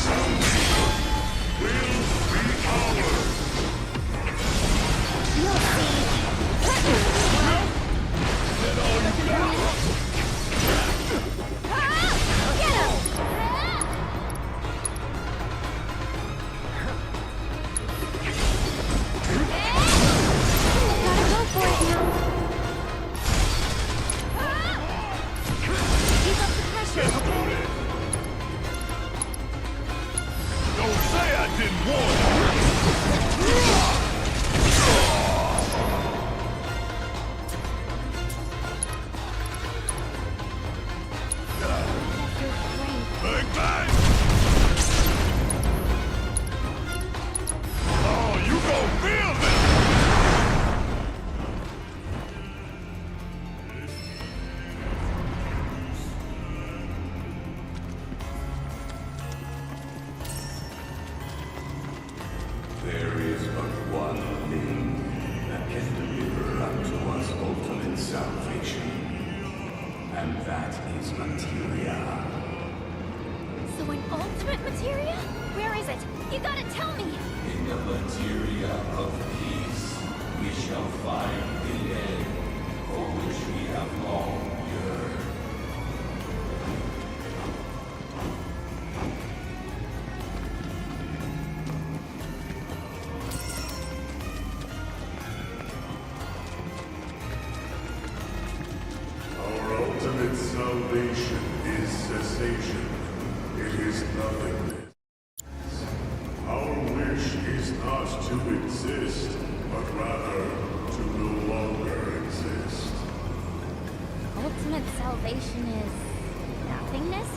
Salvation will be ours. You'll Get him! and that is materia. So an ultimate materia? Where is it? You gotta tell me! In the materia of peace, we shall find the end for which we have long yearned. Our ultimate salvation is cessation. It is nothingness. Our wish is not to exist, but rather to no longer exist. Ultimate salvation is nothingness?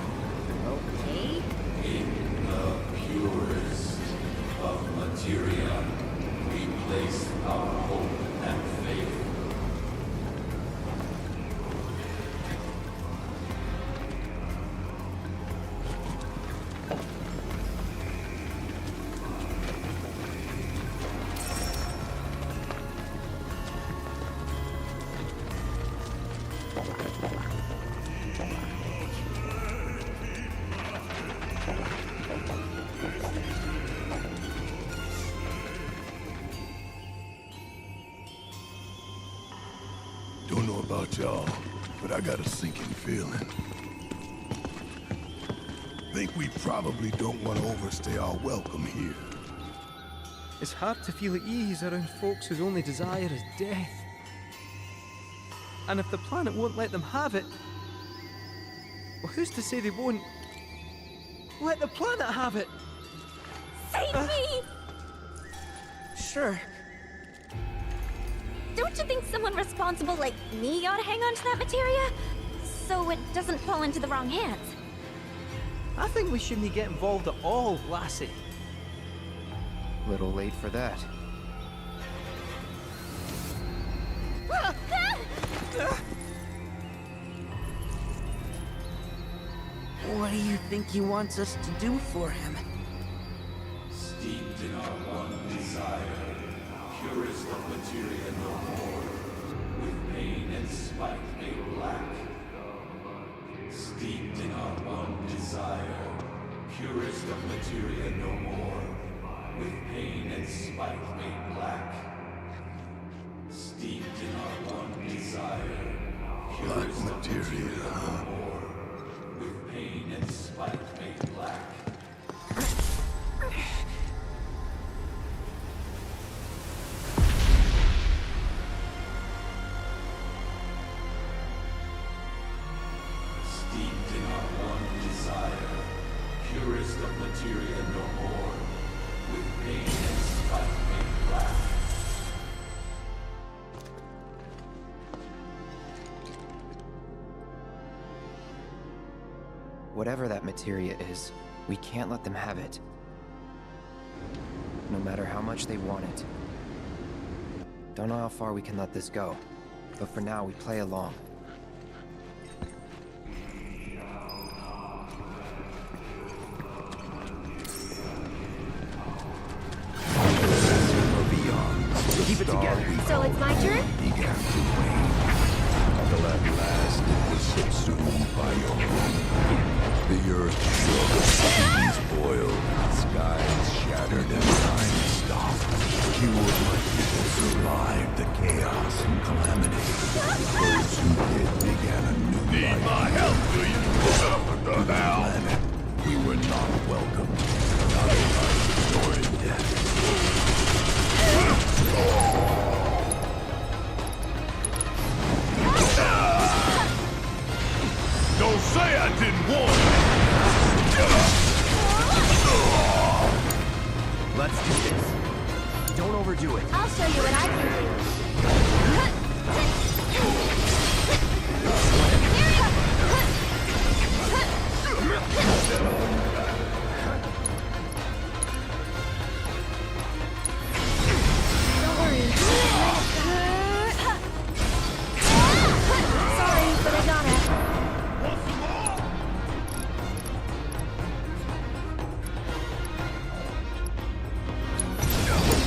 Okay. In the purest of materia, we place our hope and faith. Don't know about y'all, but I got a sinking feeling. Think we probably don't want to overstay our welcome here. It's hard to feel at ease around folks whose only desire is death. And if the planet won't let them have it, well, who's to say they won't let the planet have it? Save me! Sure. Don't you think someone responsible like me ought to hang on to that materia? So it doesn't fall into the wrong hands. I think we shouldn't get involved at all, lassie. Little late for that. What do you think he wants us to do for him? Steeped in our one desire, purest of materia no more, with pain and spite made black. Steeped in our one desire, purest of materia no more, with pain and spite made black. Steeped in our one desire, purest of materia no more, with pain and spite made black. Steeped in our one desire, purest of materia no more, with pain and spite made black. Whatever that materia is, we can't let them have it. No matter how much they want it. Don't know how far we can let this go, but for now we play along. Keep it together. So it's my turn? Began to wane, until at last it was subsumed by your own. The earth shook, seas boiled, skies shattered, and time stopped. Few of my people survived the chaos and calamity. Those who did began a new life. Need my help, do you? To the planet, we were not welcome, not alive nor in death. Don't say I didn't warn you! Let's do this. Don't overdo it. I'll show you what I can do. Don't worry. Sorry, but I gotta.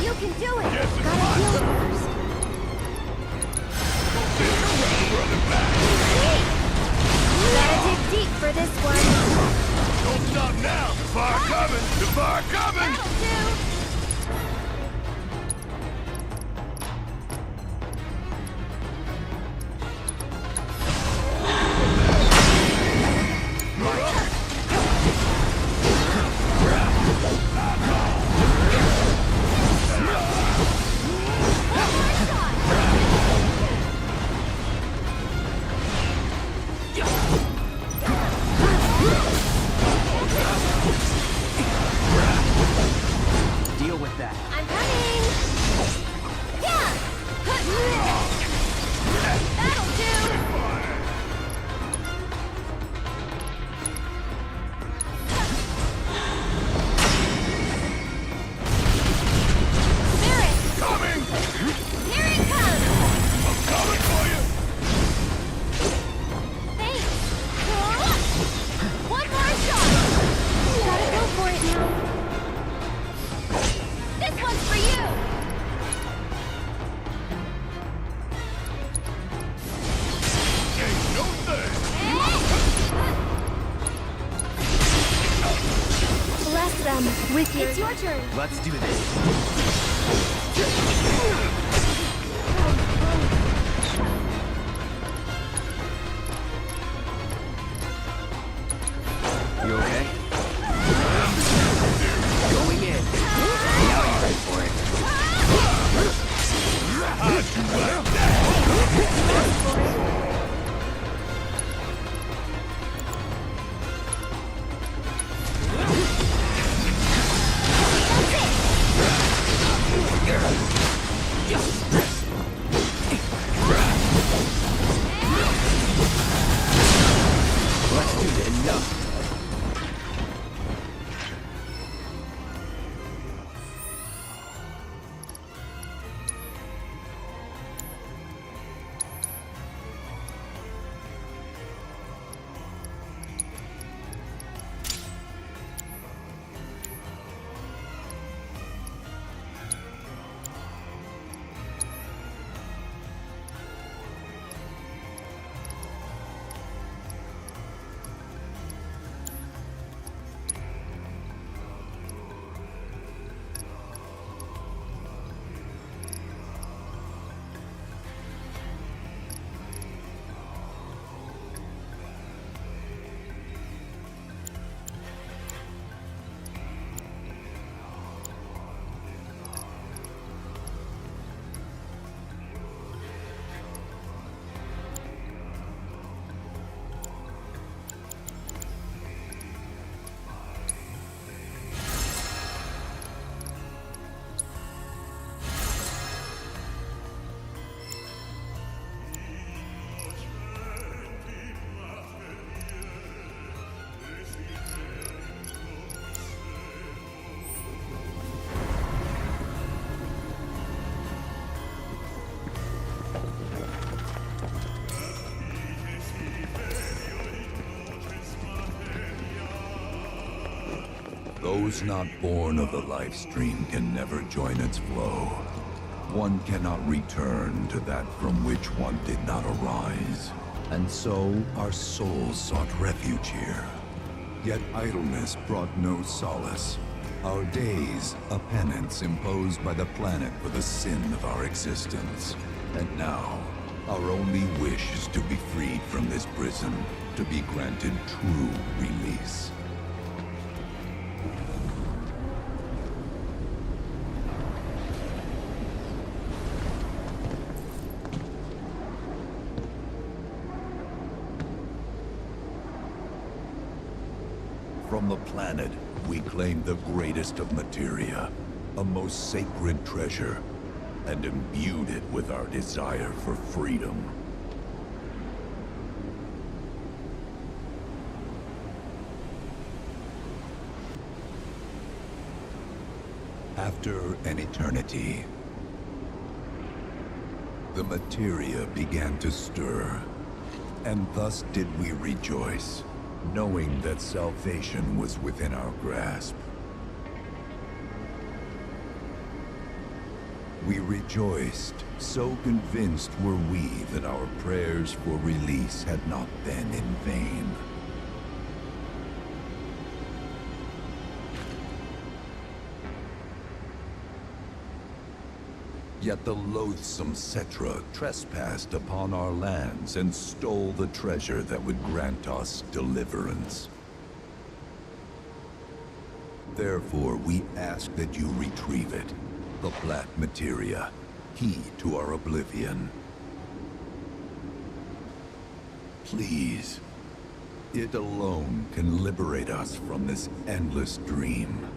You can do it! Gotta heal it first. I'm with you. It's your turn. Let's do this. You okay? Going in. Now you're ready for it. Let's do it. Enough. Those not born of the life stream can never join its flow. One cannot return to that from which one did not arise. And so our souls sought refuge here. Yet idleness brought no solace. Our days, a penance imposed by the planet for the sin of our existence. And now, our only wish is to be freed from this prison, to be granted true release. From the planet, we claim the greatest of materia, a most sacred treasure, and imbued it with our desire for freedom. After an eternity, the materia began to stir, and thus did we rejoice, knowing that salvation was within our grasp. We rejoiced, so convinced were we that our prayers for release had not been in vain. Yet the loathsome Cetra trespassed upon our lands and stole the treasure that would grant us deliverance. Therefore, we ask that you retrieve it, the black materia, key to our oblivion. Please, it alone can liberate us from this endless dream.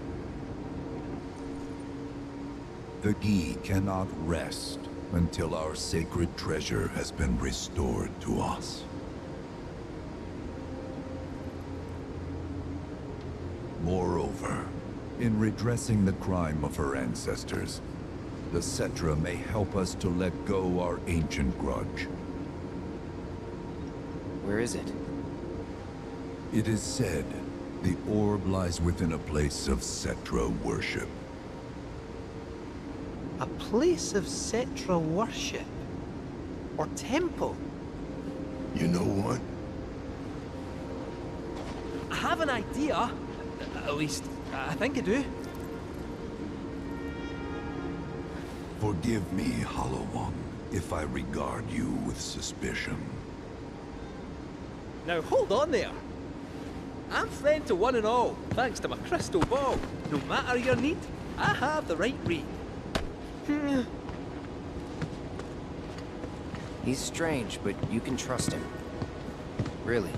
The Gi cannot rest until our sacred treasure has been restored to us. Moreover, in redressing the crime of her ancestors, the Cetra may help us to let go our ancient grudge. Where is it? It is said the orb lies within a place of Cetra worship. A place of Cetra worship? Or temple? You know what? I have an idea. At least, I think I do. Forgive me, Hollow One, if I regard you with suspicion. Now hold on there. I'm friend to one and all, thanks to my crystal ball. No matter your need, I have the right read. He's strange, but you can trust him. Really.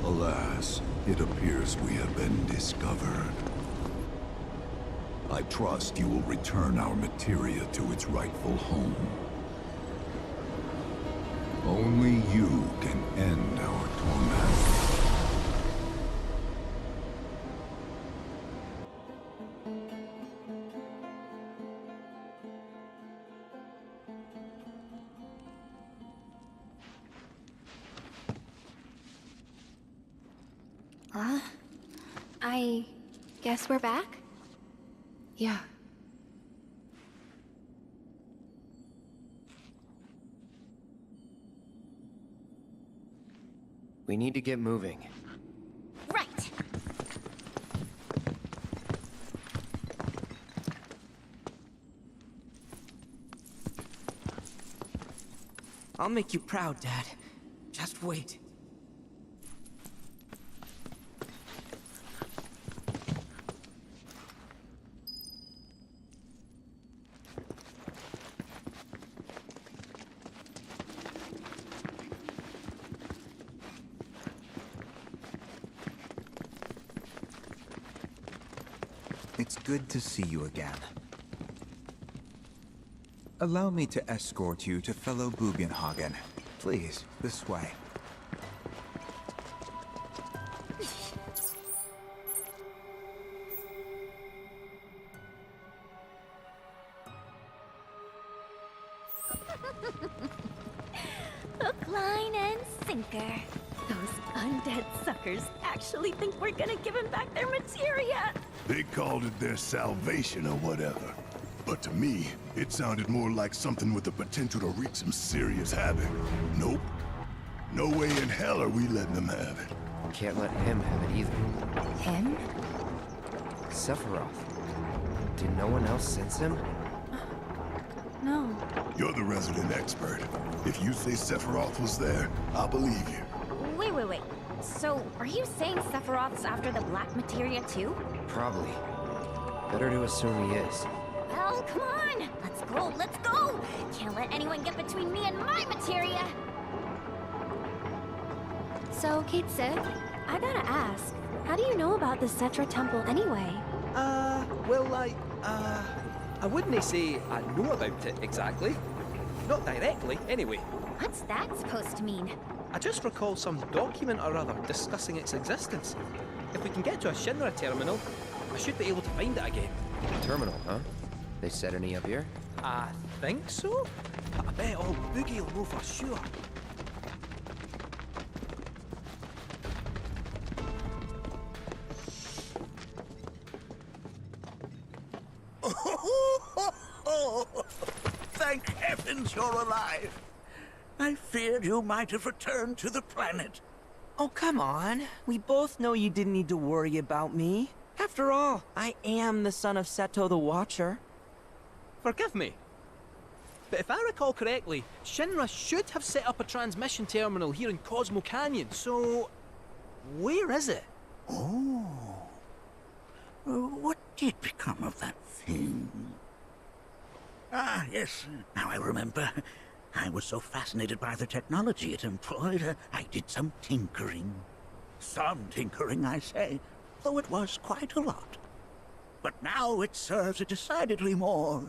Alas, it appears we have been discovered. I trust you will return our materia to its rightful home. Only you can end our torment. I guess we're back? Yeah. We need to get moving. Right. I'll make you proud, Dad. Just wait. It's good to see you again. Allow me to escort you to fellow Bugenhagen. Please, this way. Hook, line, and sinker. Those undead suckers actually think we're gonna give them back their materia. They called it their salvation or whatever. But to me, it sounded more like something with the potential to wreak some serious havoc. Nope. No way in hell are we letting them have it. Can't let him have it either. Him? Sephiroth. Did no one else sense him? No. You're the resident expert. If you say Sephiroth was there, I'll believe you. Wait. So, are you saying Sephiroth's after the black materia too? Probably. Better to assume he is. Well, come on! Let's go! Can't let anyone get between me and my materia! So, Kate Sith, I gotta ask, how do you know about the Cetra Temple anyway? Well, I wouldn't say I know about it exactly. Not directly, anyway. What's that supposed to mean? I just recall some document or other discussing its existence. If we can get to a Shinra terminal, I should be able to find it again. Terminal, huh? They set any up here? I think so? But I bet old Boogie will know for sure. Thank heavens you're alive. I feared you might have returned to the planet. Oh, come on. We both know you didn't need to worry about me. After all, I am the son of Seto the Watcher. Forgive me. But if I recall correctly, Shinra should have set up a transmission terminal here in Cosmo Canyon, so... where is it? Oh. What did become of that thing? Ah, yes. Now I remember. I was so fascinated by the technology it employed, I did some tinkering. Some tinkering, I say, though it was quite a lot. But now it serves a decidedly more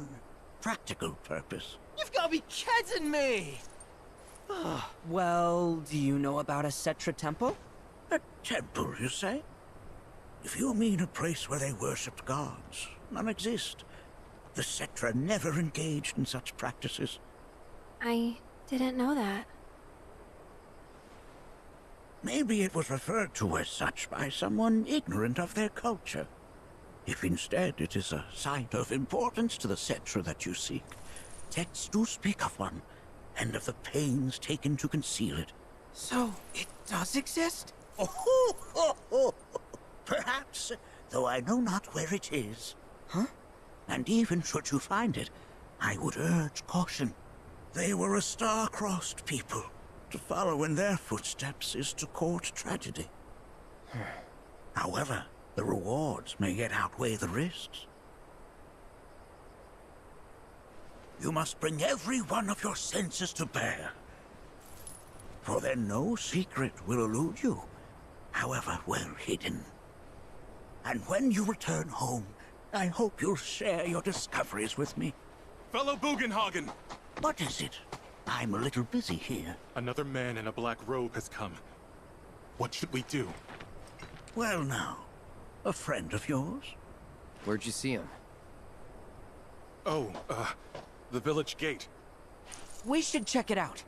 practical purpose. You've got to be kidding me! Well, do you know about a Cetra temple? A temple, you say? If you mean a place where they worshipped gods, none exist. The Cetra never engaged in such practices. I didn't know that. Maybe it was referred to as such by someone ignorant of their culture. If instead it is a site of importance to the Cetra that you seek, architects do speak of one, and of the pains taken to conceal it. So, it does exist? Oh, perhaps, though I know not where it is. Huh? And even should you find it, I would urge caution. They were a star-crossed people. To follow in their footsteps is to court tragedy. However, the rewards may yet outweigh the risks. You must bring every one of your senses to bear. For then no secret will elude you, however well hidden. And when you return home, I hope you'll share your discoveries with me. Fellow Bugenhagen! What is it? I'm a little busy here. Another man in a black robe has come. What should we do? Well now, a friend of yours? Where'd you see him? Oh, the village gate. We should check it out.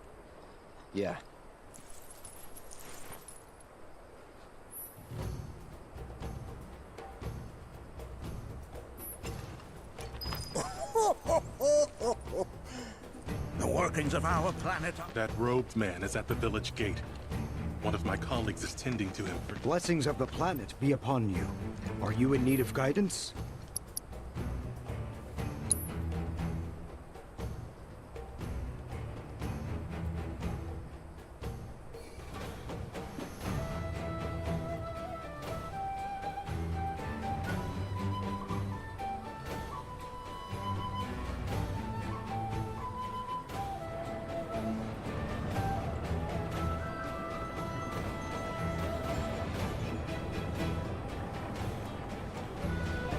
Yeah. The workings of our planet are... That robed man is at the village gate. One of my colleagues is tending to him. Blessings of the planet be upon you. Are you in need of guidance?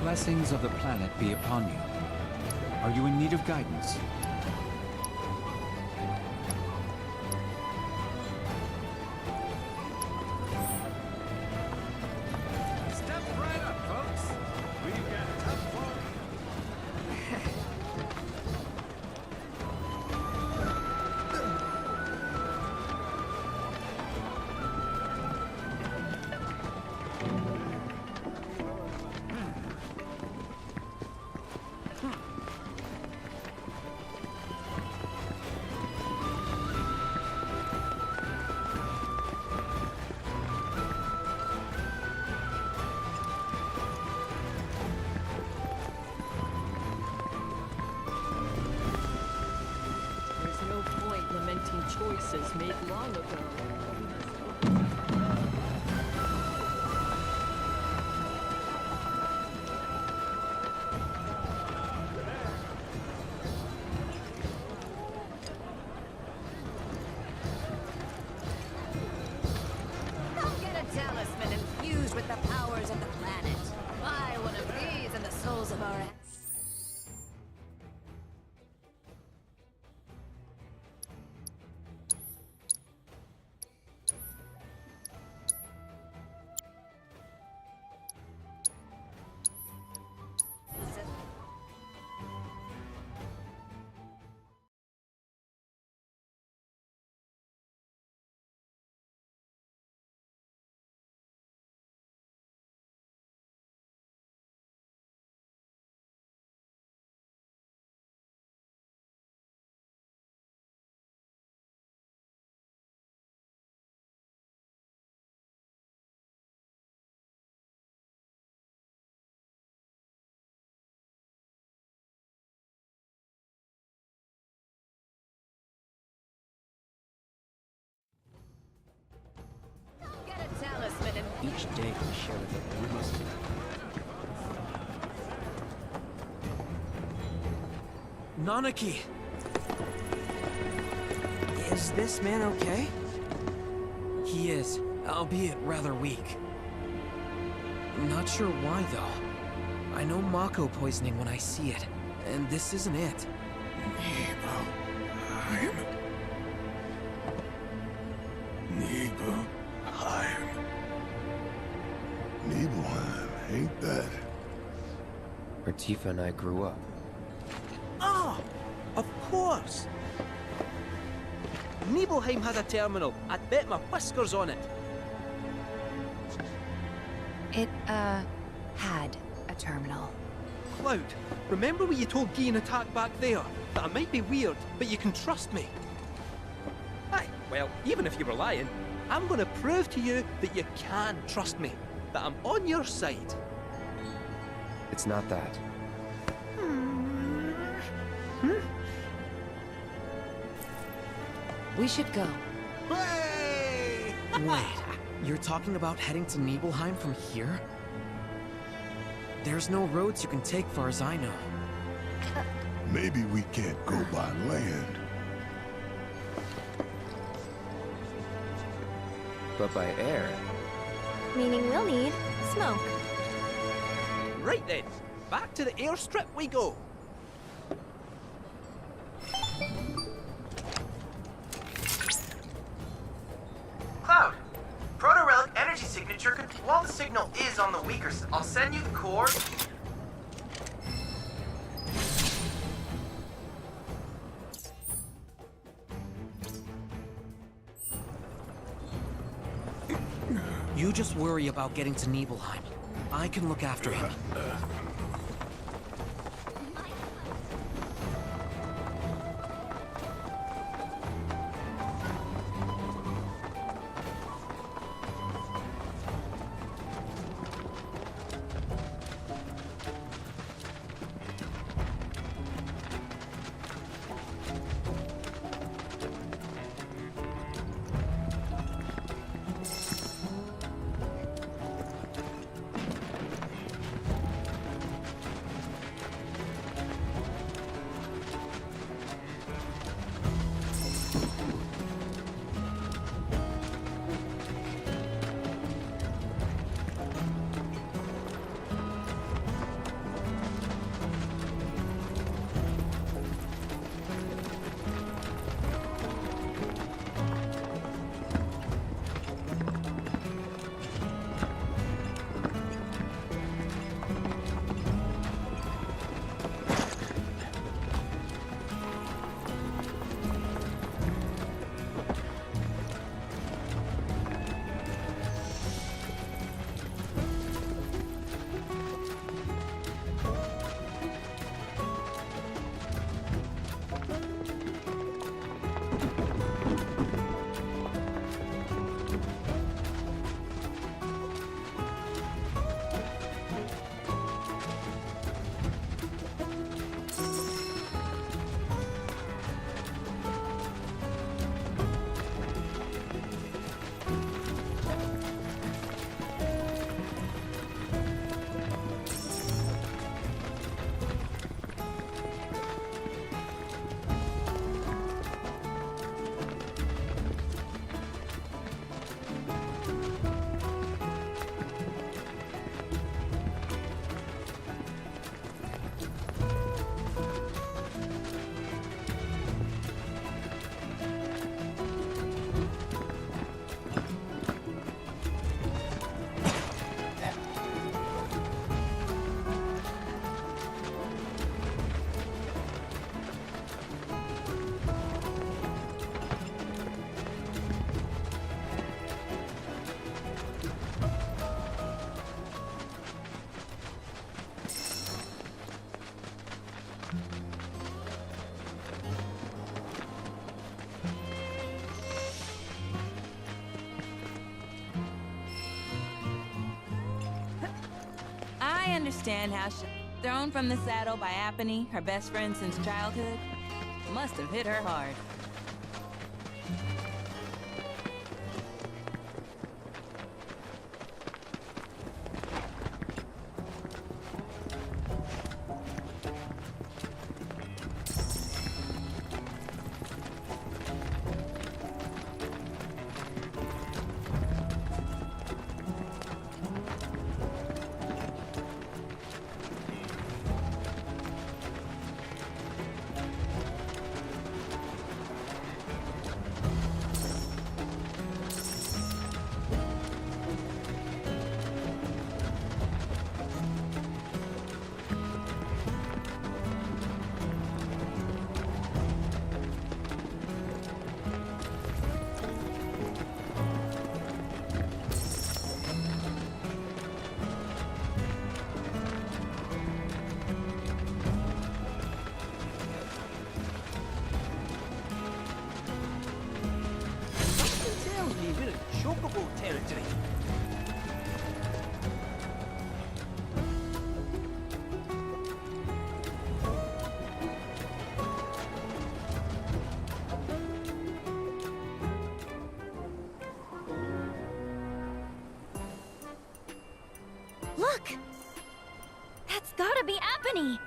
Blessings of the planet be upon you. Are you in need of guidance? Step right up, folks. We've got tough folk. There's no point lamenting choices made long ago. Come get a talisman infused with the powers of the planet. Buy one of these and the souls of our Get a talisman and Each day we share with it. We must. Nanaki! Is this man okay? He is, albeit rather weak. I'm not sure why, though. I know Mako poisoning when I see it, and this isn't it. Nibelheim, ain't that? Where Tifa and I grew up. Ah! Of course! Nibelheim had a terminal. I'd bet my whiskers on it. It, had a terminal. Cloud, remember when you told Guy an attack back there? That I might be weird, but you can trust me. Aye, well, even if you were lying, I'm gonna prove to you that you can trust me. That I'm on your side. It's not that. We should go. Hey! Wait, you're talking about heading to Nibelheim from here? There's no roads you can take far as I know. Maybe we can't go by land. But by air. Meaning we'll need smoke. Right then, back to the airstrip we go. Cloud, proto-relic energy signature could... While the signal is on the weaker side, I'll send you the core. You just worry about getting to Nibelheim. I can look after him. I understand how she thrown from the saddle by Apony, her best friend since childhood. Must have hit her hard. company.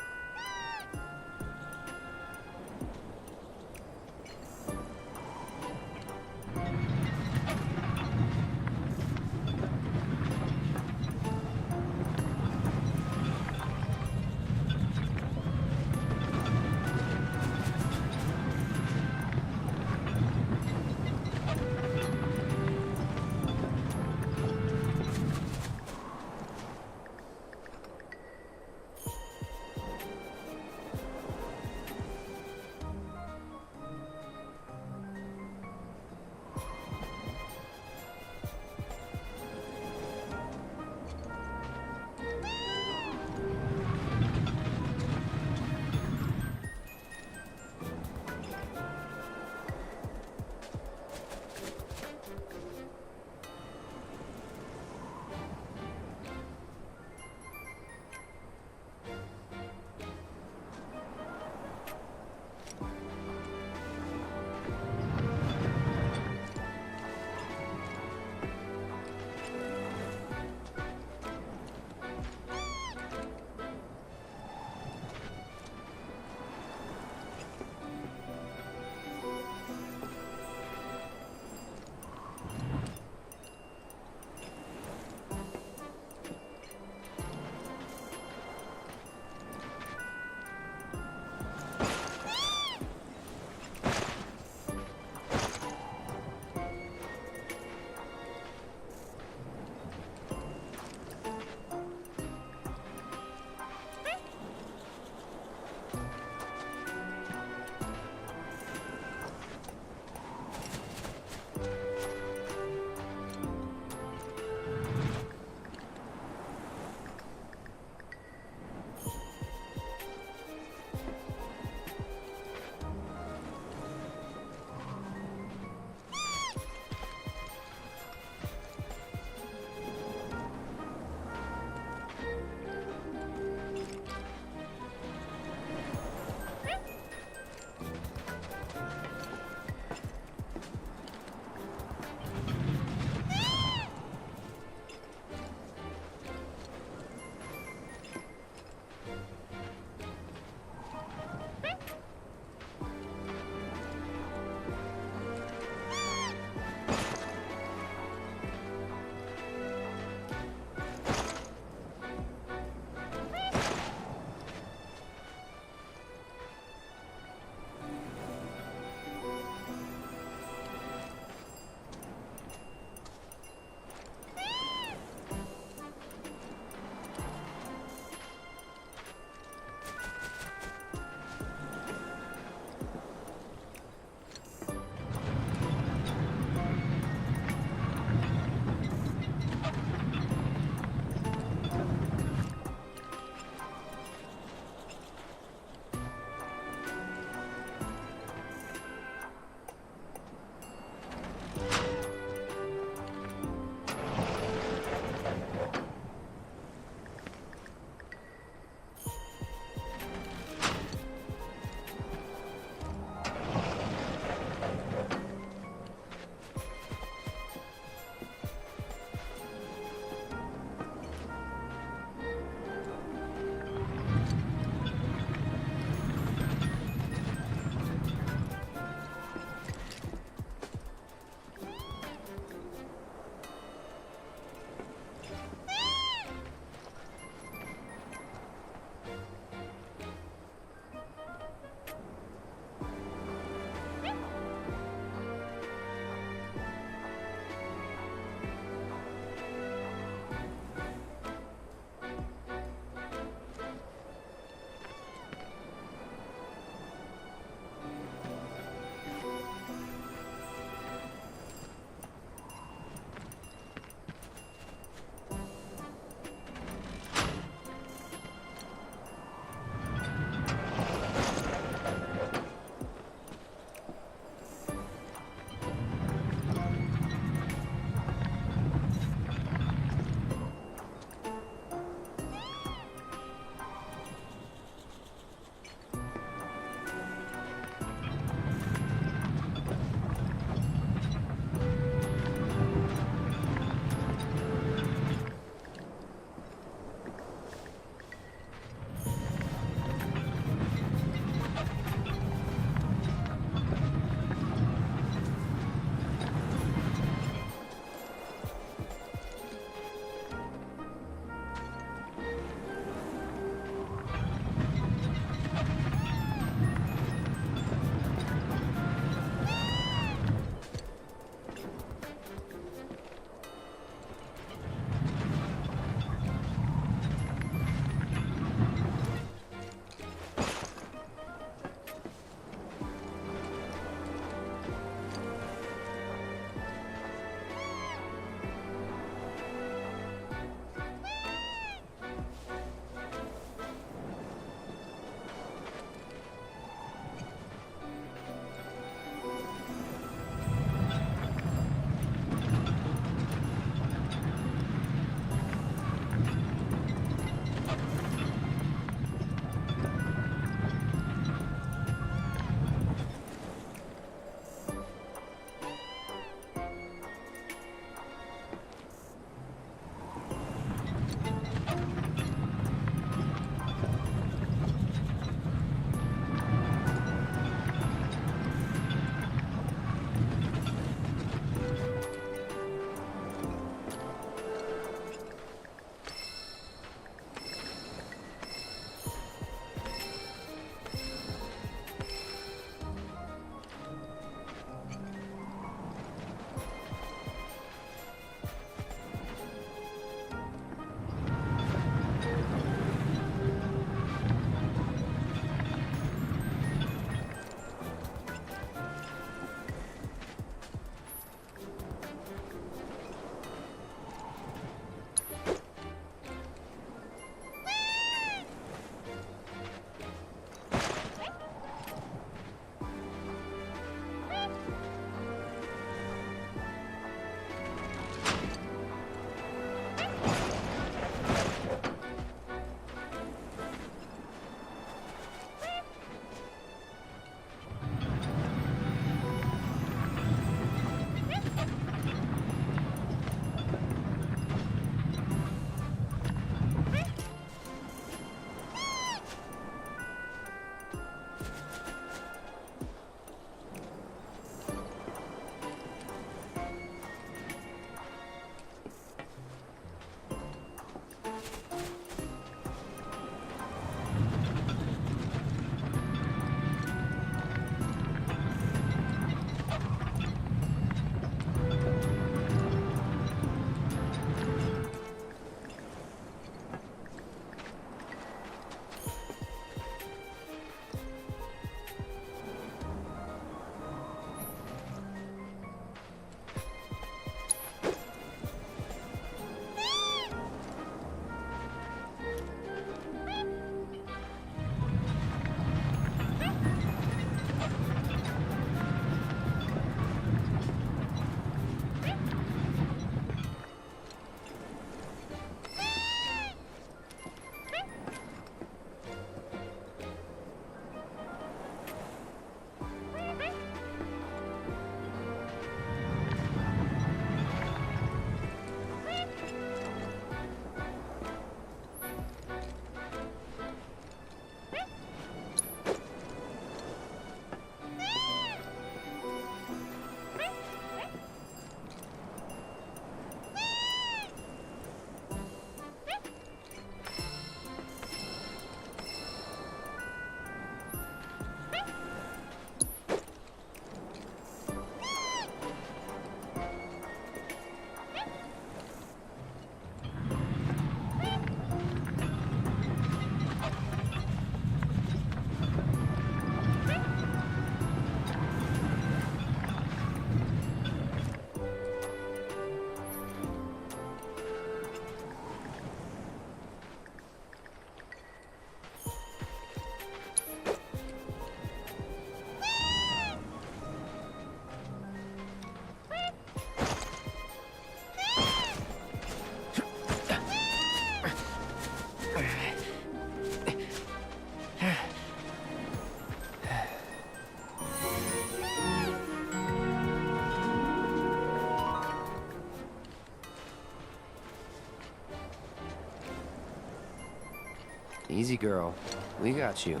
Easy, girl. We got you.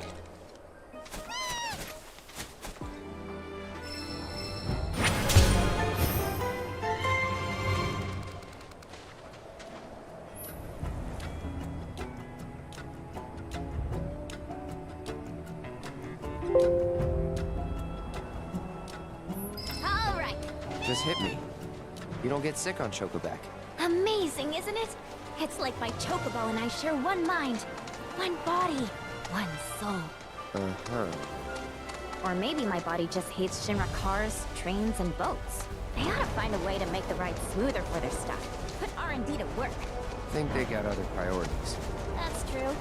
All right. Just hit me. You don't get sick on Chocoback. Amazing, isn't it? It's like my chocobo and I share one mind, one body, one soul. Uh-huh. Or maybe my body just hates Shinra cars, trains, and boats. They ought to find a way to make the ride smoother for their stuff. Put R&D to work. Think they got other priorities. That's true.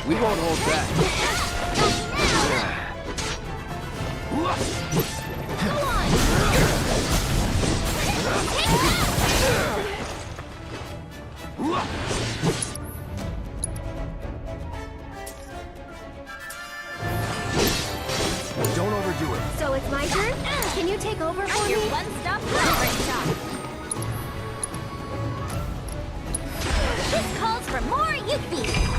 We won't hold back. Don't overdo it. So it's my turn? Can you take over for Your me? one-stop covering shop. This calls for more Yuppie.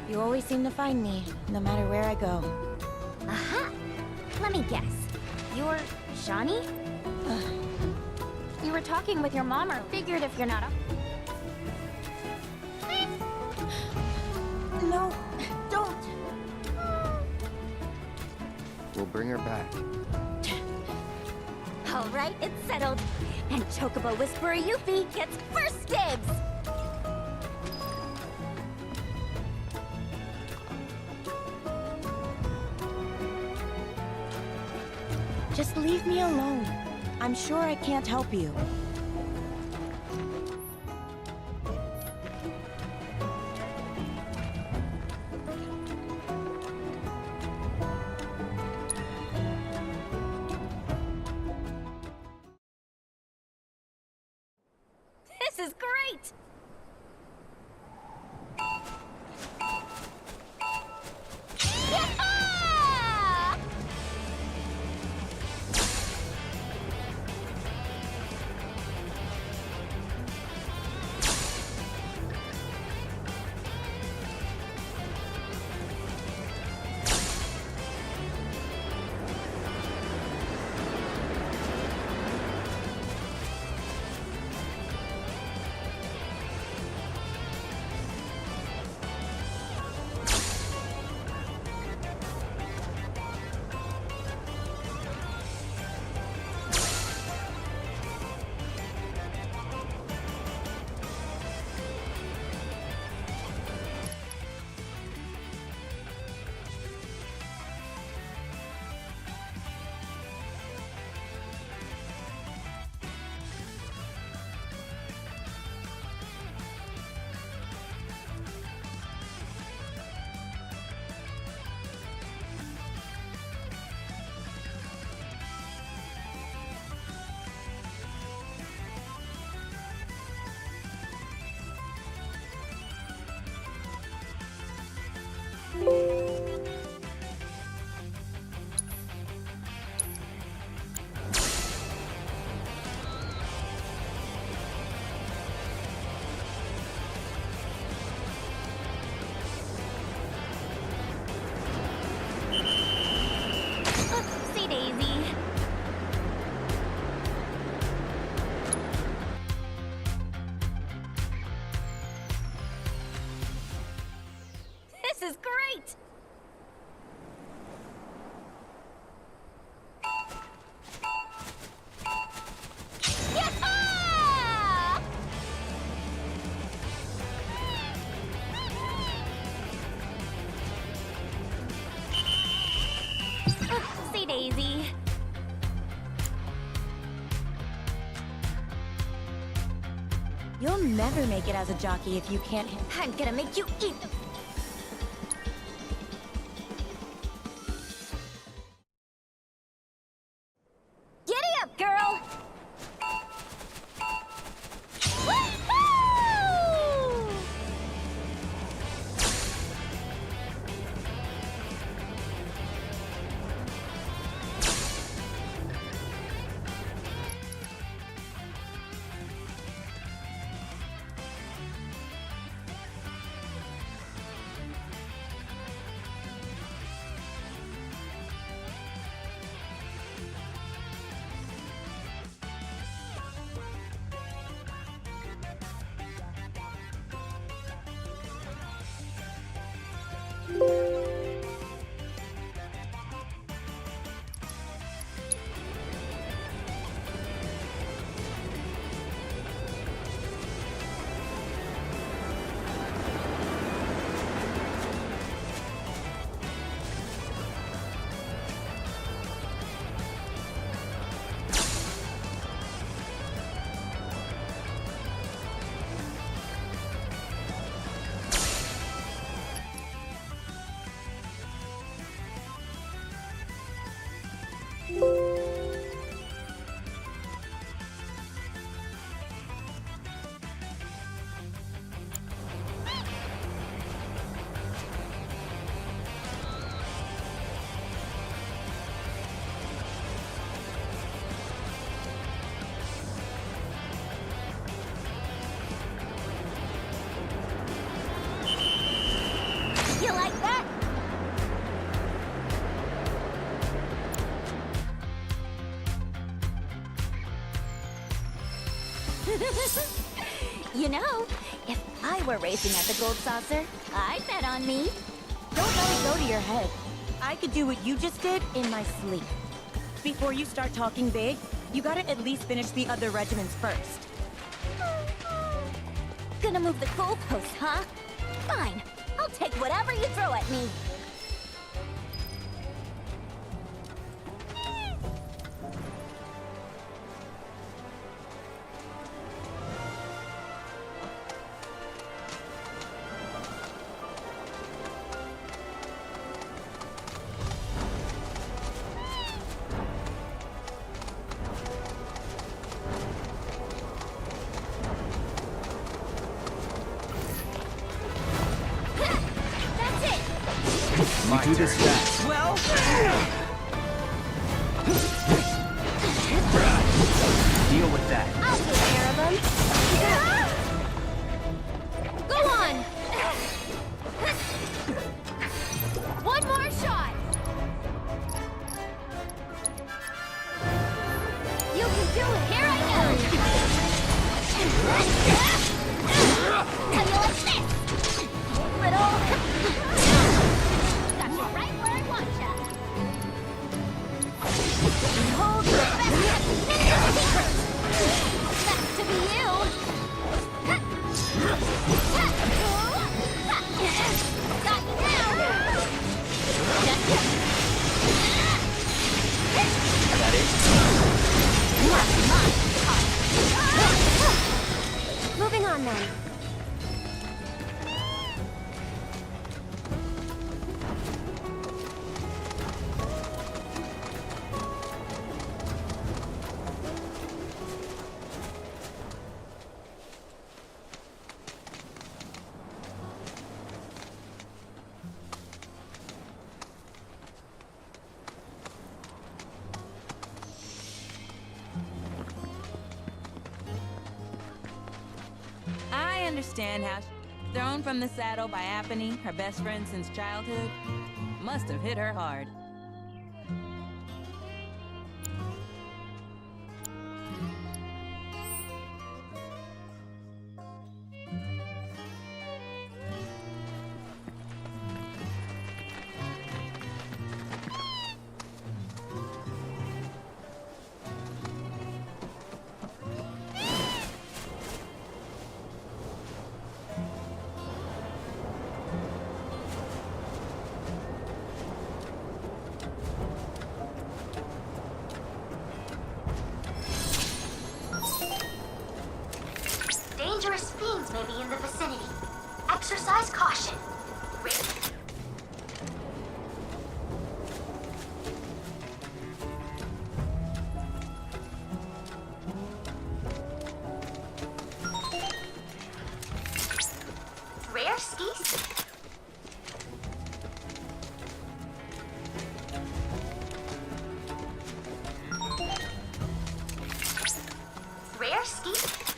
You always seem to find me, no matter where I go. Aha! Let me guess. You're Shawnee? You were talking with your mom, or figured if you're not up. No, don't. We'll bring her back. All right, it's settled. And Chocobo Whisperer Yuffie gets first dibs! Just leave me alone. I'm sure I can't help you. This is great! Yeah! is great! Yah-ha! Oopsie daisy. You'll never make it as a jockey if you can't. I'm gonna make you eat. Giddy up, girl! Woohoo! You like that? You know, if I were racing at the Gold Saucer, I'd bet on me. Don't let it go to your head. I could do what you just did in my sleep. Before you start talking big, you gotta at least finish the other regiments first. Gonna move the goalpost, huh? Fine. I'll take whatever you throw at me. You do this fast. Well... Deal with that. I'll take care of them. Go on! One more shot! You can do it! Here I go! How you like this? Little... Got you right where I want ya! Behold the best ninja secret! That's to be you! Got you now! That it? Moving on then. I understand how thrown from the saddle by Apony, her best friend since childhood, must have hit her hard. fiends may be in the vicinity. Exercise caution. Rare skis? Rare skis?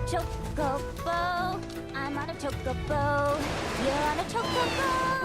chocobo. I'm on a chocobo. You're on a chocobo.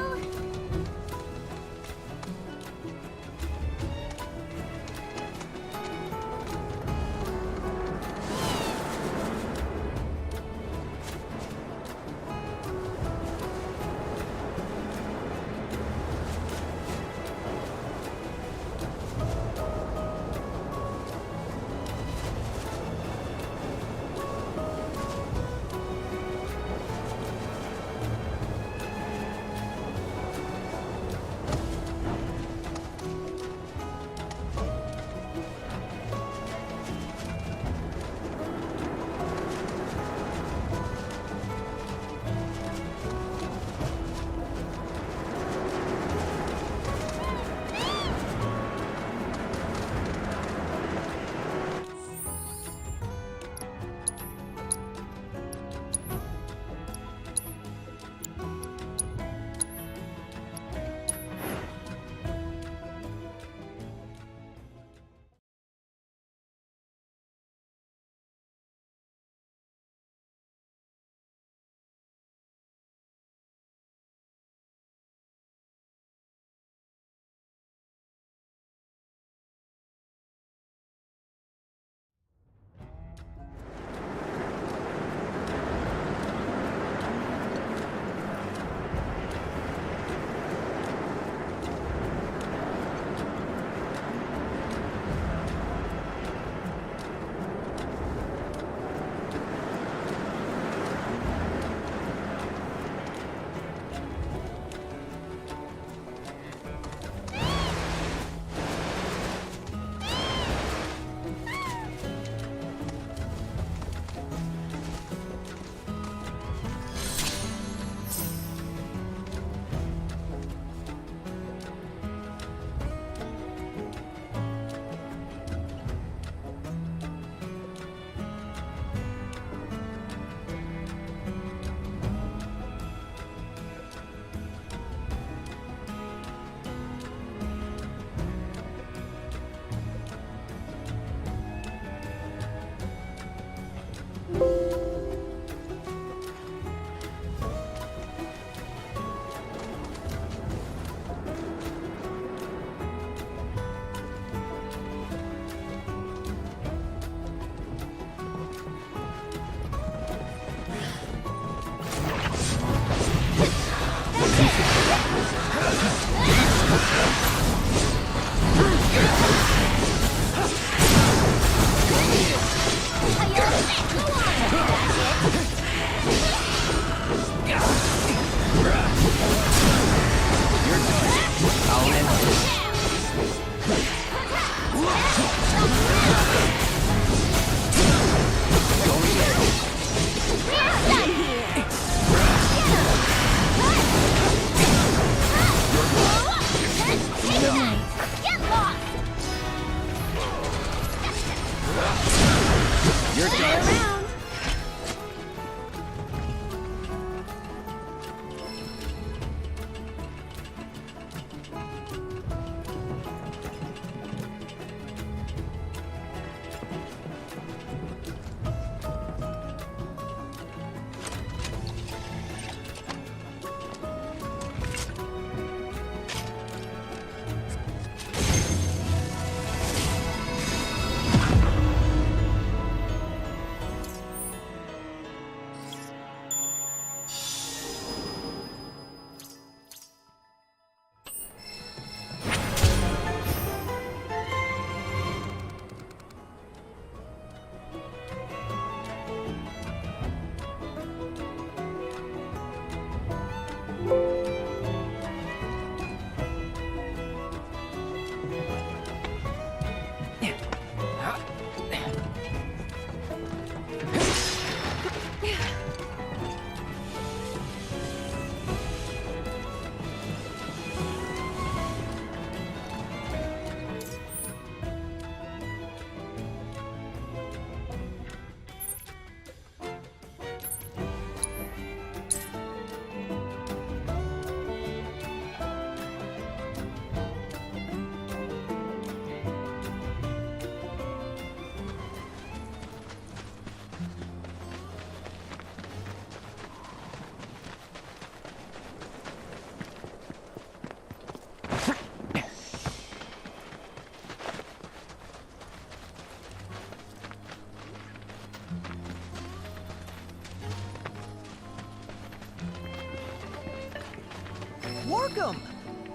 Welcome!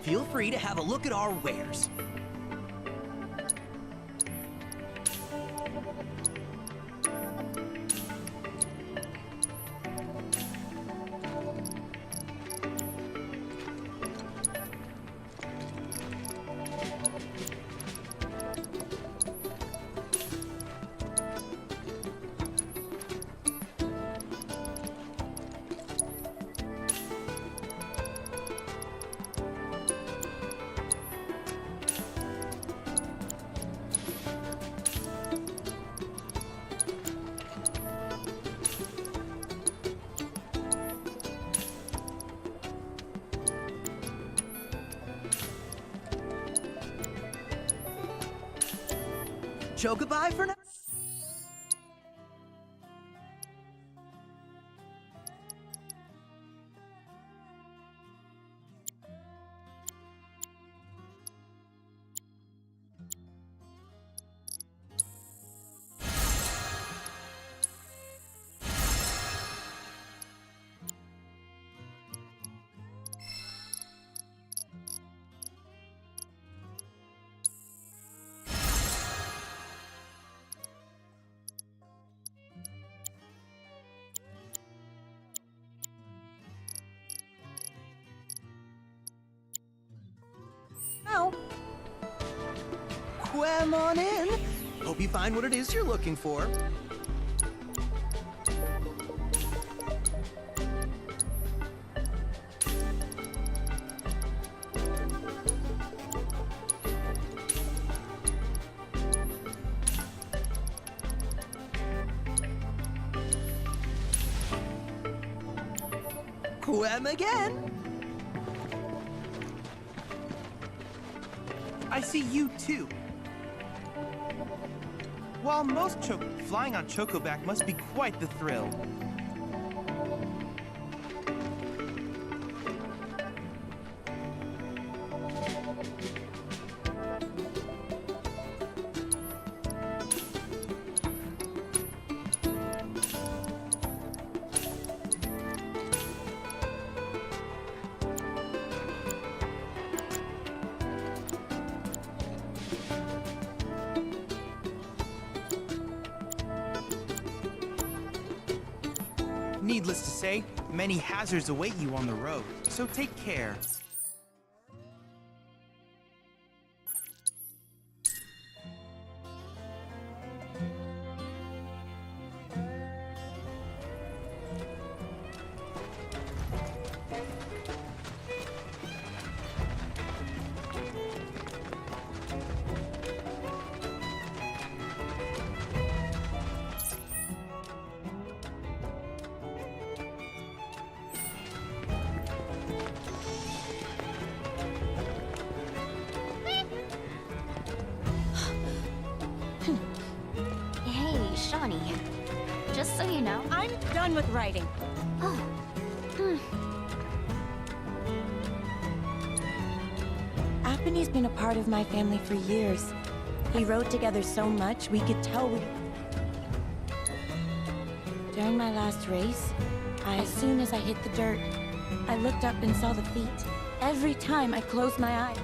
Feel free to have a look at our wares. So goodbye for now. Now, come on in. Hope you find what it is you're looking for. Quem again? I see you too. While flying on Chocoback must be quite the thrill. Needless to say, many hazards await you on the road, so take care. Hey, Shawnee. Just so you know, I'm done with writing. Oh. Apony's been a part of my family for years. We rode together so much, we could tell we... During my last race, as soon as I hit the dirt, I looked up and saw the feet. Every time I closed my eye.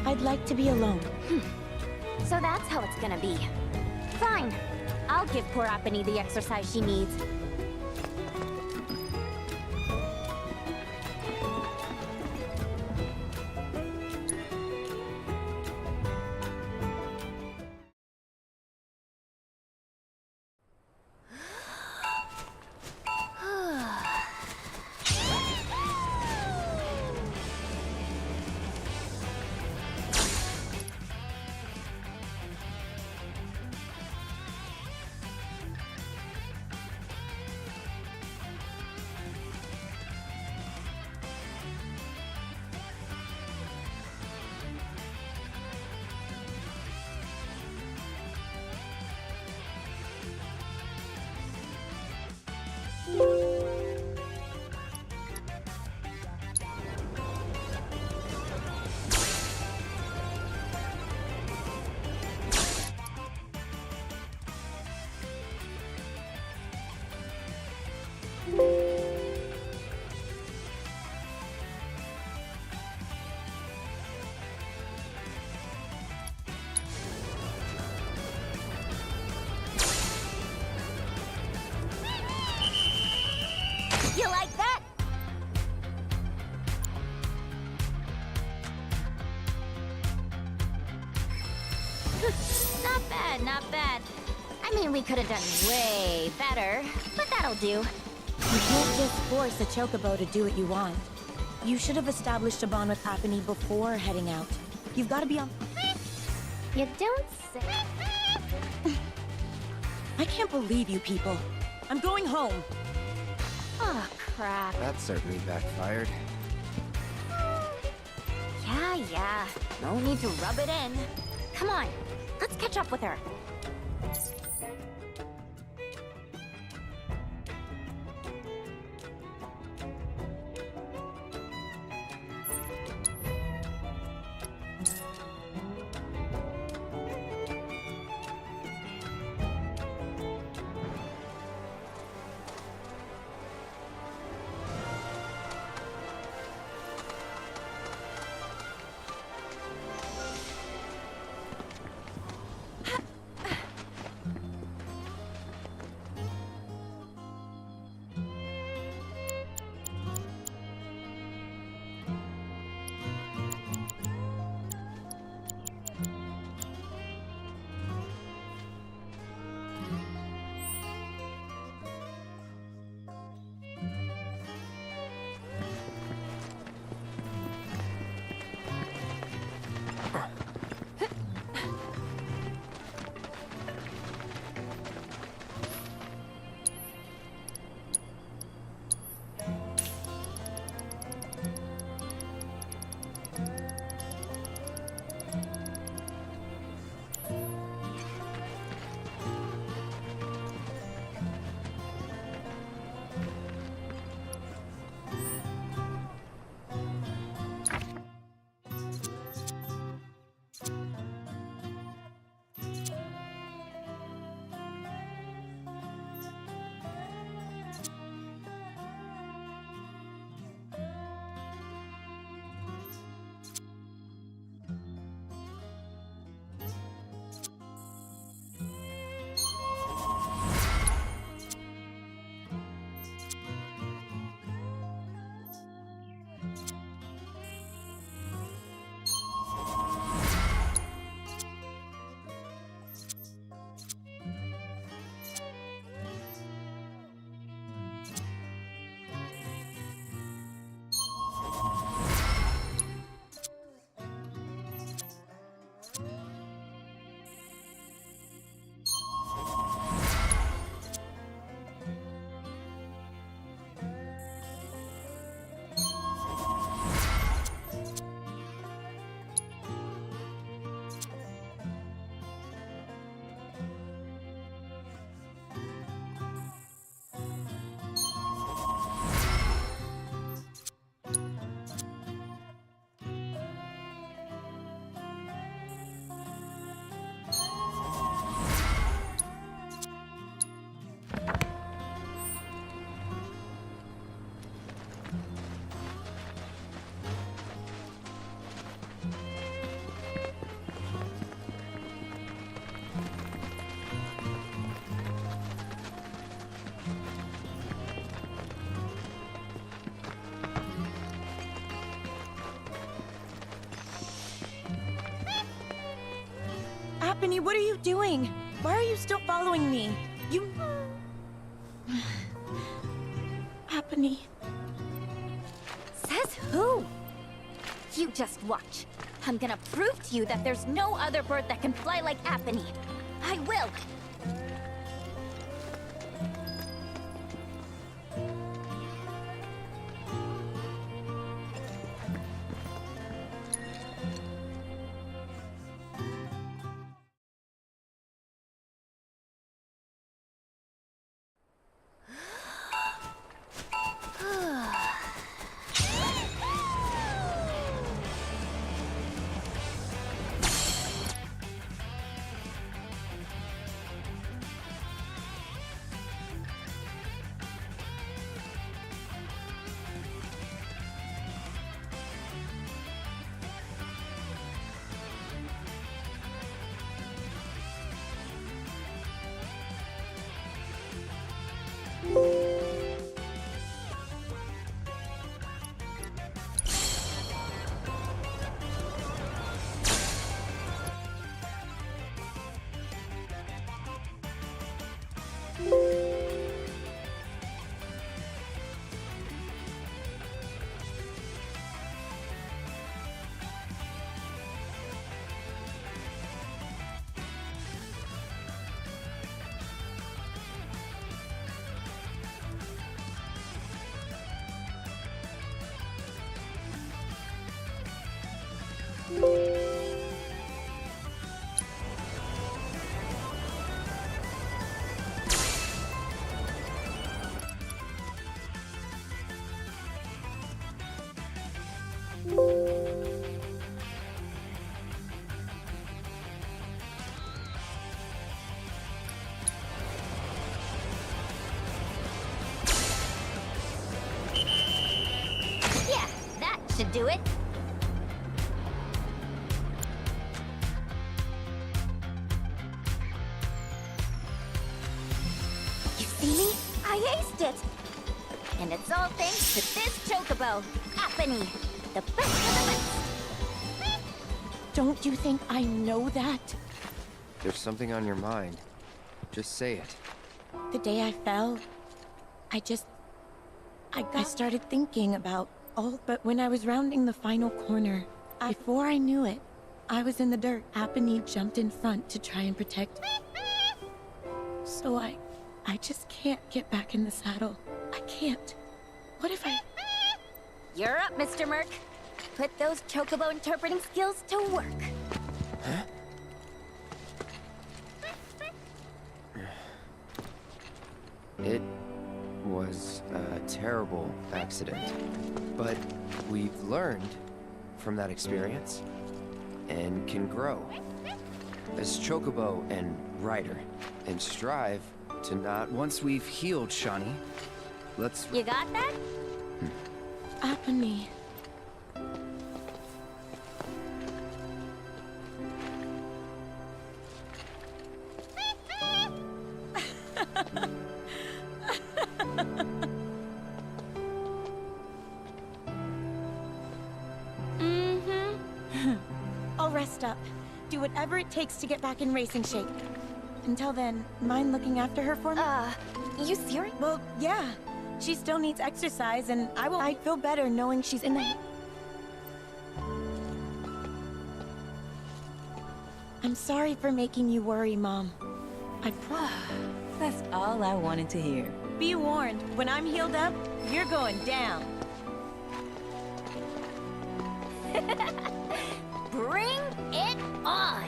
I'd like to be alone. So that's how it's gonna be. Fine. I'll give poor Apony the exercise she needs. Not bad, not bad. I mean, we could have done way better, but that'll do. You can't just force a chocobo to do what you want. You should have established a bond with Apony before heading out. You've got to be on... You don't say. I can't believe you people. I'm going home. Oh, crap. That certainly backfired. Yeah. No need to rub it in. Come on, let's catch up with her. Apony, what are you doing? Why are you still following me? You... Apony. Says who? You just watch. I'm gonna prove to you that there's no other bird that can fly like Apony. I will. Yeah, that should do it. You see me? I aced it! And it's all thanks to this chocobo, Apony, the best of the best! Don't you think I know that? There's something on your mind. Just say it. The day I fell, I started thinking about all, but when I was rounding the final corner, before I knew it, I was in the dirt. Apony jumped in front to try and protect me. So I just can't get back in the saddle. I can't. What if I... You're up, Mr. Merc. Put those chocobo interpreting skills to work. Huh? It was a terrible accident, but we've learned from that experience and can grow as chocobo and rider and strive to not... Once we've healed Shani, let's... You got that? Apony. I'll rest up. Do whatever it takes to get back in racing shape. Until then, mind looking after her for me? You serious? Well, yeah. She still needs exercise, and I feel better knowing she's in the... I'm sorry for making you worry, Mom. I promise. That's all I wanted to hear. Be warned, when I'm healed up, you're going down. Bring it on!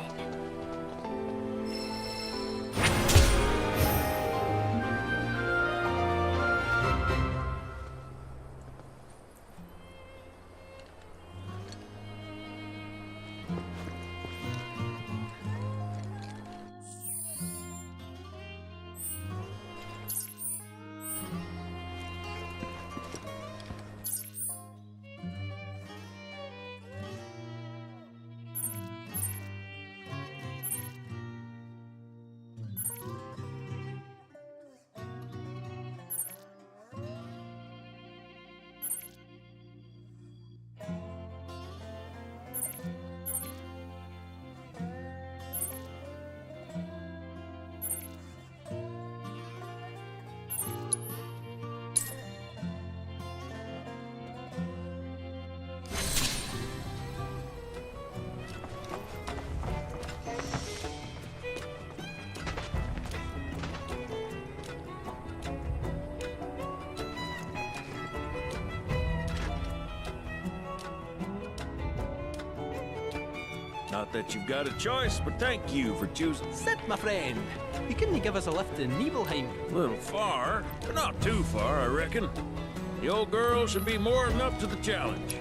Not that you've got a choice, but thank you for choosing. Sit, my friend. You couldn't give us a lift to Nibelheim. A little far, but not too far, I reckon. The old girl should be more than up to the challenge.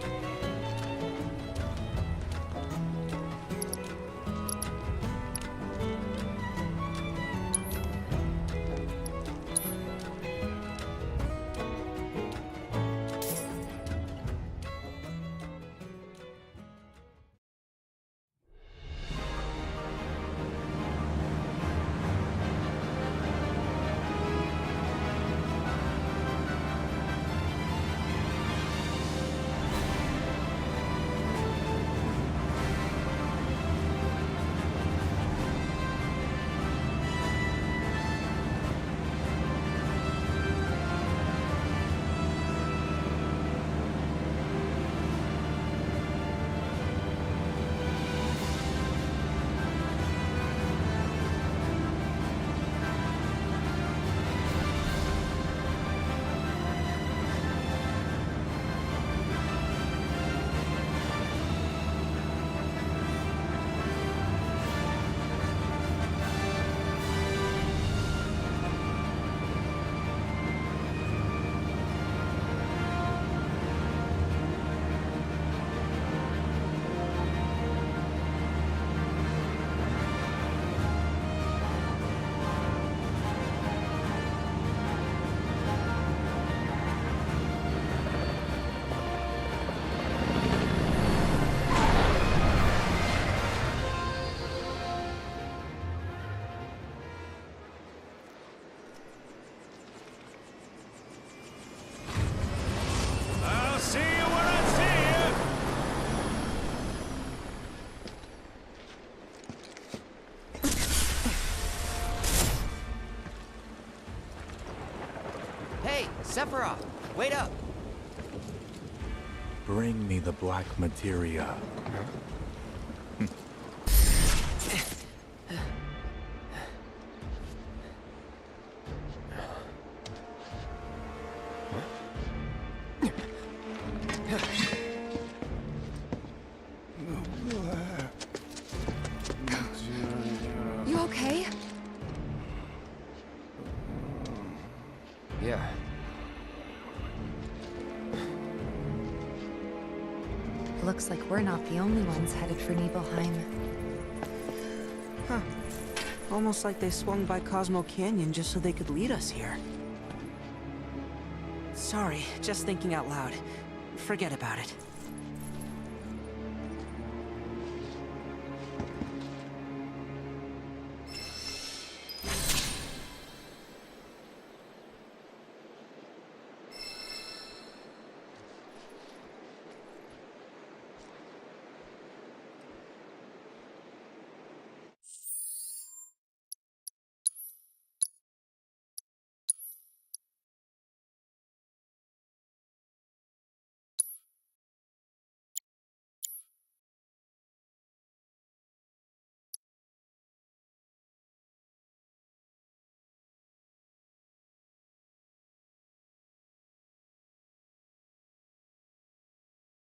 Sephiroth, wait up! Bring me the black materia. You okay? Yeah. Looks like we're not the only ones headed for Nibelheim. Huh. Almost like they swung by Cosmo Canyon just so they could lead us here. Sorry, just thinking out loud. Forget about it.